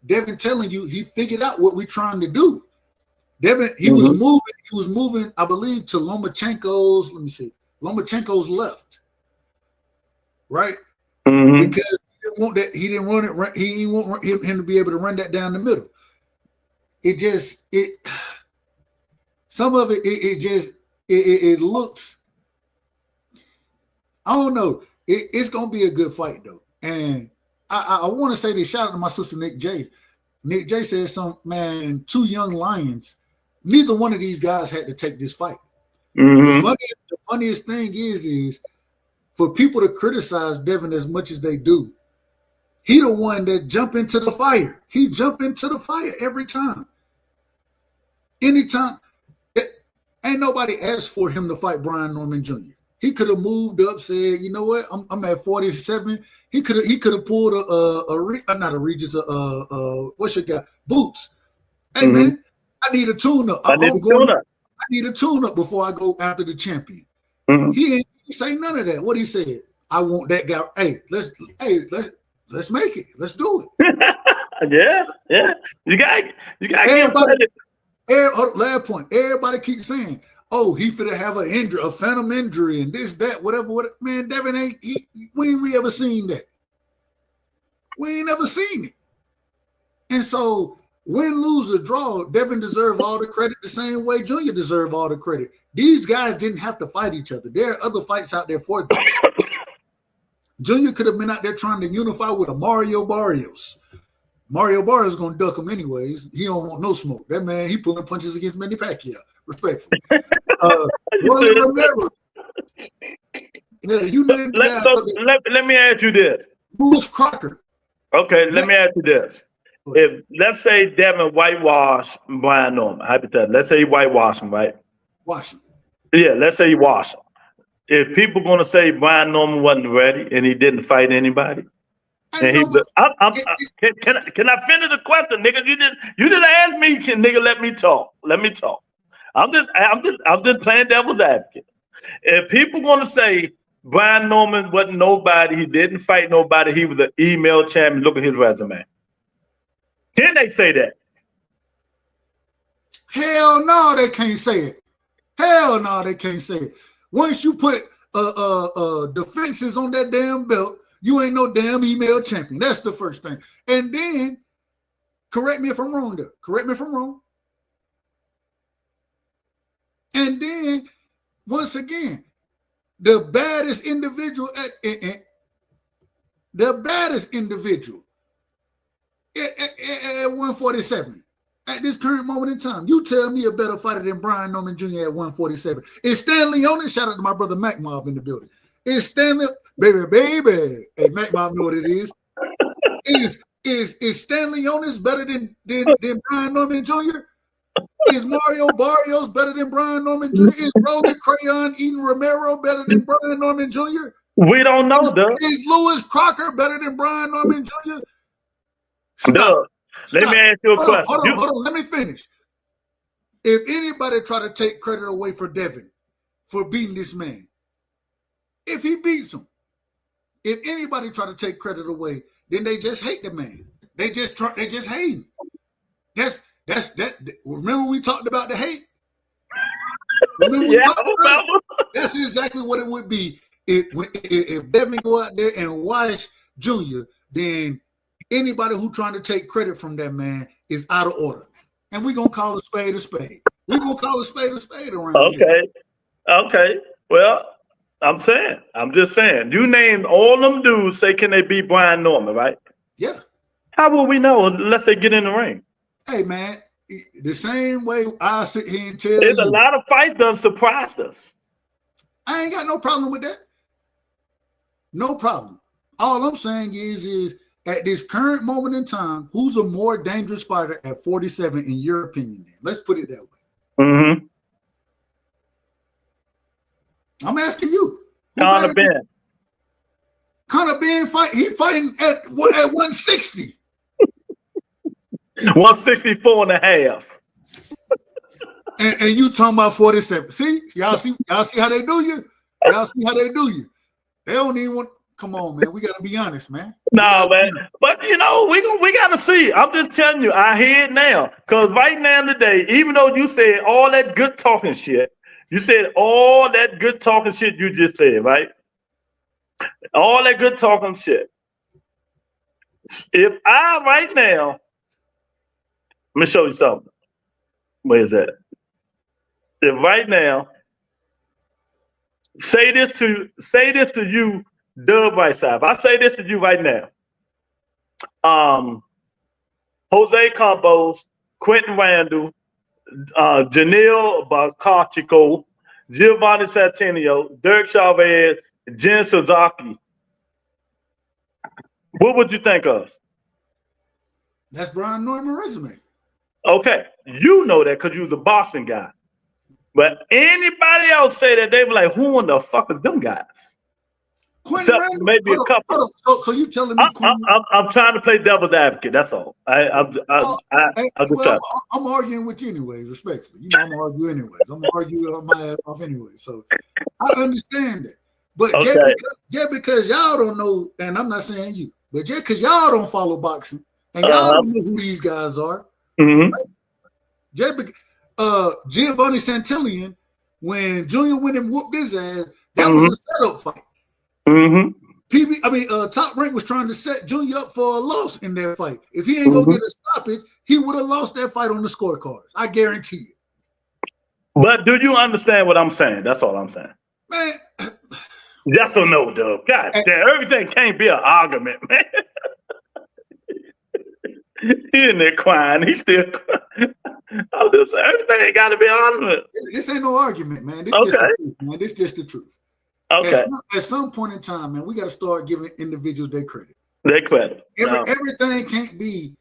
Speaker 2: Devin telling you he figured out what we're trying to do. Devin, he was moving, I believe, to Lomachenko's. Let me see, Lomachenko's left, right?
Speaker 1: Mm-hmm.
Speaker 2: Because he didn't want it. He didn't want him to be able to run that down the middle. Some of it looks. I don't know. It's gonna be a good fight though, and I want to say this. Shout out to my sister Nick J. Nick J says, man, 2 young lions. Neither one of these guys had to take this fight.
Speaker 1: Mm-hmm.
Speaker 2: The funniest thing is for people to criticize Devin as much as they do, he the one that jump into the fire. He jump into the fire every time. Anytime. Ain't nobody asked for him to fight Brian Norman Jr. He could have moved up, said, you know what, I'm at 47. He could have pulled not a Regis, what's your guy? Boots. Hey man, I need a tune-up. I need a tune-up before I go after the champion.
Speaker 1: Mm-hmm.
Speaker 2: He ain't say none of that. What he said, I want that guy. Let's make it. Let's do it.
Speaker 1: yeah. You got everybody.
Speaker 2: Last point. Everybody keeps saying, "Oh, he finna have a phantom injury, and this, that, whatever." Man, Devin ain't. We ever seen that? We ain't never seen it. And so, win, lose, or draw, Devin deserves all the credit the same way Junior deserved all the credit. These guys didn't have to fight each other. There are other fights out there for them. Junior could have been out there trying to unify with a Mario Barrios. Mario Barrios gonna duck him anyways. He don't want no smoke. That man, he pulling punches against Manny Pacquiao. Respectfully. Rolly Romero. Yeah, you named
Speaker 1: let me ask you this.
Speaker 2: Lewis Crocker.
Speaker 1: Okay, let me ask you this. If let's say Devin whitewashed Brian Norman, hypothetically, let's say he whitewashed him, right?
Speaker 2: Wash him.
Speaker 1: Yeah, let's say he washed him. If people gonna say Brian Norman wasn't ready and he didn't fight anybody, and can I finish the question, nigga? You just asked me, nigga, let me talk. I'm just playing devil's advocate. If people gonna say Brian Norman wasn't nobody, he didn't fight nobody, he was an email champion, look at his resume. Can they say that?
Speaker 2: Hell no, they can't say it. Hell no, they can't say it. Once you put defenses on that damn belt, you ain't no damn email champion. That's the first thing. And then, correct me if I'm wrong there. Correct me if I'm wrong. And then, once again, the baddest individual at 147 at this current moment in time. You tell me a better fighter than Brian Norman Jr. at 147. Is Stanley on it? Shout out to my brother Mac Mob in the building. Is Stanley, baby? Hey, Mac Mob know what it is. Is Stanley Onis better than Brian Norman Jr.? Is Mario Barrios better than Brian Norman Jr.? Is Roland Crayon Eden Romero better than Brian Norman Jr.?
Speaker 1: We don't know, though.
Speaker 2: Is Lewis Crocker better than Brian Norman Jr.?
Speaker 1: Stop. Let me ask you a question.
Speaker 2: Hold on. Let me finish. If anybody try to take credit away for Devin for beating this man, if he beats him, if anybody try to take credit away, then they just hate the man. They just hate him. That's that. Remember we talked about the hate? That's exactly what it would be if Devin go out there and watch Junior, then anybody who trying to take credit from that man is out of order. And we're going to call a spade a spade. We're going to call a spade around here.
Speaker 1: Okay. Well, I'm just saying. You named all them dudes, say, can they beat Brian Norman, right?
Speaker 2: Yeah.
Speaker 1: How will we know unless they get in the ring?
Speaker 2: Hey, man, the same way I sit here and tell
Speaker 1: There's
Speaker 2: you.
Speaker 1: a lot of fights done surprised us.
Speaker 2: I ain't got no problem with that. No problem. All I'm saying is at this current moment in time, who's a more dangerous fighter at 47 in your opinion? Let's put it that way.
Speaker 1: Mm-hmm.
Speaker 2: I'm asking you.
Speaker 1: Conor Benn.
Speaker 2: Conor Benn fighting at 160.
Speaker 1: 164 and a half.
Speaker 2: And you talking about 47. See? Y'all see how they do you? Y'all see how they do you? They don't even want Come on, man. We got to be honest, man.
Speaker 1: No, man. But you know, we gotta see. I'm just telling you, I hear it now. Cause right now today, even though you said all that good talking shit, you said all that good talking shit you just said, right? All that good talking shit. If I right now, let me show you something. Where is that? If right now, say this to you, Dub Right Side. If I say this to you right now, Jose Campos, Quentin Randall, Janelle Bacachico, Giovanni Santinio, Dirk Chavez, Jen Suzuki. What would you think of?
Speaker 2: That's Brian Norman resume.
Speaker 1: Okay, you know that because you was a boxing guy. But anybody else say that, they be like, who in the fuck are them guys?
Speaker 2: Quentin
Speaker 1: Except
Speaker 2: Randall,
Speaker 1: maybe a couple.
Speaker 2: So you telling me
Speaker 1: I'm trying to play devil's advocate. That's all. I'm
Speaker 2: I'm arguing with you anyways, respectfully. You know, I'm arguing anyways. I'm gonna argue my ass off anyway. So I understand that. But
Speaker 1: okay.
Speaker 2: just because y'all don't know, and I'm not saying you, but just because y'all don't follow boxing and y'all don't know who these guys are,
Speaker 1: mm-hmm.
Speaker 2: right? Just because Giovanni Santillan, when Junior went and whooped his ass, that was a setup fight.
Speaker 1: Mm-hmm.
Speaker 2: Top Rank was trying to set Junior up for a loss in that fight. If he ain't gonna get a stoppage, he would have lost that fight on the scorecards. I guarantee you.
Speaker 1: But do you understand what I'm saying? That's all I'm saying.
Speaker 2: Man.
Speaker 1: Yes or no, Dub? God damn, everything can't be an argument, man. He in there crying. He's still crying. I'm just saying, everything ain't got to be an argument.
Speaker 2: This ain't no argument, man. This
Speaker 1: okay.
Speaker 2: Just the truth, man. This just the truth.
Speaker 1: Okay.
Speaker 2: At some point in time, man, we got to start giving individuals their credit.
Speaker 1: Their credit.
Speaker 2: Everything can't be.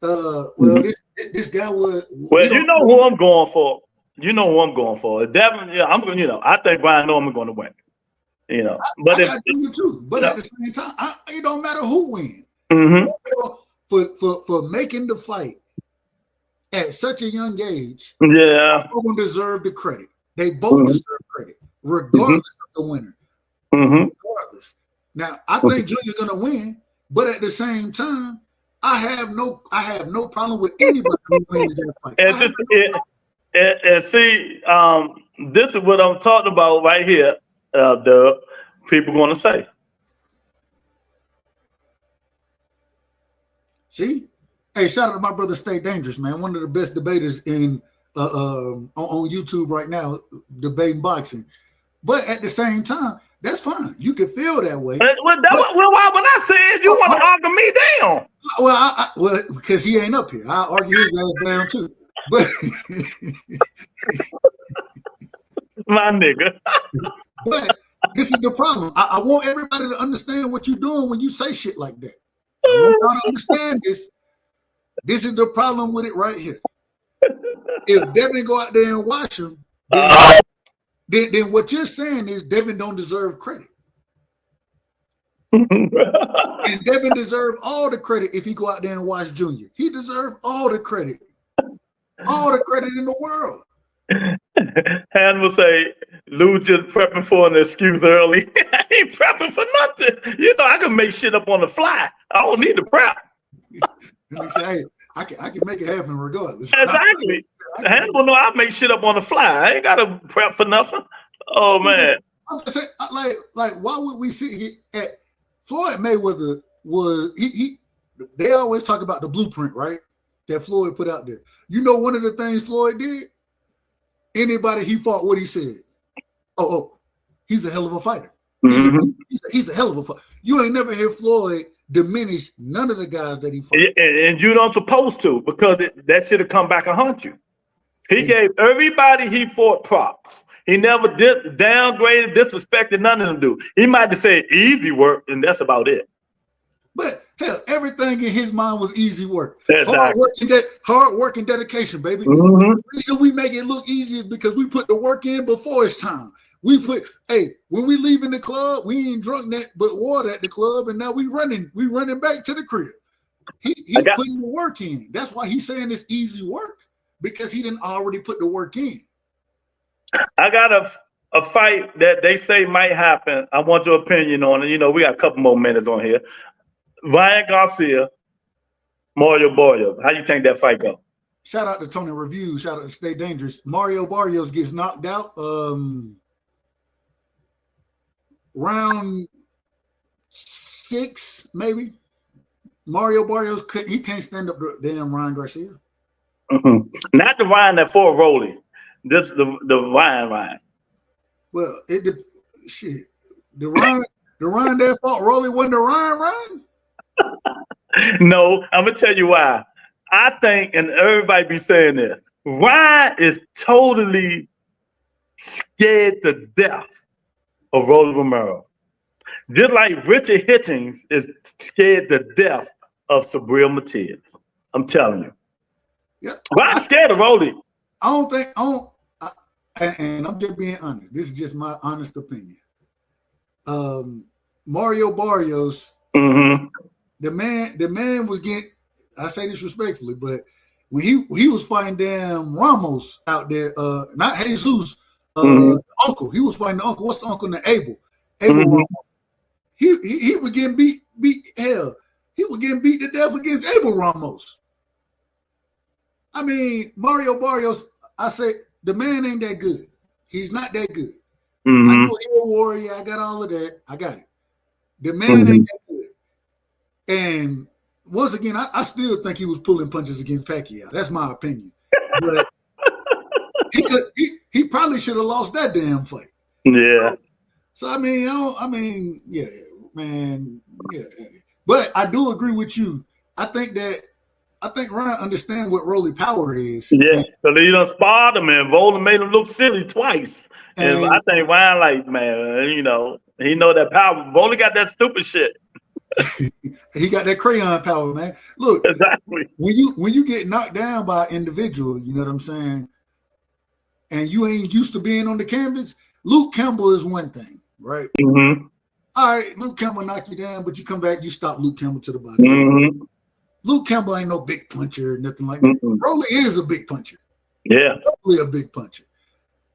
Speaker 2: This guy was.
Speaker 1: Well, you know who I'm going for. You know who I'm going for. Definitely, I'm going. You know, I think Brian Norman going to win. You know, but
Speaker 2: I do too. But at the same time, it don't matter who wins.
Speaker 1: Mm-hmm.
Speaker 2: For making the fight at such a young age, both deserve the credit. They both deserve credit, regardless of the winner. Regardless. Now, I think Junior's gonna win, but at the same time, I have no problem with anybody who wins that fight.
Speaker 1: And see, this is what I'm talking about right here. The people going to say.
Speaker 2: See, hey, shout out to my brother Stay Dangerous, man. One of the best debaters in on YouTube right now, debating boxing. But at the same time, that's fine. You can feel that way.
Speaker 1: Why when I said you want to argue me down?
Speaker 2: Well, because he ain't up here. I argue his ass down too. But
Speaker 1: my nigga.
Speaker 2: But this is the problem. I want everybody to understand what you're doing when you say shit like that. I want y'all to understand this. This is the problem with it right here. If Devin go out there and watch him, then what you're saying is Devin don't deserve credit. And Devin deserves all the credit if he go out there and watch Junior. He deserves all the credit. All the credit in the world.
Speaker 1: Han will say, Lou just prepping for an excuse early. I ain't prepping for nothing. You know, I can make shit up on the fly. I don't need to prep.
Speaker 2: And he say, hey, I can make it happen regardless.
Speaker 1: Exactly. Han will know I make shit up on the fly. I ain't got to prep for nothing. Oh, man.
Speaker 2: I'm just saying, like, why would we sit here at Floyd Mayweather was they always talk about the blueprint, right? That Floyd put out there. You know, one of the things Floyd did, anybody he fought, what he said, he's a hell of a fighter. He's a hell of a fighter. You ain't never hear Floyd diminish none of the guys that he fought.
Speaker 1: And you don't supposed to, because that should have come back and haunt you. He gave everybody he fought props. He never did downgraded, disrespected, none of them do. He might have said easy work, and that's about it.
Speaker 2: But hell, everything in his mind was easy work.
Speaker 1: Exactly.
Speaker 2: Hard work and dedication, baby. The reason we make it look easy is because we put the work in before it's time. We put, when we leaving the club, we ain't drunk that but water at the club, and now we running back to the crib. He putting the work in. That's why he's saying it's easy work, because he didn't already put the work in.
Speaker 1: I got a fight that they say might happen. I want your opinion on it. You know, we got a couple more minutes on here. Ryan Garcia, Mario Barrios. How you think that fight go?
Speaker 2: Shout out to Tony Review. Shout out to Stay Dangerous. Mario Barrios gets knocked out. Round 6, maybe. Mario Barrios he can't stand up to damn Ryan Garcia.
Speaker 1: Mm-hmm. Not the Ryan that fought Rolly. This the Ryan.
Speaker 2: Well, shit. The Ryan that fought Rolly wasn't the Ryan.
Speaker 1: No, I'm gonna tell you why. I think, and everybody be saying this, Ryan is totally scared to death of Rolly Romero. Just like Richard Hitchens is scared to death of Subriel Matias. I'm telling you.
Speaker 2: Yeah.
Speaker 1: Ryan's scared of Rolly.
Speaker 2: And I'm just being honest. This is just my honest opinion. Mario Barrios,
Speaker 1: Mm-hmm.
Speaker 2: the man was getting, I say this respectfully, but when he was fighting damn Ramos out there, not Jesus, uncle. He was fighting the uncle. What's the uncle name? Abel Ramos. He was getting beat hell. He was getting beat to death against Abel Ramos. I mean, Mario Barrios, I say the man ain't that good. He's not that good. I know he's a warrior. I got all of that. I got it. The man ain't that good. And once again, I still think he was pulling punches against Pacquiao. That's my opinion. But he probably should have lost that damn fight.
Speaker 1: Yeah.
Speaker 2: So I mean, yeah, man, yeah. But I do agree with you. I think Ryan understands what Rolly power is.
Speaker 1: Yeah, so he done sparred him and Vola made him look silly twice. And I think Ryan, like, man, you know, he know that power. Vola got that stupid shit.
Speaker 2: He got that crayon power, man. Look,
Speaker 1: exactly.
Speaker 2: When you get knocked down by an individual, you know what I'm saying, and you ain't used to being on the canvas, Luke Campbell is one thing, right?
Speaker 1: Mm-hmm.
Speaker 2: All right, Luke Campbell knock you down, but you come back, you stop Luke Campbell to the body.
Speaker 1: Mm-hmm.
Speaker 2: Luke Campbell ain't no big puncher, nothing like that.
Speaker 1: Mm-hmm.
Speaker 2: Rolly is a big puncher.
Speaker 1: Yeah,
Speaker 2: totally a big puncher.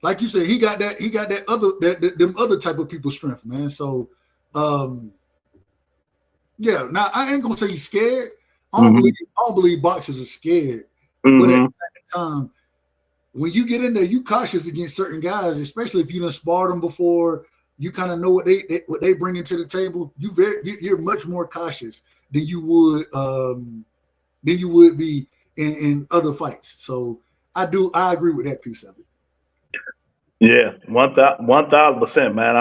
Speaker 2: Like you said, he got that other type of people strength, man. So, yeah. Now I ain't gonna say he's scared. I don't believe boxers are scared. But at the same time, when you get in there, you cautious against certain guys, especially if you done sparred them before. You kind of know what they bring into the table. You're much more cautious than you would be in other fights. So I agree with that piece of it.
Speaker 1: Yeah, 1,000%, man.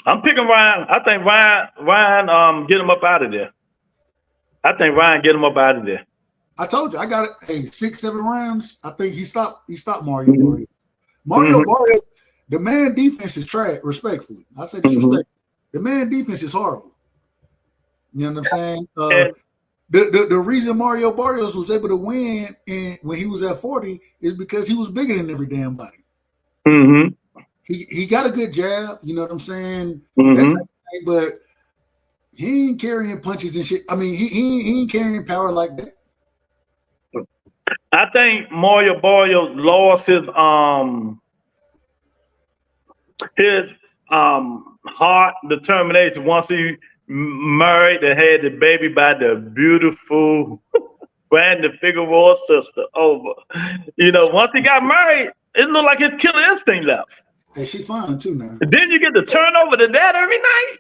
Speaker 1: I'm picking Ryan. I think Ryan get him up out of there. I think Ryan get him up out of there.
Speaker 2: I told you, I got it. Hey, 6-7 rounds. I think he stopped Mario Barrios. Mario Barrios, the man defense is trash, respectfully. I say disrespect. The man defense is horrible. You know what I'm saying? The reason Mario Barrios was able to win when he was at 40 is because he was bigger than every damn body.
Speaker 1: Mm-hmm.
Speaker 2: He got a good jab, you know what I'm saying?
Speaker 1: Mm-hmm.
Speaker 2: That type of thing, but he ain't carrying punches and shit. I mean, he ain't carrying power like that.
Speaker 1: I think Mario Barrios lost his heart determination once he married and had the baby by the beautiful Brandon Figueroa sister over. You know, once he got married, it looked like his killer instinct left.
Speaker 2: Hey, she's fine too now.
Speaker 1: And then you get the turnover to that every night.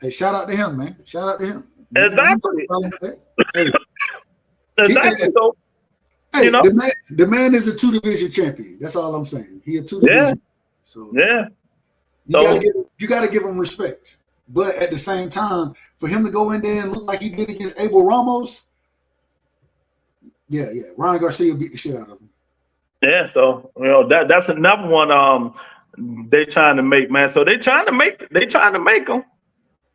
Speaker 2: Hey, shout out to him, man. Shout out to him.
Speaker 1: Exactly.
Speaker 2: Hey.
Speaker 1: Exactly. So,
Speaker 2: hey,
Speaker 1: you know,
Speaker 2: the man is a 2-division champion. That's all I'm saying. He a 2-division.
Speaker 1: Yeah.
Speaker 2: So
Speaker 1: yeah.
Speaker 2: You gotta give him respect. But at the same time, for him to go in there and look like he did against Abel Ramos, yeah, Ryan Garcia beat the shit out of him.
Speaker 1: Yeah, so you know that's another one they trying to make, man. So they trying to make them.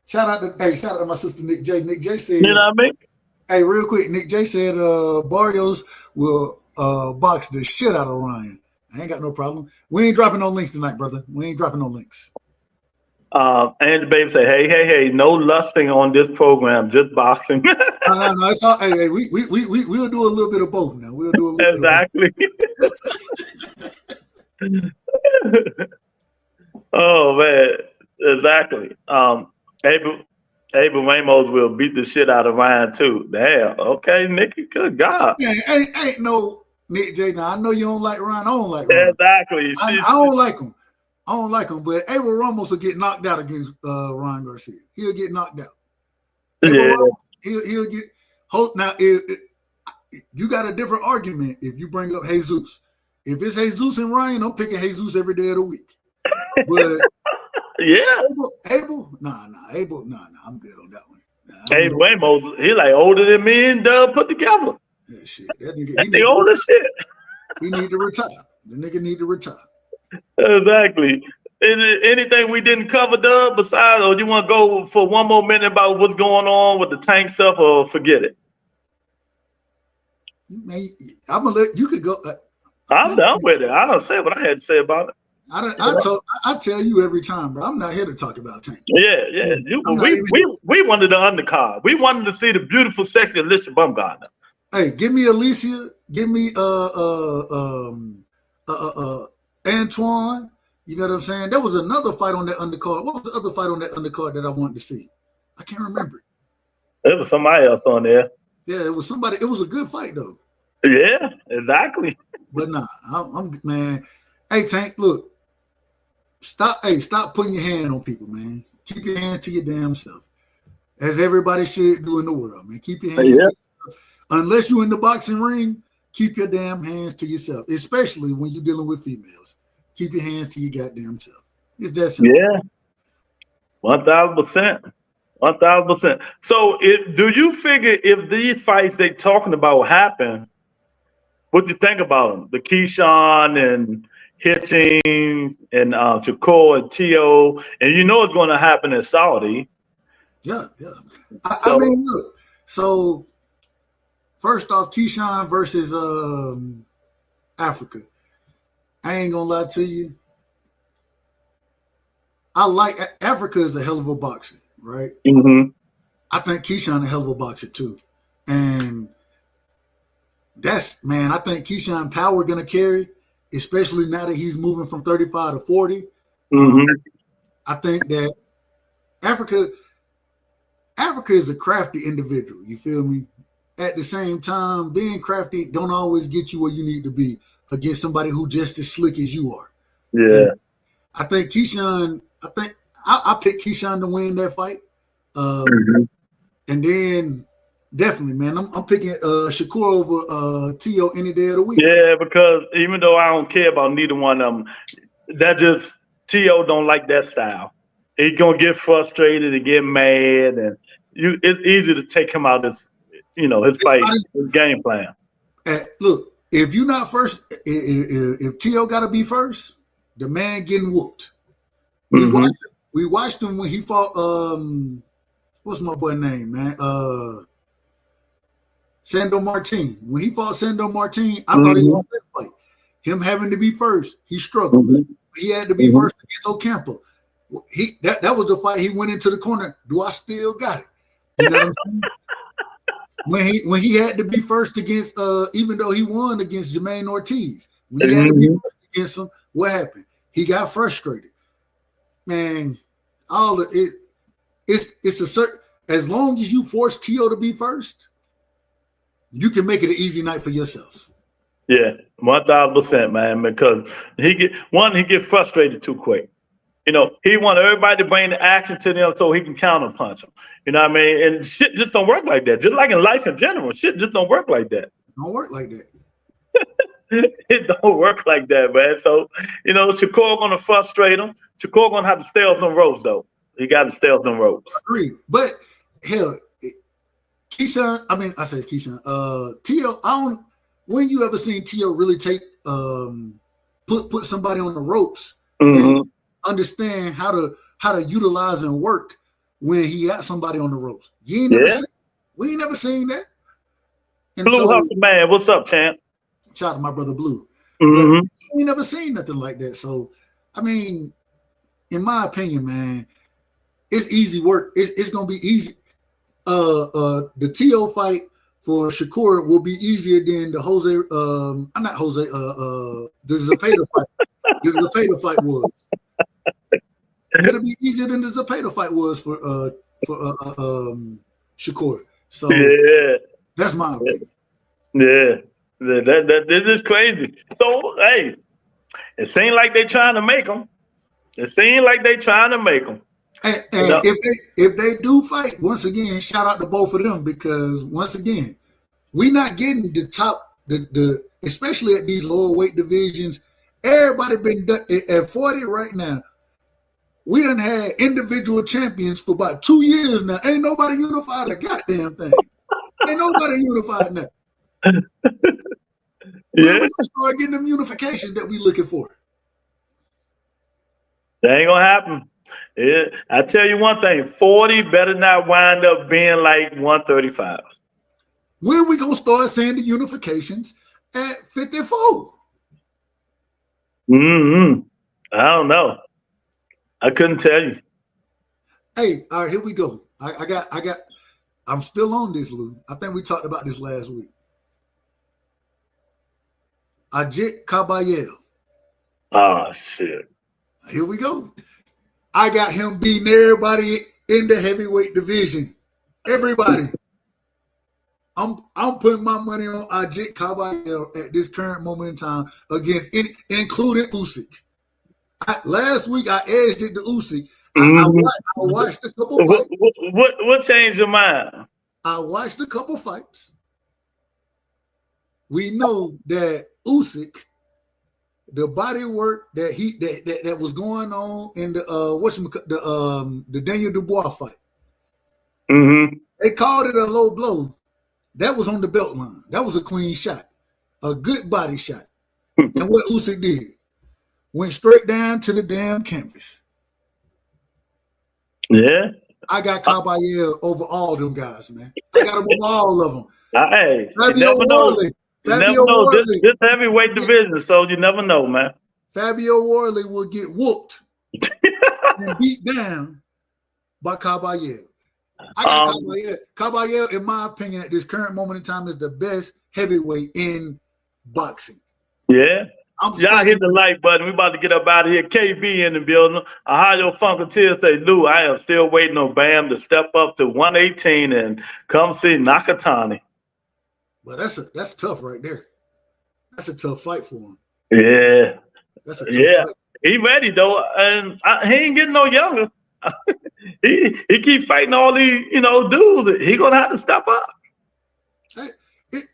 Speaker 2: Shout out to my sister Nick J. Nick J said,
Speaker 1: you know what I mean?
Speaker 2: Hey, real quick, Nick J said Barrios will box the shit out of Ryan. I ain't got no problem. We ain't dropping no links tonight, brother. We ain't dropping no links.
Speaker 1: And the baby say, hey, no lusting on this program, just boxing.
Speaker 2: No, it's all. Hey, we'll do a little bit of both now. We'll do a little
Speaker 1: exactly.
Speaker 2: bit of both.
Speaker 1: Oh man, exactly. Abel Ramos will beat the shit out of Ryan too. Damn. Okay, Nikki. Good God.
Speaker 2: Yeah, ain't no Nick J. Now I know you don't like Ryan. I don't like Ryan.
Speaker 1: Exactly.
Speaker 2: I don't like him. I don't like him. But Abel Ramos will get knocked out against Ryan Garcia. He'll get knocked out. Abel Ramos, he'll get. Now, you got a different argument if you bring up Jesus. If it's Jesus and Ryan, I'm picking Jesus every day of the week. But
Speaker 1: yeah,
Speaker 2: Abel, Abel, I'm good on that one.
Speaker 1: Abel Ramos, he like older than me and Dub put together.
Speaker 2: Yeah, shit. That nigga,
Speaker 1: he older shit.
Speaker 2: He need to retire. The nigga need to retire.
Speaker 1: Exactly. Anything we didn't cover, Dub, besides, or you want to go for one more minute about what's going on with the tank stuff, or forget it?
Speaker 2: Man, I'm gonna let you could go.
Speaker 1: I'm done with it. I don't say what I had to say about it.
Speaker 2: I tell you every time, bro. I'm not here to talk about tank.
Speaker 1: Yeah. We wanted the undercard. We wanted to see the beautiful, sexy Alicia Baumgartner.
Speaker 2: Hey, give me Alicia. Give me Antoine. You know what I'm saying? There was another fight on that undercard. What was the other fight on that undercard that I wanted to see? I can't remember.
Speaker 1: There was somebody else on there.
Speaker 2: Yeah, it was somebody. It was a good fight though.
Speaker 1: Yeah, exactly.
Speaker 2: But nah, I'm man. Hey, Tank, look. Stop putting your hand on people, man. Keep your hands to your damn self. As everybody should do in the world, man. Keep your hands to yourself. Unless you're in the boxing ring, keep your damn hands to yourself, especially when you're dealing with females. Keep your hands to your goddamn self. It's that simple.
Speaker 1: Yeah. 1,000%. 1,000%. So do you figure if these fights they talking about happen, what do you think about them? The Keyshawn and Hitchings and Shakur and T.O. and you know it's going to happen in Saudi.
Speaker 2: Yeah. I mean, look. So first off, Keyshawn versus Africa. I ain't gonna lie to you. I like Africa is a hell of a boxer, right?
Speaker 1: Mm-hmm.
Speaker 2: I think Keyshawn a hell of a boxer too, and I think Keyshawn power gonna carry, especially now that he's moving from 35 to 40.
Speaker 1: Mm-hmm.
Speaker 2: I think that Africa is a crafty individual. You feel me? At the same time, being crafty don't always get you where you need to be against somebody who just as slick as you are.
Speaker 1: Yeah.
Speaker 2: And I think Keyshawn, I picked Keyshawn to win that fight. And then definitely, man, I'm picking Shakur over T.O. any day of the week.
Speaker 1: Yeah, because even though I don't care about neither one of them, that just T.O. don't like that style. He's gonna get frustrated and get mad, and it's easy to take him out his fight, his game plan.
Speaker 2: Look, if you're not first, if T.O. got to be first, the man getting whooped. We watched him when he fought. What's my boy name, man? Sando Martin. When he fought Sando Martin, I thought he won that fight. Him having to be first, he struggled. He had to be first against Ocampo. That was the fight. He went into the corner. Do I still got it? You know what I'm saying? When he had to be first against, even though he won against Jermaine Ortiz, when he had to be first against him, what happened? He got frustrated. Man, it's a certain. As long as you force T.O. to be first, you can make it an easy night for yourself.
Speaker 1: Yeah, 1,000%, man. Because he get frustrated too quick. You know, he want everybody to bring the action to them so he can counter punch them. You know what I mean? And shit just don't work like that. Just like in life in general, shit just don't work like that.
Speaker 2: Don't work like that.
Speaker 1: It don't work like that, man. So, Shakur gonna frustrate him. Shakur gonna have to stay off them ropes, though. He got to stay off them ropes.
Speaker 2: Agreed. But hell, Keyshawn. I mean, I said Keyshawn. T.O. When you ever seen T.O. really take put somebody on the ropes and understand how to utilize and work when he got somebody on the ropes? We ain't never seen that. And
Speaker 1: Blue Hustle man, what's up, champ?
Speaker 2: Shout out to my brother Blue. We ain't never seen nothing like that. So, I mean, in my opinion, man, it's easy work. It's gonna be easy. The T.O. fight for Shakur will be easier than the the Zepeda fight. The Zepeda fight was. It'll be easier than the Zepeda fight was for Shakur. So
Speaker 1: Yeah.
Speaker 2: that's my opinion.
Speaker 1: Yeah. This is crazy. So, hey, it seems like they trying to make them. It seems like they trying to make them.
Speaker 2: And if they do fight, once again, shout out to both of them, because once again, we not getting the top, the especially at these lower weight divisions. Everybody been at 40 right now. We done had individual champions for about 2 years now. Ain't nobody unified a goddamn thing. Ain't nobody unified now.
Speaker 1: Yeah.
Speaker 2: We gonna start getting them unifications that we looking for.
Speaker 1: That ain't gonna happen. Yeah. I tell you one thing, 40 better not wind up being like 135.
Speaker 2: When we gonna start seeing the unifications at 54?
Speaker 1: Mm-hmm. I don't know. I couldn't tell you.
Speaker 2: Hey, all right, here we go. I'm still on this, Lou. I think we talked about this last week. Ajit Caballero.
Speaker 1: Oh shit.
Speaker 2: Here we go. I got him beating everybody in the heavyweight division. Everybody. I'm putting my money on Ajit Caballero at this current moment in time against including Usyk. Last week I edged it to Usyk. I watched a couple fights.
Speaker 1: What changed your mind?
Speaker 2: I watched a couple fights. We know that Usyk, the body work that was going on in the Daniel Dubois fight.
Speaker 1: Mm-hmm.
Speaker 2: They called it a low blow. That was on the belt line. That was a clean shot, a good body shot. And what Usyk did, went straight down to the damn canvas.
Speaker 1: Yeah.
Speaker 2: I got Caballero over all them guys, man. I got him over all of them.
Speaker 1: Hey,
Speaker 2: Fabio Worley.
Speaker 1: This heavyweight division, so you never know, man.
Speaker 2: Fabio Worley will get whooped and beat down by Caballero. I got Caballero. Caballero, in my opinion, at this current moment in time, is the best heavyweight in boxing.
Speaker 1: Yeah. Y'all hit the like button. We about to get up out of here. KB in the building. Ohio Funketeer say, Lou, I am still waiting on Bam to step up to 118 and come see Nakatani.
Speaker 2: But that's tough right there. That's a tough fight for him.
Speaker 1: Yeah.
Speaker 2: That's a tough fight.
Speaker 1: He ready though, and he ain't getting no younger. he keep fighting all these dudes. He gonna have to step up.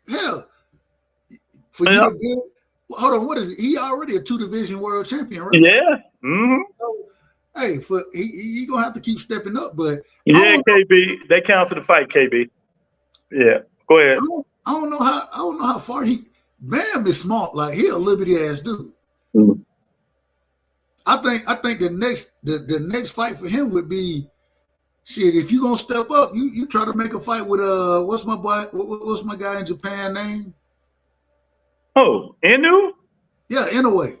Speaker 2: Hell, for you to build. Hold on, what is it? He already a 2-division world champion, right?
Speaker 1: Yeah. Mm-hmm.
Speaker 2: So, hey, he gonna have to keep stepping up, but
Speaker 1: yeah, KB, they count for the fight, KB. Yeah, go ahead.
Speaker 2: I don't know how far Bam is smart. Like, he a liberty ass dude.
Speaker 1: Mm-hmm.
Speaker 2: I think the next fight for him would be shit. If you gonna step up, you try to make a fight with what's my guy in Japan name?
Speaker 1: Oh, Inu?
Speaker 2: Yeah, Inoue.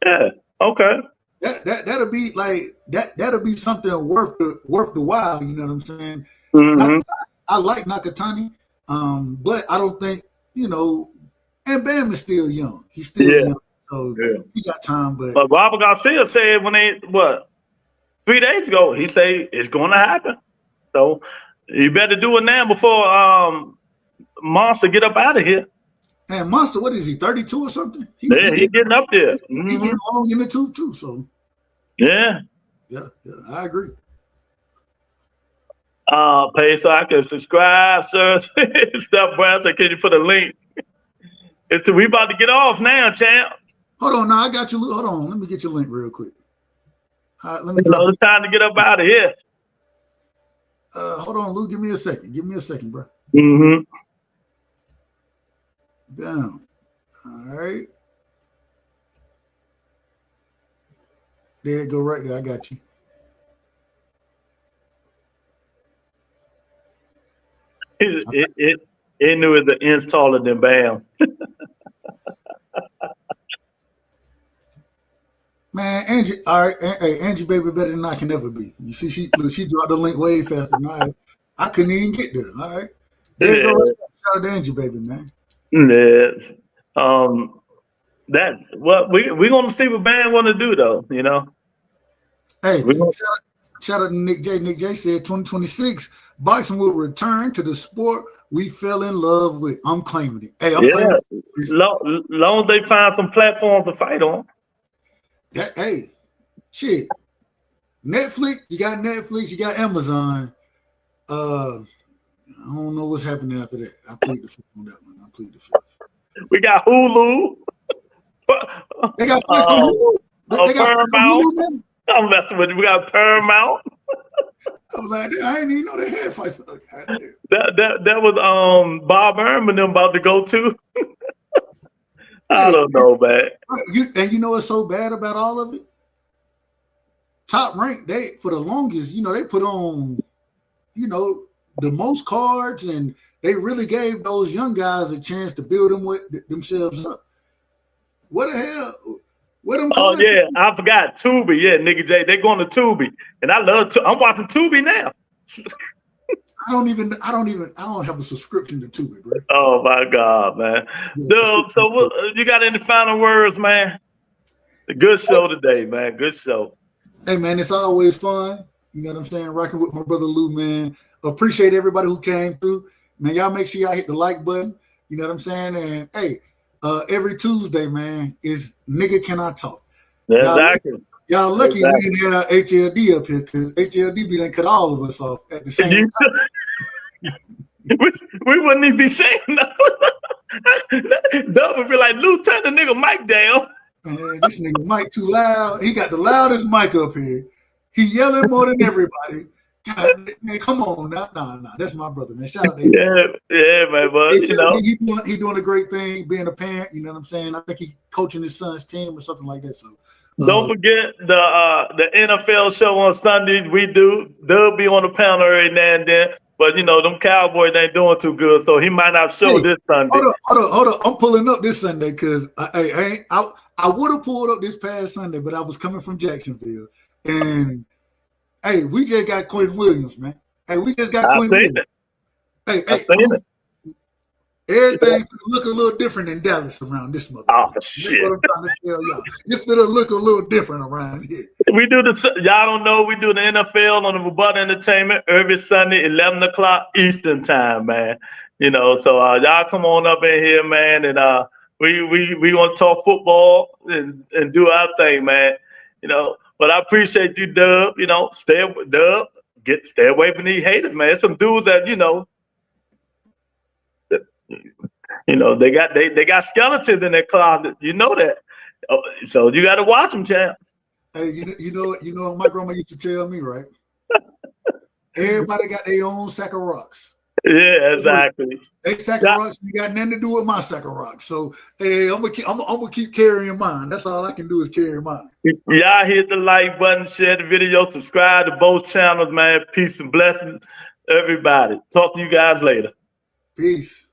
Speaker 1: Yeah. Okay.
Speaker 2: That'll be like that'll be something worth the while. You know what I'm saying?
Speaker 1: Mm-hmm.
Speaker 2: I like Nakatani, but I don't think And Bam is still young. He's still young, so he got time. But
Speaker 1: Robert Garcia said when 3 days ago, he said it's going to happen. So you better do it now before Monster get up out of here.
Speaker 2: And Monster, what is he, 32 or something?
Speaker 1: He's getting up there.
Speaker 2: Mm-hmm. He's getting long in the tooth too. So
Speaker 1: yeah,
Speaker 2: I agree.
Speaker 1: Pay so I can subscribe, sir. Stuff, Brown. So can you put a link? We about to get off now, champ.
Speaker 2: Hold on, now I got you. Hold on, let me get your link real quick. All right, let me.
Speaker 1: It's time to get up out of here.
Speaker 2: Hold on, Lou. Give me a second. Give me a second, bro.
Speaker 1: Mm-hmm.
Speaker 2: Down. All right. There you go, right there. I got you.
Speaker 1: It knew it the inch taller than Bam.
Speaker 2: Man, Angie, all right, hey, Angie, baby, better than I can ever be. You see, she dropped the link way faster than I couldn't even get there. All right, There you
Speaker 1: Yeah.
Speaker 2: go. Shout out to Angie, baby, man.
Speaker 1: Yeah. That what we gonna see what band want to do though. You know.
Speaker 2: Hey,
Speaker 1: We gonna,
Speaker 2: shout out to Nick J. Nick J said 2026 boxing will return to the sport we fell in love with. I'm claiming it. Hey, I'm claiming it.
Speaker 1: long as they find some platforms to fight on.
Speaker 2: That, hey, shit. Netflix, you got Netflix, you got Amazon. I don't know what's happening after that. I plead the fifth on that one. I plead the fifth.
Speaker 1: We got Hulu.
Speaker 2: They got Hulu. They got
Speaker 1: Paramount.
Speaker 2: Hulu, man.
Speaker 1: I'm messing with you. We got Paramount.
Speaker 2: I was like, I didn't even know they had fights.
Speaker 1: That was Bob Herman them about to go to. I don't know, man.
Speaker 2: You know what's so bad about all of it? Top Rank, they for the longest, they put on, the most cards, and they really gave those young guys a chance to build themselves up. What the hell? What them?
Speaker 1: Oh yeah, I forgot Tubi. Yeah, nigga J, they going to Tubi, and I love. I'm watching Tubi now.
Speaker 2: I don't have a subscription to Tubi, bro.
Speaker 1: Oh my God, man. Dude, so what, you got any final words, man? A good show today, man. Good show.
Speaker 2: Hey man, it's always fun. You know what I'm saying? Rocking with my brother Lou, man. Appreciate everybody who came through. Man, y'all make sure y'all hit the like button. You know what I'm saying? And hey, every Tuesday, man, is Nigga Can I Talk.
Speaker 1: Exactly.
Speaker 2: Y'all lucky we didn't have HLD up here, because HLD be done cut all of us off at the same time.
Speaker 1: we wouldn't even be saying nothing. Doug would be like, Lou, turn the nigga mic down.
Speaker 2: Man, this nigga mic too loud. He got the loudest mic up here. He yelling more than everybody. God, man, come on, nah. That's my brother, man. Shout out to him.
Speaker 1: Yeah, man. But
Speaker 2: he doing a great thing, being a parent. You know what I'm saying? I think he coaching his son's team or something like that. So
Speaker 1: don't forget the NFL show on Sunday. They'll be on the panel every now and then. But them Cowboys ain't doing too good, so he might not show this Sunday.
Speaker 2: Hold up. I'm pulling up this Sunday because I would have pulled up this past Sunday, but I was coming from Jacksonville, and hey, we just got Quentin Williams, man. Hey, we just got Quentin Williams. Hey, everything's gonna look a little different in Dallas around this mother.
Speaker 1: Oh
Speaker 2: That's
Speaker 1: shit!
Speaker 2: what I'm trying to tell y'all. It's gonna look a little different around here.
Speaker 1: We do y'all don't know, we do the NFL on the Bubba Entertainment every Sunday, 11 o'clock Eastern time, man. So y'all come on up in here, man, and we gonna talk football and do our thing, man. But I appreciate you, Dub. Stay away from these haters, man. Some dudes that they got skeletons in their closet. You know that. So you got to watch them, champ.
Speaker 2: Hey, you know what my grandma used to tell me, right? Everybody got their own sack of rocks.
Speaker 1: Yeah, exactly.
Speaker 2: They sack of rocks, you got nothing to do with my sack of rocks. So hey, I'm gonna keep carrying mine. That's all I can do is carry mine.
Speaker 1: Y'all hit the like button, share the video, subscribe to both channels, man. Peace and blessings, everybody. Talk to you guys later.
Speaker 2: Peace.